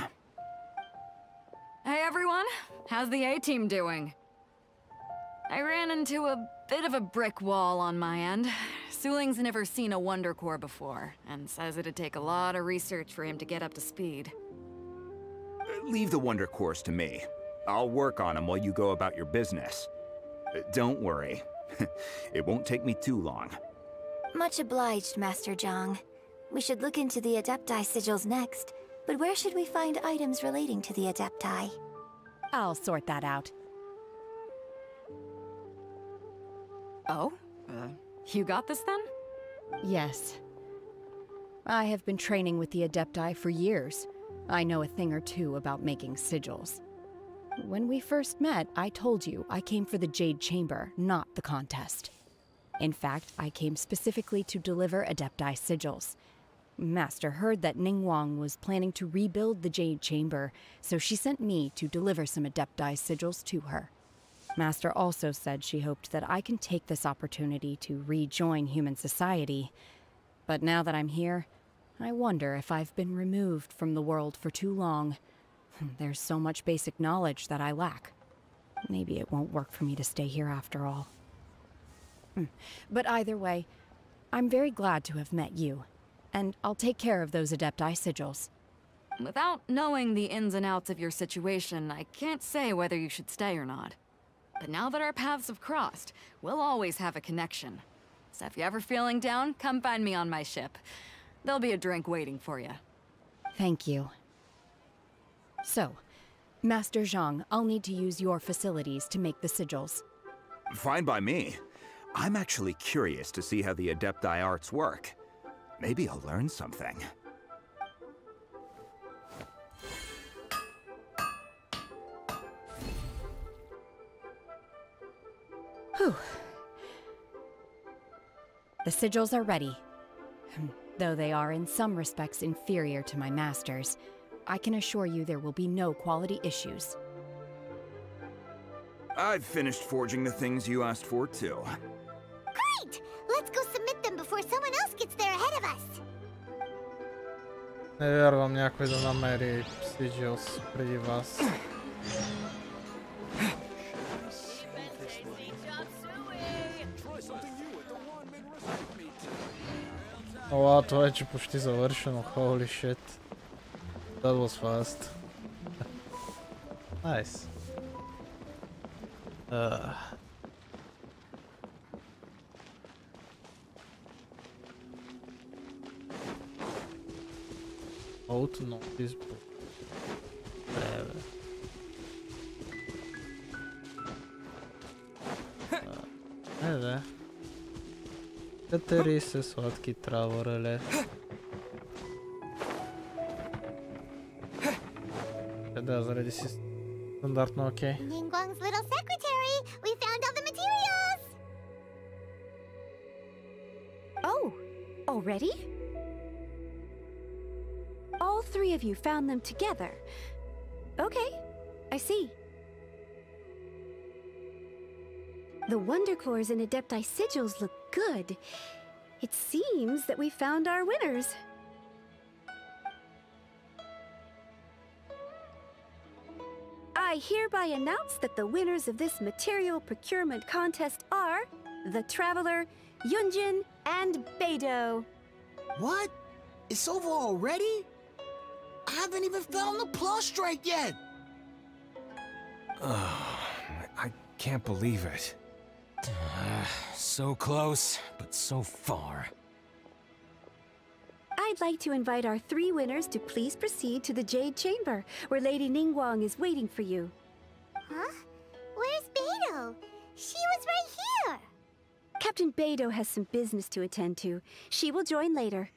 Speaker 14: Hey everyone, how's the A-team doing? I ran into a bit of a brick wall on my end. Suling's never seen a Wonder Core before, and says it'd take a lot of research for him to get up to speed.
Speaker 16: Leave the Wonder Cores to me. I'll work on them while you go about your business. Don't worry. It won't take me too long.
Speaker 15: Much obliged, Master Zhang. We should look into the Adepti sigils next, but where should we find items relating to the Adepti?
Speaker 8: I'll sort that out.
Speaker 14: Oh? You got this then?
Speaker 8: Yes. I have been training with the Adepti for years. I know a thing or two about making sigils. When we first met, I told you I came for the Jade Chamber, not the contest. In fact, I came specifically to deliver Adepti sigils. Master heard that Ningguang was planning to rebuild the Jade Chamber, so she sent me to deliver some Adepti sigils to her. Master also said she hoped that I can take this opportunity to rejoin human society. But now that I'm here, I wonder if I've been removed from the world for too long. There's so much basic knowledge that I lack. Maybe it won't work for me to stay here after all. But either way, I'm very glad to have met you, and I'll take care of those Adepti sigils.
Speaker 14: Without knowing the ins and outs of your situation, I can't say whether you should stay or not. But now that our paths have crossed, we'll always have a connection. So if you're ever feeling down, come find me on my ship. There'll be a drink waiting for you.
Speaker 8: Thank you. So, Master Zhang, I'll need to use your facilities to make the sigils.
Speaker 16: Fine by me. I'm actually curious to see how the Adepti arts work. Maybe I'll learn something.
Speaker 8: Whew. The sigils are ready. Though they are in some respects inferior to my master's, I can assure you there will be no quality issues.
Speaker 16: I've finished forging the things you asked for, too.
Speaker 5: Great! Let's go submit them before someone else gets there ahead of us.
Speaker 1: Не вярвам някой да намери sigils преди вас. О, това вече почти завършено. Holy shit. That was fast. Nice. How to know this book? Да. Катери се сладки травореле. Да, заради си стандартно окей.
Speaker 5: Ningguang's little secretary! We found all the materials!
Speaker 11: Oh, already? All three of you found them together. Okay, I see. The Wonder Cores and Adepti sigils look good. It seems that we found our winners. I hereby announce that the winners of this material procurement contest are the Traveler, Yunjin, and Beidou.
Speaker 19: What? It's over already? I haven't even found the prostrate yet!
Speaker 13: I can't believe it. So close, but so far.
Speaker 11: I I'd like to invite our 3 winners to please proceed to the Jade Chamber, where Lady Ningguang is waiting for you.
Speaker 5: Huh? Where's Beidou? She was right here!
Speaker 11: Captain Beidou has some business to attend to. She will join later.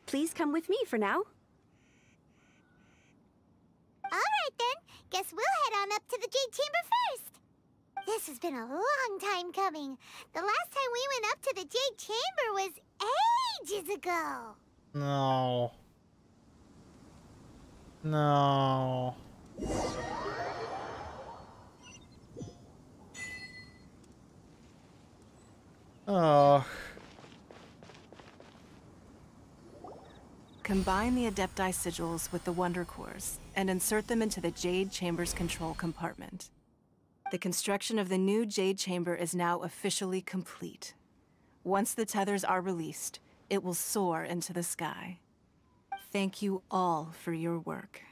Speaker 11: Please come with me for now.
Speaker 5: Alright then, guess we'll head on up to the Jade Chamber first. This has been a long time coming. The last time we went up to the Jade Chamber was ages ago.
Speaker 1: No. No. Oh.
Speaker 20: Combine the Adepti sigils with the Wonder Cores and insert them into the Jade Chamber's control compartment. The construction of the new Jade Chamber is now officially complete. Once the tethers are released, it will soar into the sky. Thank you all for your work.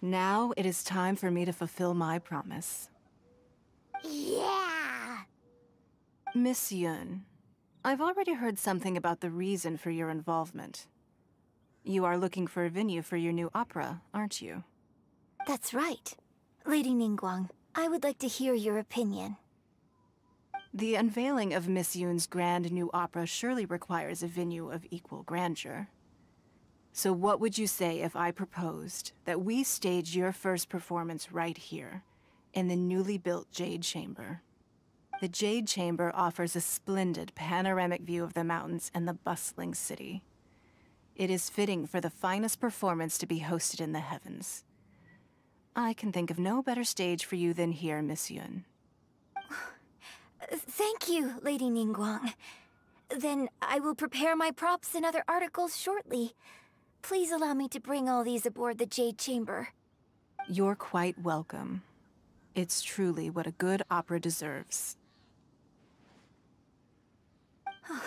Speaker 20: Now it is time for me to fulfill my promise.
Speaker 5: Yeah!
Speaker 20: Miss Yun, I've already heard something about the reason for your involvement. You are looking for a venue for your new opera, aren't you?
Speaker 15: That's right. Lady Ningguang, I would like to hear your opinion.
Speaker 20: The unveiling of Miss Yun's grand new opera surely requires a venue of equal grandeur. So what would you say if I proposed that we stage your first performance right here, in the newly built Jade Chamber? The Jade Chamber offers a splendid panoramic view of the mountains and the bustling city. It is fitting for the finest performance to be hosted in the heavens. I can think of no better stage for you than here, Miss Yun.
Speaker 15: Thank you, Lady Ningguang. Then I will prepare my props and other articles shortly. Please allow me to bring all these aboard the Jade Chamber.
Speaker 20: You're quite welcome. It's truly what a good opera deserves.
Speaker 15: Oh,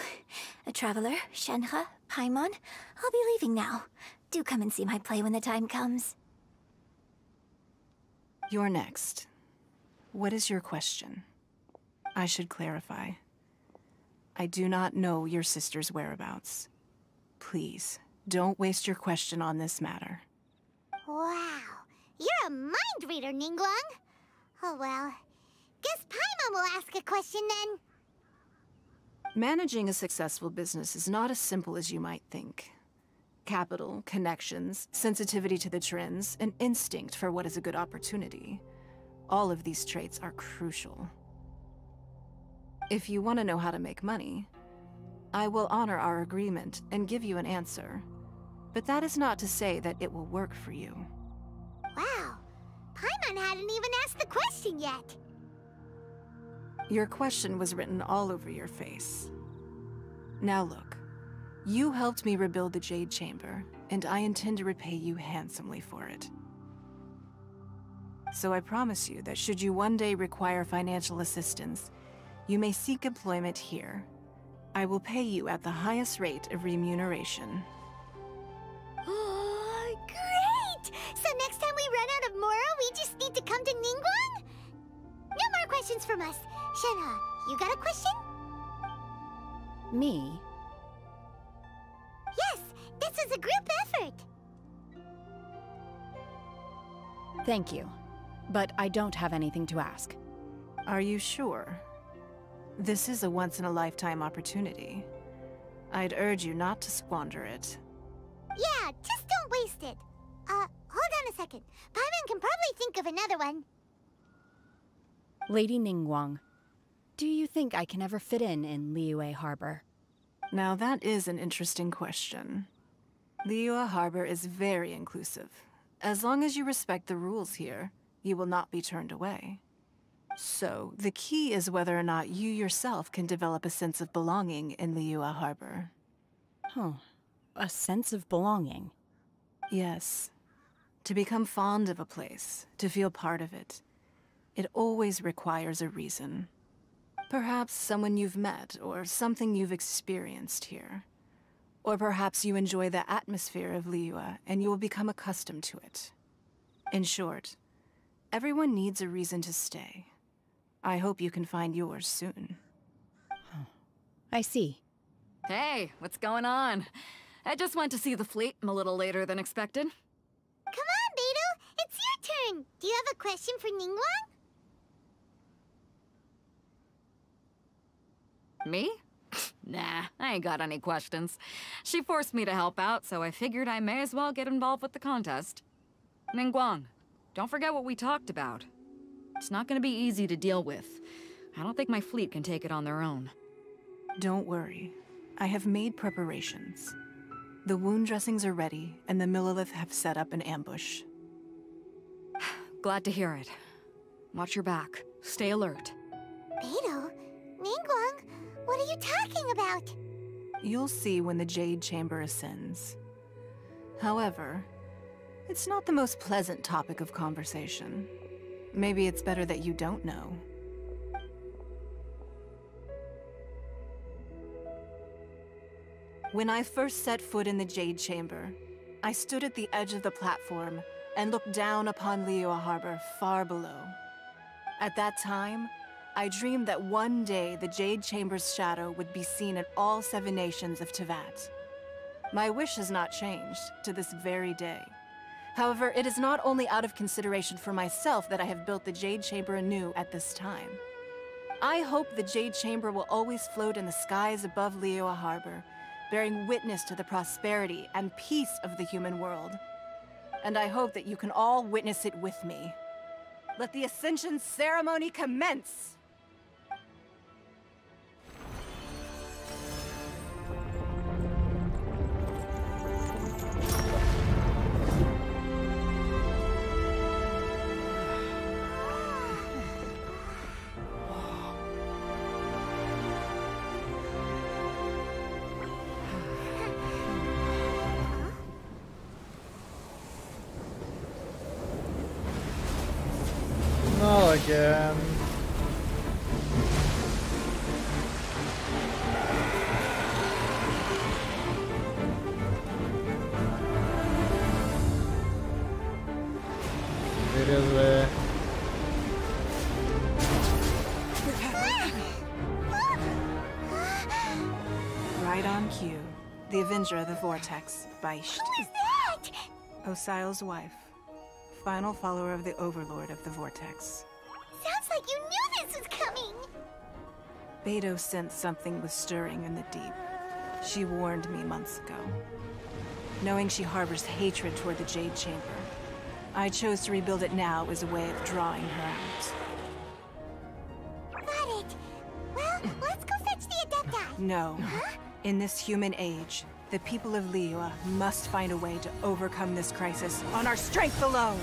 Speaker 15: a traveler, Shenhe, Paimon, I'll be leaving now. Do come and see my play when the time comes.
Speaker 20: You're next. What is your question? I should clarify. I do not know your sister's whereabouts. Please, don't waste your question on this matter.
Speaker 5: Wow, you're a mind reader, Ningguang. Oh well, guess Paimon will ask a question then.
Speaker 20: Managing a successful business is not as simple as you might think. Capital, connections, sensitivity to the trends, and instinct for what is a good opportunity. All of these traits are crucial. If you want to know how to make money, I will honor our agreement and give you an answer. But that is not to say that it will work for you.
Speaker 5: Wow, Paimon hadn't even asked the question yet.
Speaker 20: Your question was written all over your face. Now look, you helped me rebuild the Jade Chamber, and I intend to repay you handsomely for it. So I promise you that should you one day require financial assistance, you may seek employment here. I will pay you at the highest rate of remuneration.
Speaker 5: Oh, great! So next time we run out of Mora, we just need to come to Ningguang? No more questions from us. Shenhe, you got a question?
Speaker 8: Me?
Speaker 5: Yes, this is a group effort.
Speaker 8: Thank you. But I don't have anything to ask.
Speaker 20: Are you sure? This is a once-in-a-lifetime opportunity. I'd urge you not to squander it.
Speaker 5: Yeah, just don't waste it. Hold on a second. Paimon can probably think of another one.
Speaker 8: Lady Ningguang, do you think I can ever fit in Liyue Harbor?
Speaker 20: Now that is an interesting question. Liyue Harbor is very inclusive. As long as you respect the rules here, you will not be turned away. So, the key is whether or not you yourself can develop a sense of belonging in Liyue Harbor.
Speaker 8: Huh. A sense of belonging?
Speaker 20: Yes. To become fond of a place, to feel part of it, it always requires a reason. Perhaps someone you've met, or something you've experienced here. Or perhaps you enjoy the atmosphere of Liyue, and you will become accustomed to it. In short, everyone needs a reason to stay. I hope you can find yours soon.
Speaker 8: I see.
Speaker 14: Hey, what's going on? I just went to see the fleet a little later than expected.
Speaker 5: Come on, Beidou! It's your turn! Do you have a question for Ningguang?
Speaker 14: Me? Nah, I ain't got any questions. She forced me to help out, so I figured I may as well get involved with the contest. Ningguang, don't forget what we talked about. It's not gonna be easy to deal with. I don't think my fleet can take it on their own.
Speaker 20: Don't worry. I have made preparations. The wound dressings are ready, and the Millilith have set up an ambush.
Speaker 14: Glad to hear it. Watch your back. Stay alert.
Speaker 5: Beidou? Ningguang? What are you talking about?
Speaker 20: You'll see when the Jade Chamber ascends. However, it's not the most pleasant topic of conversation. Maybe it's better that you don't know. When I first set foot in the Jade Chamber, I stood at the edge of the platform and looked down upon Liyue Harbor far below. At that time, I dreamed that one day the Jade Chamber's shadow would be seen in all 7 nations of Teyvat. My wish has not changed to this very day. However, it is not only out of consideration for myself that I have built the Jade Chamber anew at this time. I hope the Jade Chamber will always float in the skies above Liyue Harbor, bearing witness to the prosperity and peace of the human world. And I hope that you can all witness it with me. Let the Ascension ceremony commence!
Speaker 1: Not again. Seriously.
Speaker 20: Right on cue. The Avenger of the Vortex, Beisht.
Speaker 5: Who is that?
Speaker 20: Osial's wife. Final follower of the Overlord of the Vortex.
Speaker 5: Sounds like you knew this was coming!
Speaker 20: Beidou sensed something was stirring in the deep. She warned me months ago. Knowing she harbors hatred toward the Jade Chamber, I chose to rebuild it now as a way of drawing her out.
Speaker 5: Got it! Well, let's go fetch the Adepti!
Speaker 20: No.
Speaker 5: Huh?
Speaker 20: In this human age, the people of Liyue must find a way to overcome this crisis on our strength alone!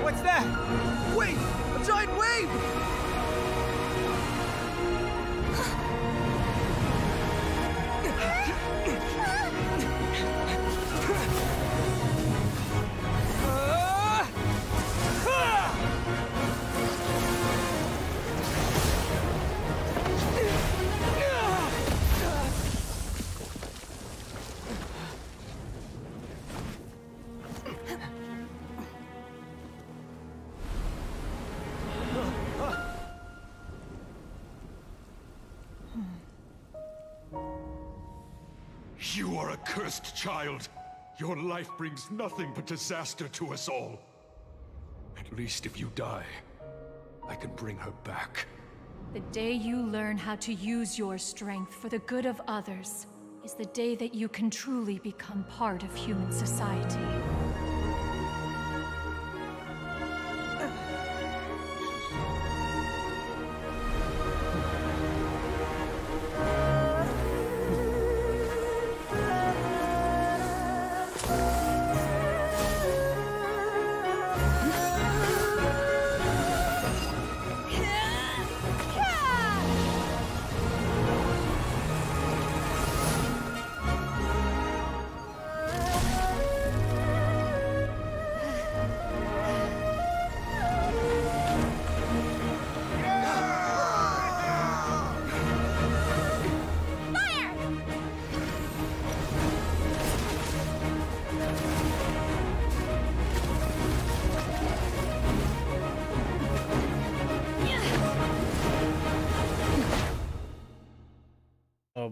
Speaker 19: What's that? Wait! A giant wave!
Speaker 21: You are a cursed child. Your life brings nothing but disaster to us all. At least if you die, I can bring her back.
Speaker 12: The day you learn how to use your strength for the good of others is the day that you can truly become part of human society.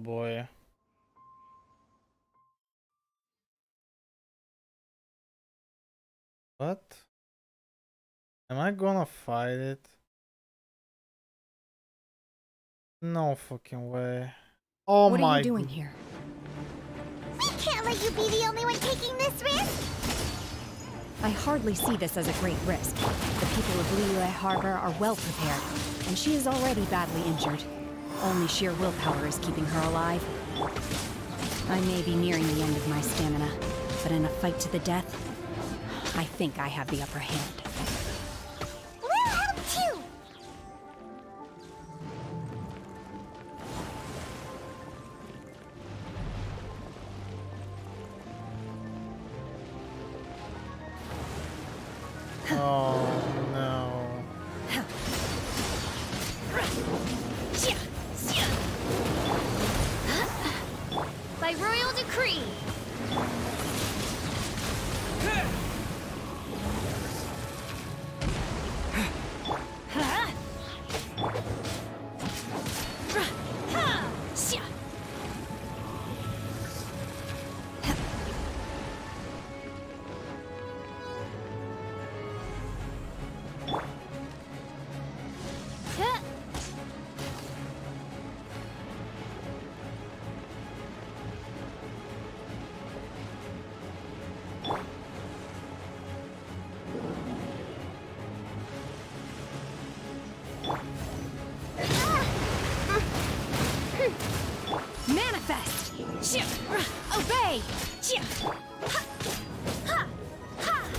Speaker 1: boy. What? Am I gonna fight it? No fucking way. Oh
Speaker 8: what
Speaker 1: my.
Speaker 8: What are you doing here?
Speaker 5: We can't let you be the only one taking this risk!
Speaker 8: I hardly see this as a great risk. The people of Liyue Harbor are well prepared, and she is already badly injured. Only sheer willpower is keeping her alive. I may be nearing the end of my stamina, but in a fight to the death, I think I have the upper hand.
Speaker 5: We'll help too!
Speaker 1: Oh no.
Speaker 5: By royal decree!
Speaker 8: Manifest! Obey!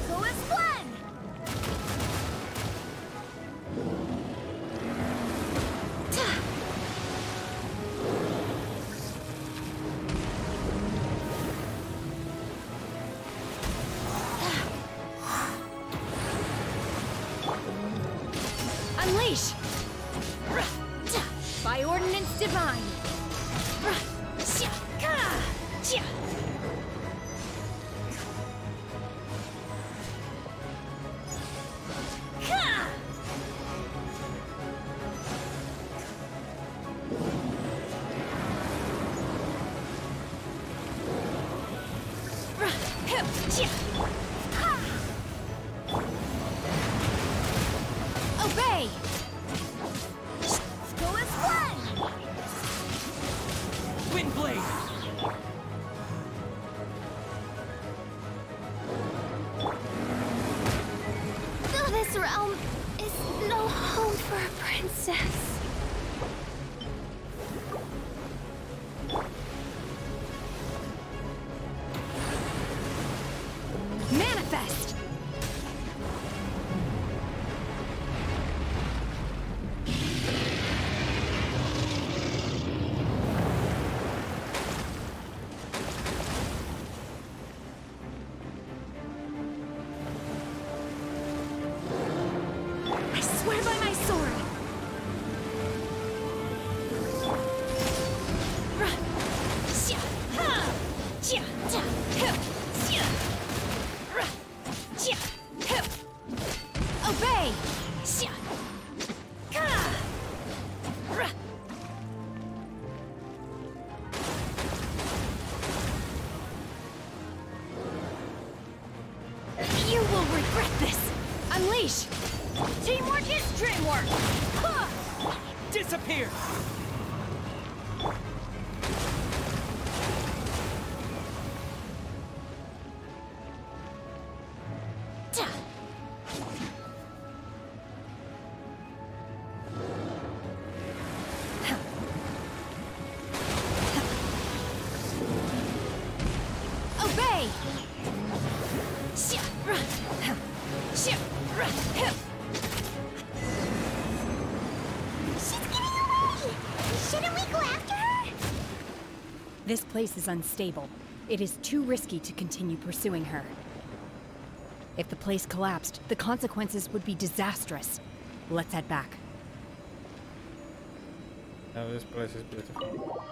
Speaker 5: Go as one!
Speaker 8: Unleash! By ordinance divine! Obey!
Speaker 5: Go as one!
Speaker 3: Windblade!
Speaker 5: Though this realm is no home for a princess.
Speaker 8: Manifest! I swear by my sword! Obey! You will regret this! Unleash! Teamwork is dreamwork!
Speaker 3: Disappear!
Speaker 8: Obey!
Speaker 5: She's getting away! Shouldn't we go after her?
Speaker 8: This place is unstable. It is too risky to continue pursuing her. If the place collapsed, the consequences would be disastrous. Let's head back.
Speaker 1: Oh, this place is beautiful.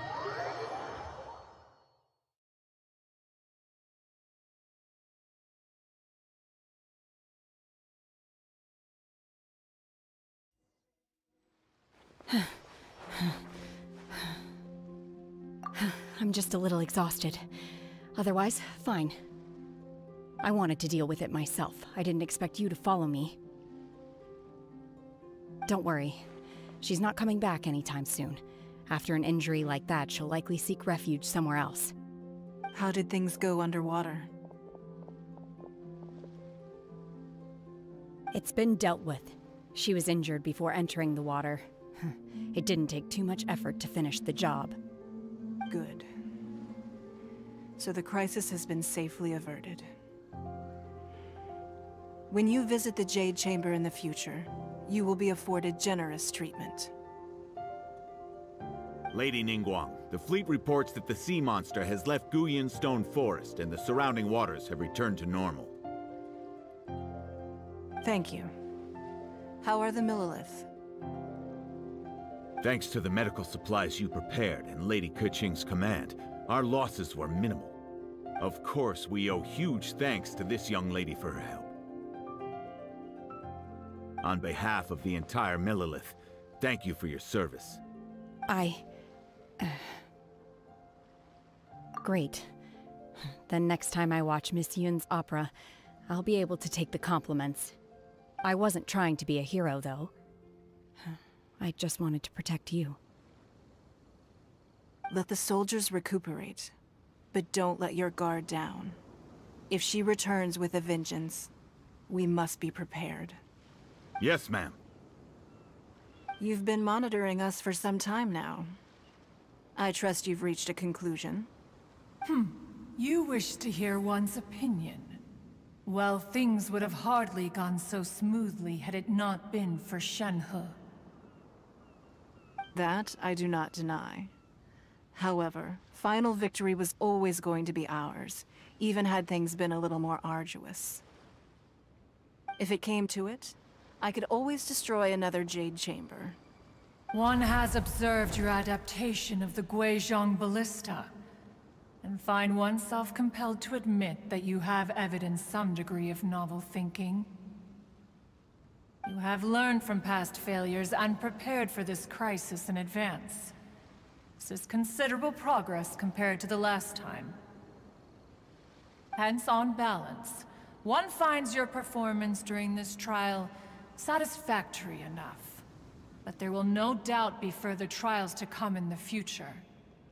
Speaker 8: I'm just a little exhausted. Otherwise, fine. I wanted to deal with it myself. I didn't expect you to follow me. Don't worry. She's not coming back anytime soon. After an injury like that, she'll likely seek refuge somewhere else.
Speaker 20: How did things go underwater?
Speaker 8: It's been dealt with. She was injured before entering the water. It didn't take too much effort to finish the job.
Speaker 20: Good. So the crisis has been safely averted. When you visit the Jade Chamber in the future, you will be afforded generous treatment.
Speaker 17: Lady Ningguang, the fleet reports that the sea monster has left Guyan Stone Forest and the surrounding waters have returned to normal.
Speaker 20: Thank you. How are the Millilith?
Speaker 17: Thanks to the medical supplies you prepared and Lady Keqing's command, our losses were minimal. Of course, we owe huge thanks to this young lady for her help. On behalf of the entire Millilith, thank you for your service.
Speaker 8: Great. Then next time I watch Miss Yun's opera, I'll be able to take the compliments. I wasn't trying to be a hero, though. I just wanted to protect you.
Speaker 20: Let the soldiers recuperate, but don't let your guard down. If she returns with a vengeance, we must be prepared.
Speaker 17: Yes, ma'am.
Speaker 20: You've been monitoring us for some time now. I trust you've reached a conclusion.
Speaker 12: You wish to hear one's opinion. Well, things would have hardly gone so smoothly had it not been for Shenhe.
Speaker 20: That I do not deny. However, final victory was always going to be ours, even had things been a little more arduous. If it came to it, I could always destroy another Jade Chamber.
Speaker 12: One has observed your adaptation of the Guizhong Ballista, and find oneself compelled to admit that you have evidenced some degree of novel thinking. You have learned from past failures and prepared for this crisis in advance. This is considerable progress compared to the last time. Hence, on balance, one finds your performance during this trial satisfactory enough. But there will no doubt be further trials to come in the future.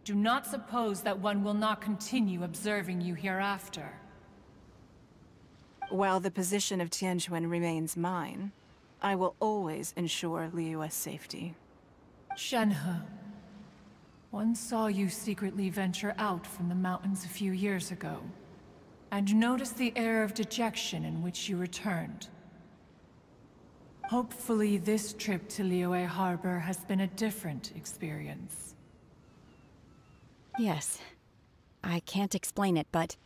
Speaker 12: Do not suppose that one will not continue observing you hereafter.
Speaker 20: While the position of Tianquan remains mine, I will always ensure Liyue's safety.
Speaker 12: Shenhe, one saw you secretly venture out from the mountains a few years ago, and noticed the air of dejection in which you returned. Hopefully this trip to Liyue Harbor has been a different experience.
Speaker 8: Yes. I can't explain it, but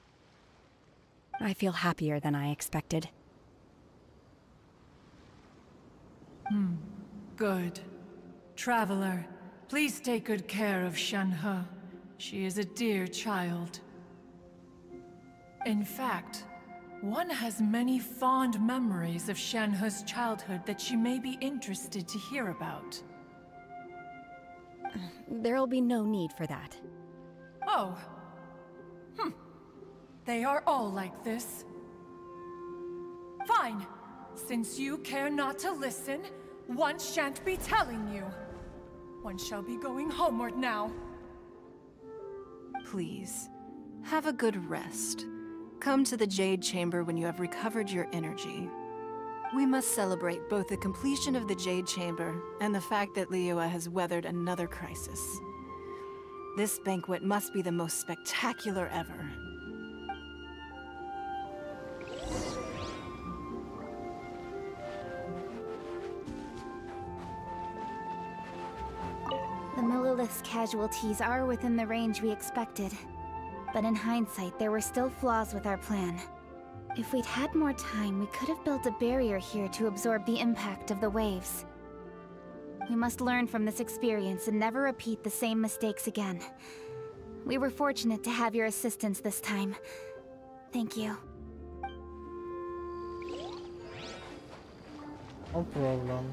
Speaker 8: I feel happier than I expected.
Speaker 12: Good. Traveler, please take good care of Shenhe. She is a dear child. In fact, one has many fond memories of Shenhe's childhood that she may be interested to hear about.
Speaker 8: There'll be no need for that.
Speaker 12: Oh. They are all like this. Fine. Since you care not to listen, one shan't be telling you. One shall be going homeward now.
Speaker 20: Please, have a good rest. Come to the Jade Chamber when you have recovered your energy. We must celebrate both the completion of the Jade Chamber and the fact that Liyue has weathered another crisis. This banquet must be the most spectacular ever.
Speaker 5: The Millilith's casualties are within the range we expected. But in hindsight, there were still flaws with our plan. If we'd had more time, we could have built a barrier here to absorb the impact of the waves. We must learn from this experience and never repeat the same mistakes again. We were fortunate to have your assistance this time. Thank you.
Speaker 1: No problem.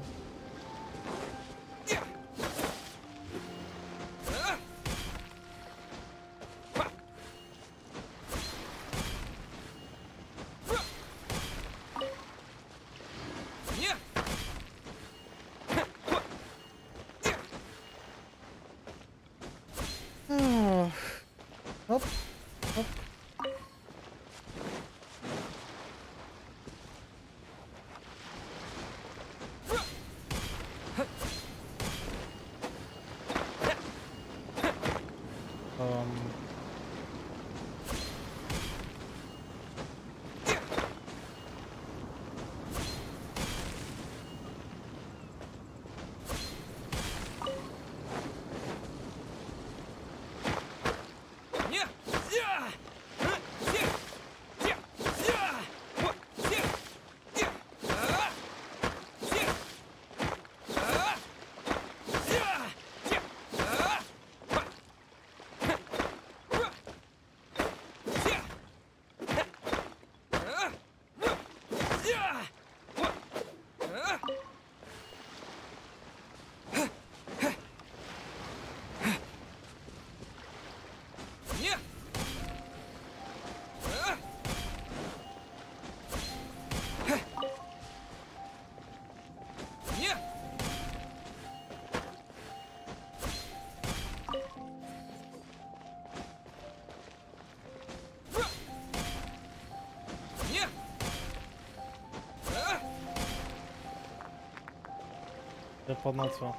Speaker 1: Я падна това.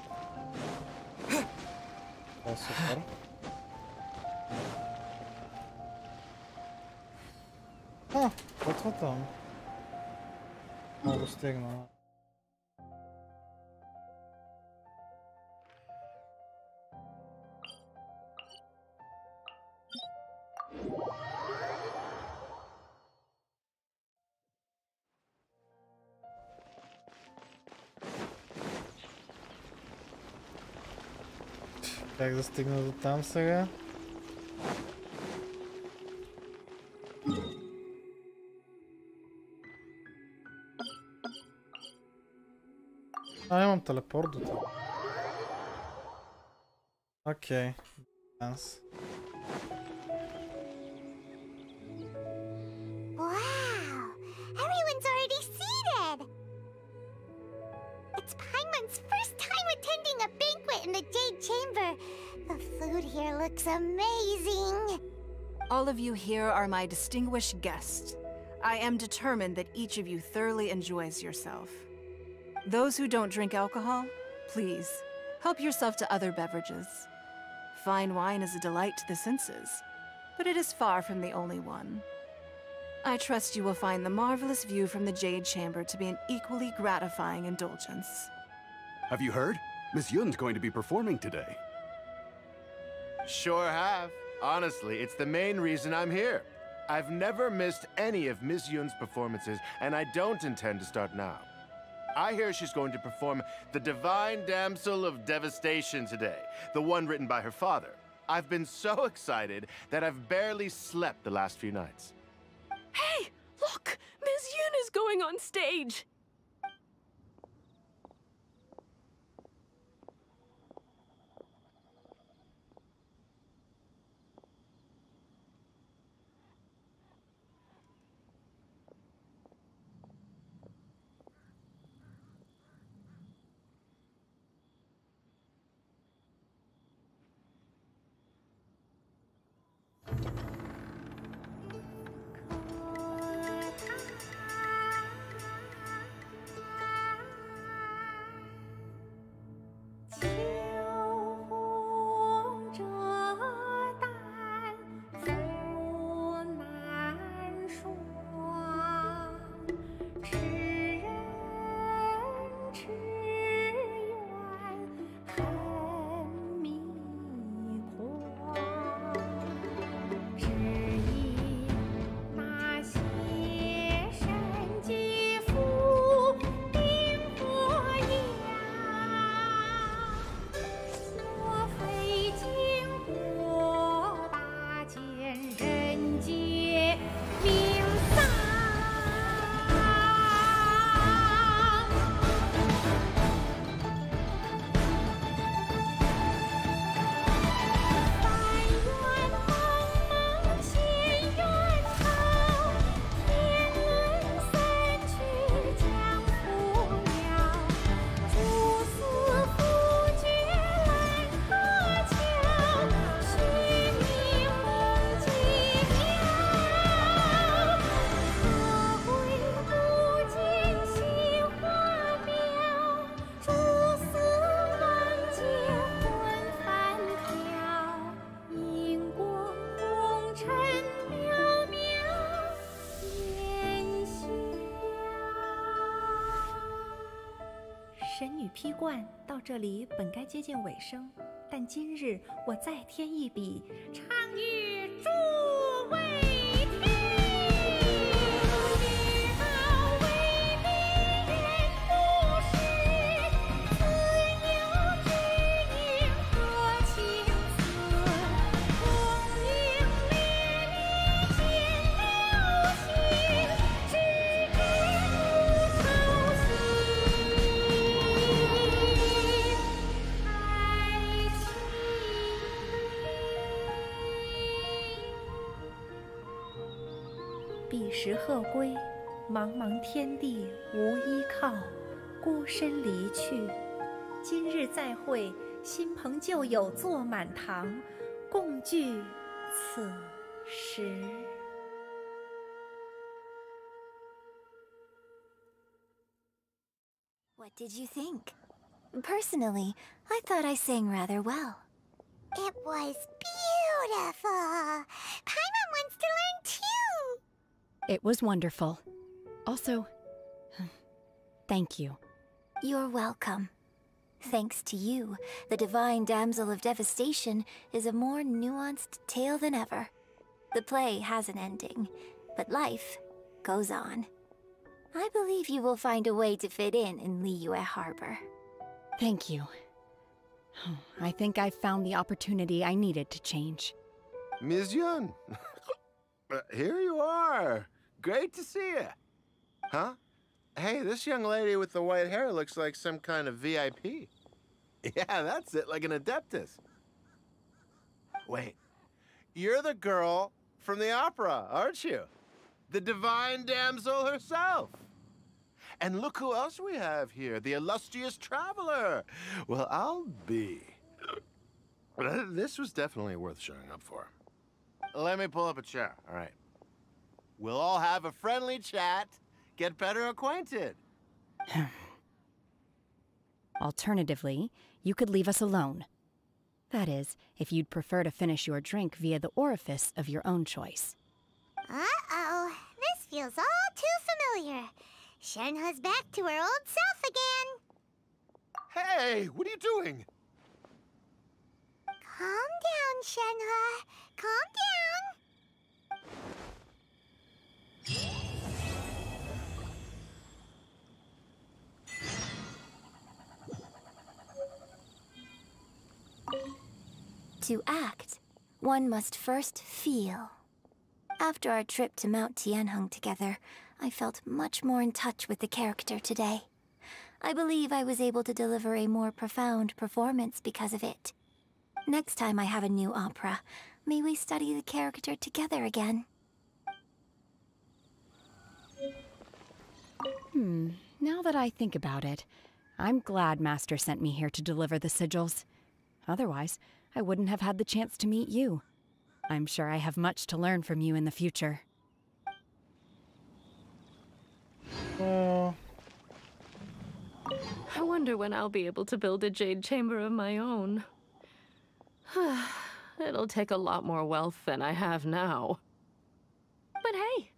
Speaker 1: О, супер. Какво там? Много стегна. Как да стигна до там сега? Имам телепорт до това. Окей. Данс.
Speaker 5: Wow! Everyone's already seated! It's Paimon's first time attending a banquet in the Jade Chamber. The food here looks amazing.
Speaker 20: All of you here are my distinguished guests. I am determined that each of you thoroughly enjoys yourself. Those who don't drink alcohol, please, help yourself to other beverages. Fine wine is a delight to the senses, but it is far from the only one. I trust you will find the marvelous view from the Jade Chamber to be an equally gratifying indulgence.
Speaker 4: Have you heard? Miss Yun's going to be performing today.
Speaker 9: Sure have. Honestly, it's the main reason I'm here. I've never missed any of Miss Yun's performances, and I don't intend to start now. I hear she's going to perform The Divine Damsel of Devastation today, the one written by her father. I've been so excited that I've barely slept the last few nights.
Speaker 14: Hey, look! Miss Yun is going on stage!
Speaker 7: 惯，到这里本该接近尾声，但今日我再添一笔，唱与诸位听。彼时鹤归，茫茫天地无依靠，孤身离去。今日再会，新朋旧友坐满堂，共聚此时。
Speaker 15: What did you think? Personally, I thought I sang rather well.
Speaker 5: It was beautiful. Paimon wants to learn too.
Speaker 8: It was wonderful. Also, thank you.
Speaker 15: You're welcome. Thanks to you, the Divine Damsel of Devastation is a more nuanced tale than ever. The play has an ending, but life goes on. I believe you will find a way to fit in Liyue Harbor.
Speaker 8: Thank you. I think I've found the opportunity I needed to change.
Speaker 9: Ms. Yun, here you are. Great to see you. Huh? Hey, this young lady with the white hair looks like some kind of VIP. Yeah, that's it, like an Adeptus. Wait, you're the girl from the opera, aren't you? The Divine Damsel herself. And look who else we have here, the illustrious traveler. Well, I'll be. This was definitely worth showing up for. Let me pull up a chair, all right. We'll all have a friendly chat, get better acquainted.
Speaker 8: Alternatively, you could leave us alone. That is, if you'd prefer to finish your drink via the orifice of your own choice.
Speaker 5: Uh-oh, this feels all too familiar. Shenhe's back to her old self again.
Speaker 9: Hey, what are you doing?
Speaker 5: Calm down, Shenhe. Calm
Speaker 15: down. To act, one must first feel. After our trip to Mount Tianheng together, I felt much more in touch with the character today. I believe I was able to deliver a more profound performance because of it. Next time I have a new opera, may we study the character together again.
Speaker 8: Now that I think about it, I'm glad Master sent me here to deliver the sigils. Otherwise, I wouldn't have had the chance to meet you. I'm sure I have much to learn from you in the future.
Speaker 3: I wonder when I'll be able to build a jade chamber of my own. It'll take a lot more wealth than I have now. But hey,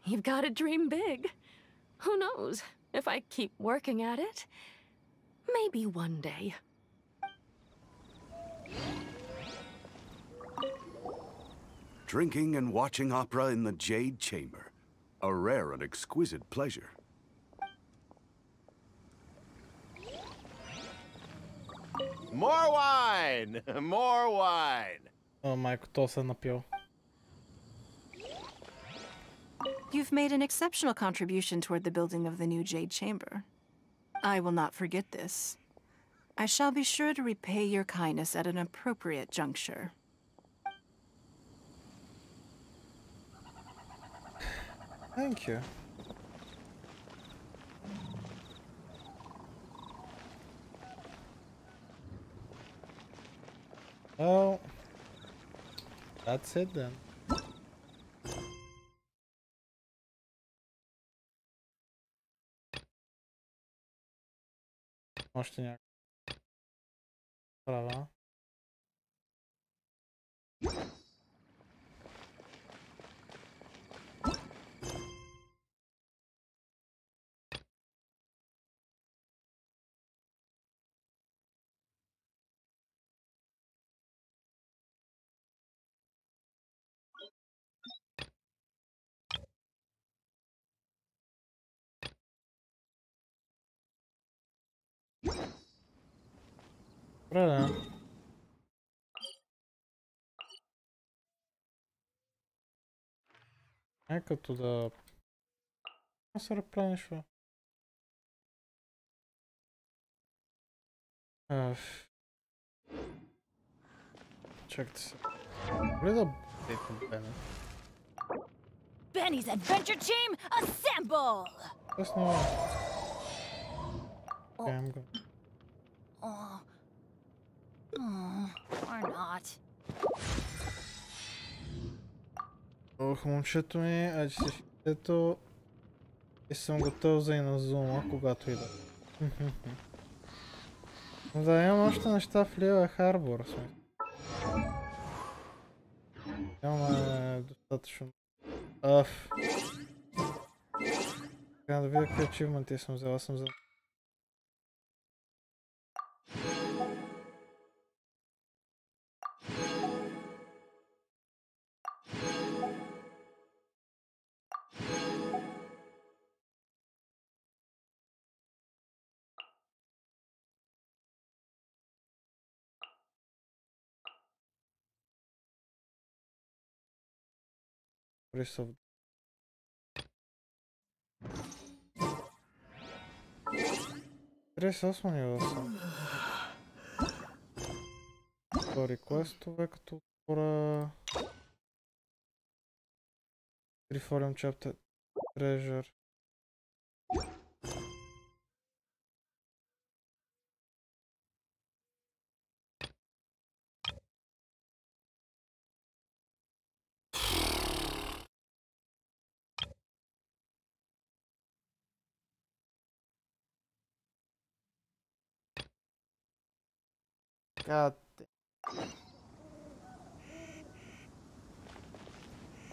Speaker 3: you've got to dream big. Who knows? If I keep working at it, maybe one day.
Speaker 4: Drinking and watching opera in the Jade Chamber. A rare and exquisite pleasure.
Speaker 9: More wine! More wine!
Speaker 1: Oh, майко, то се напил.
Speaker 20: You've made an exceptional contribution toward the building of the new Jade Chamber. I will not forget this. I shall be sure to repay your kindness at an appropriate juncture.
Speaker 1: Thank you. Well, that's it then. Още някаква права. Добре. Като да... се репленишва. Чакайте се. Моля да бейте Бенет.
Speaker 2: Benny's adventure team, assemble!
Speaker 1: Точно. Прием го.
Speaker 2: Or not.
Speaker 1: Ох, момчето ми, айде си ето и съм готов за и на зума, когато ида. Да, имам още неща в Лиуе Харбор. Нямаме достатъчно. Трябва да видя какви ачивменти съм взел. Аз съм взел. Присъв. 38 ниво съм. Втори квестове като отбора. Reform Chapter Treasure.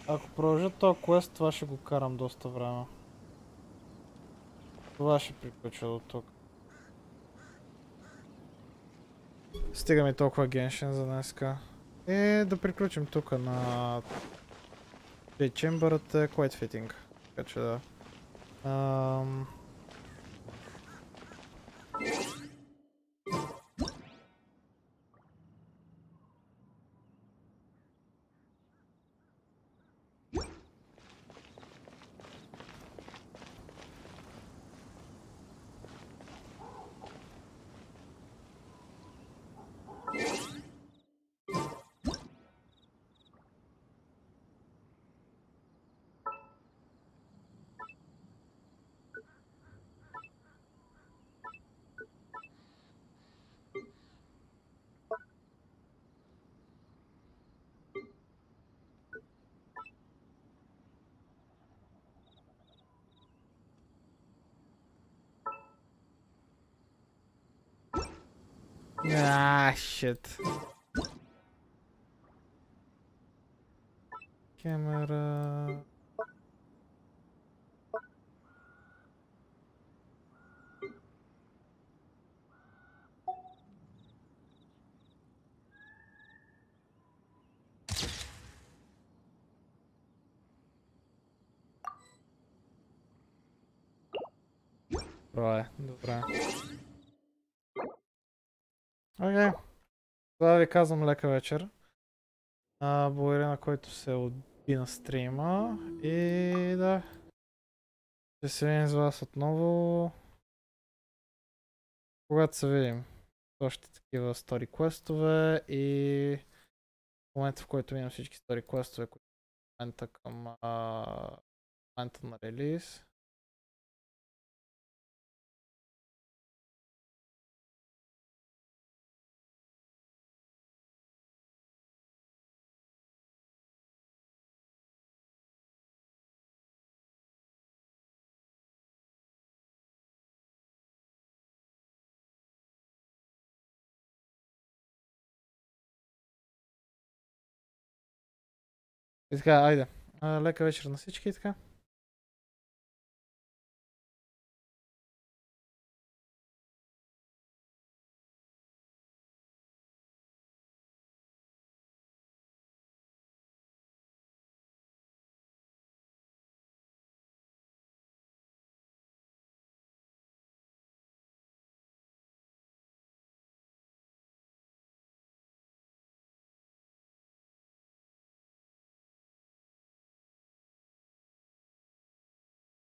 Speaker 1: Ако продължа този квест, това ще го карам доста време. Това ще приключва до тук. Стига ми толкова Genshin за днеска. И да приключим тук на Jade Chamber е quite fitting. Така че да. Shit. Камера. Добре. Окей. Това ви казвам лека вечер. Благодаря на който се отби на стрима. И да. Ще се видим с вас отново. Когато се видим. Още такива стори квестове и в момента, в който видим всички стори квестове, които в момента към момента на релиз. И така, айде. Лека вечер на всички и така.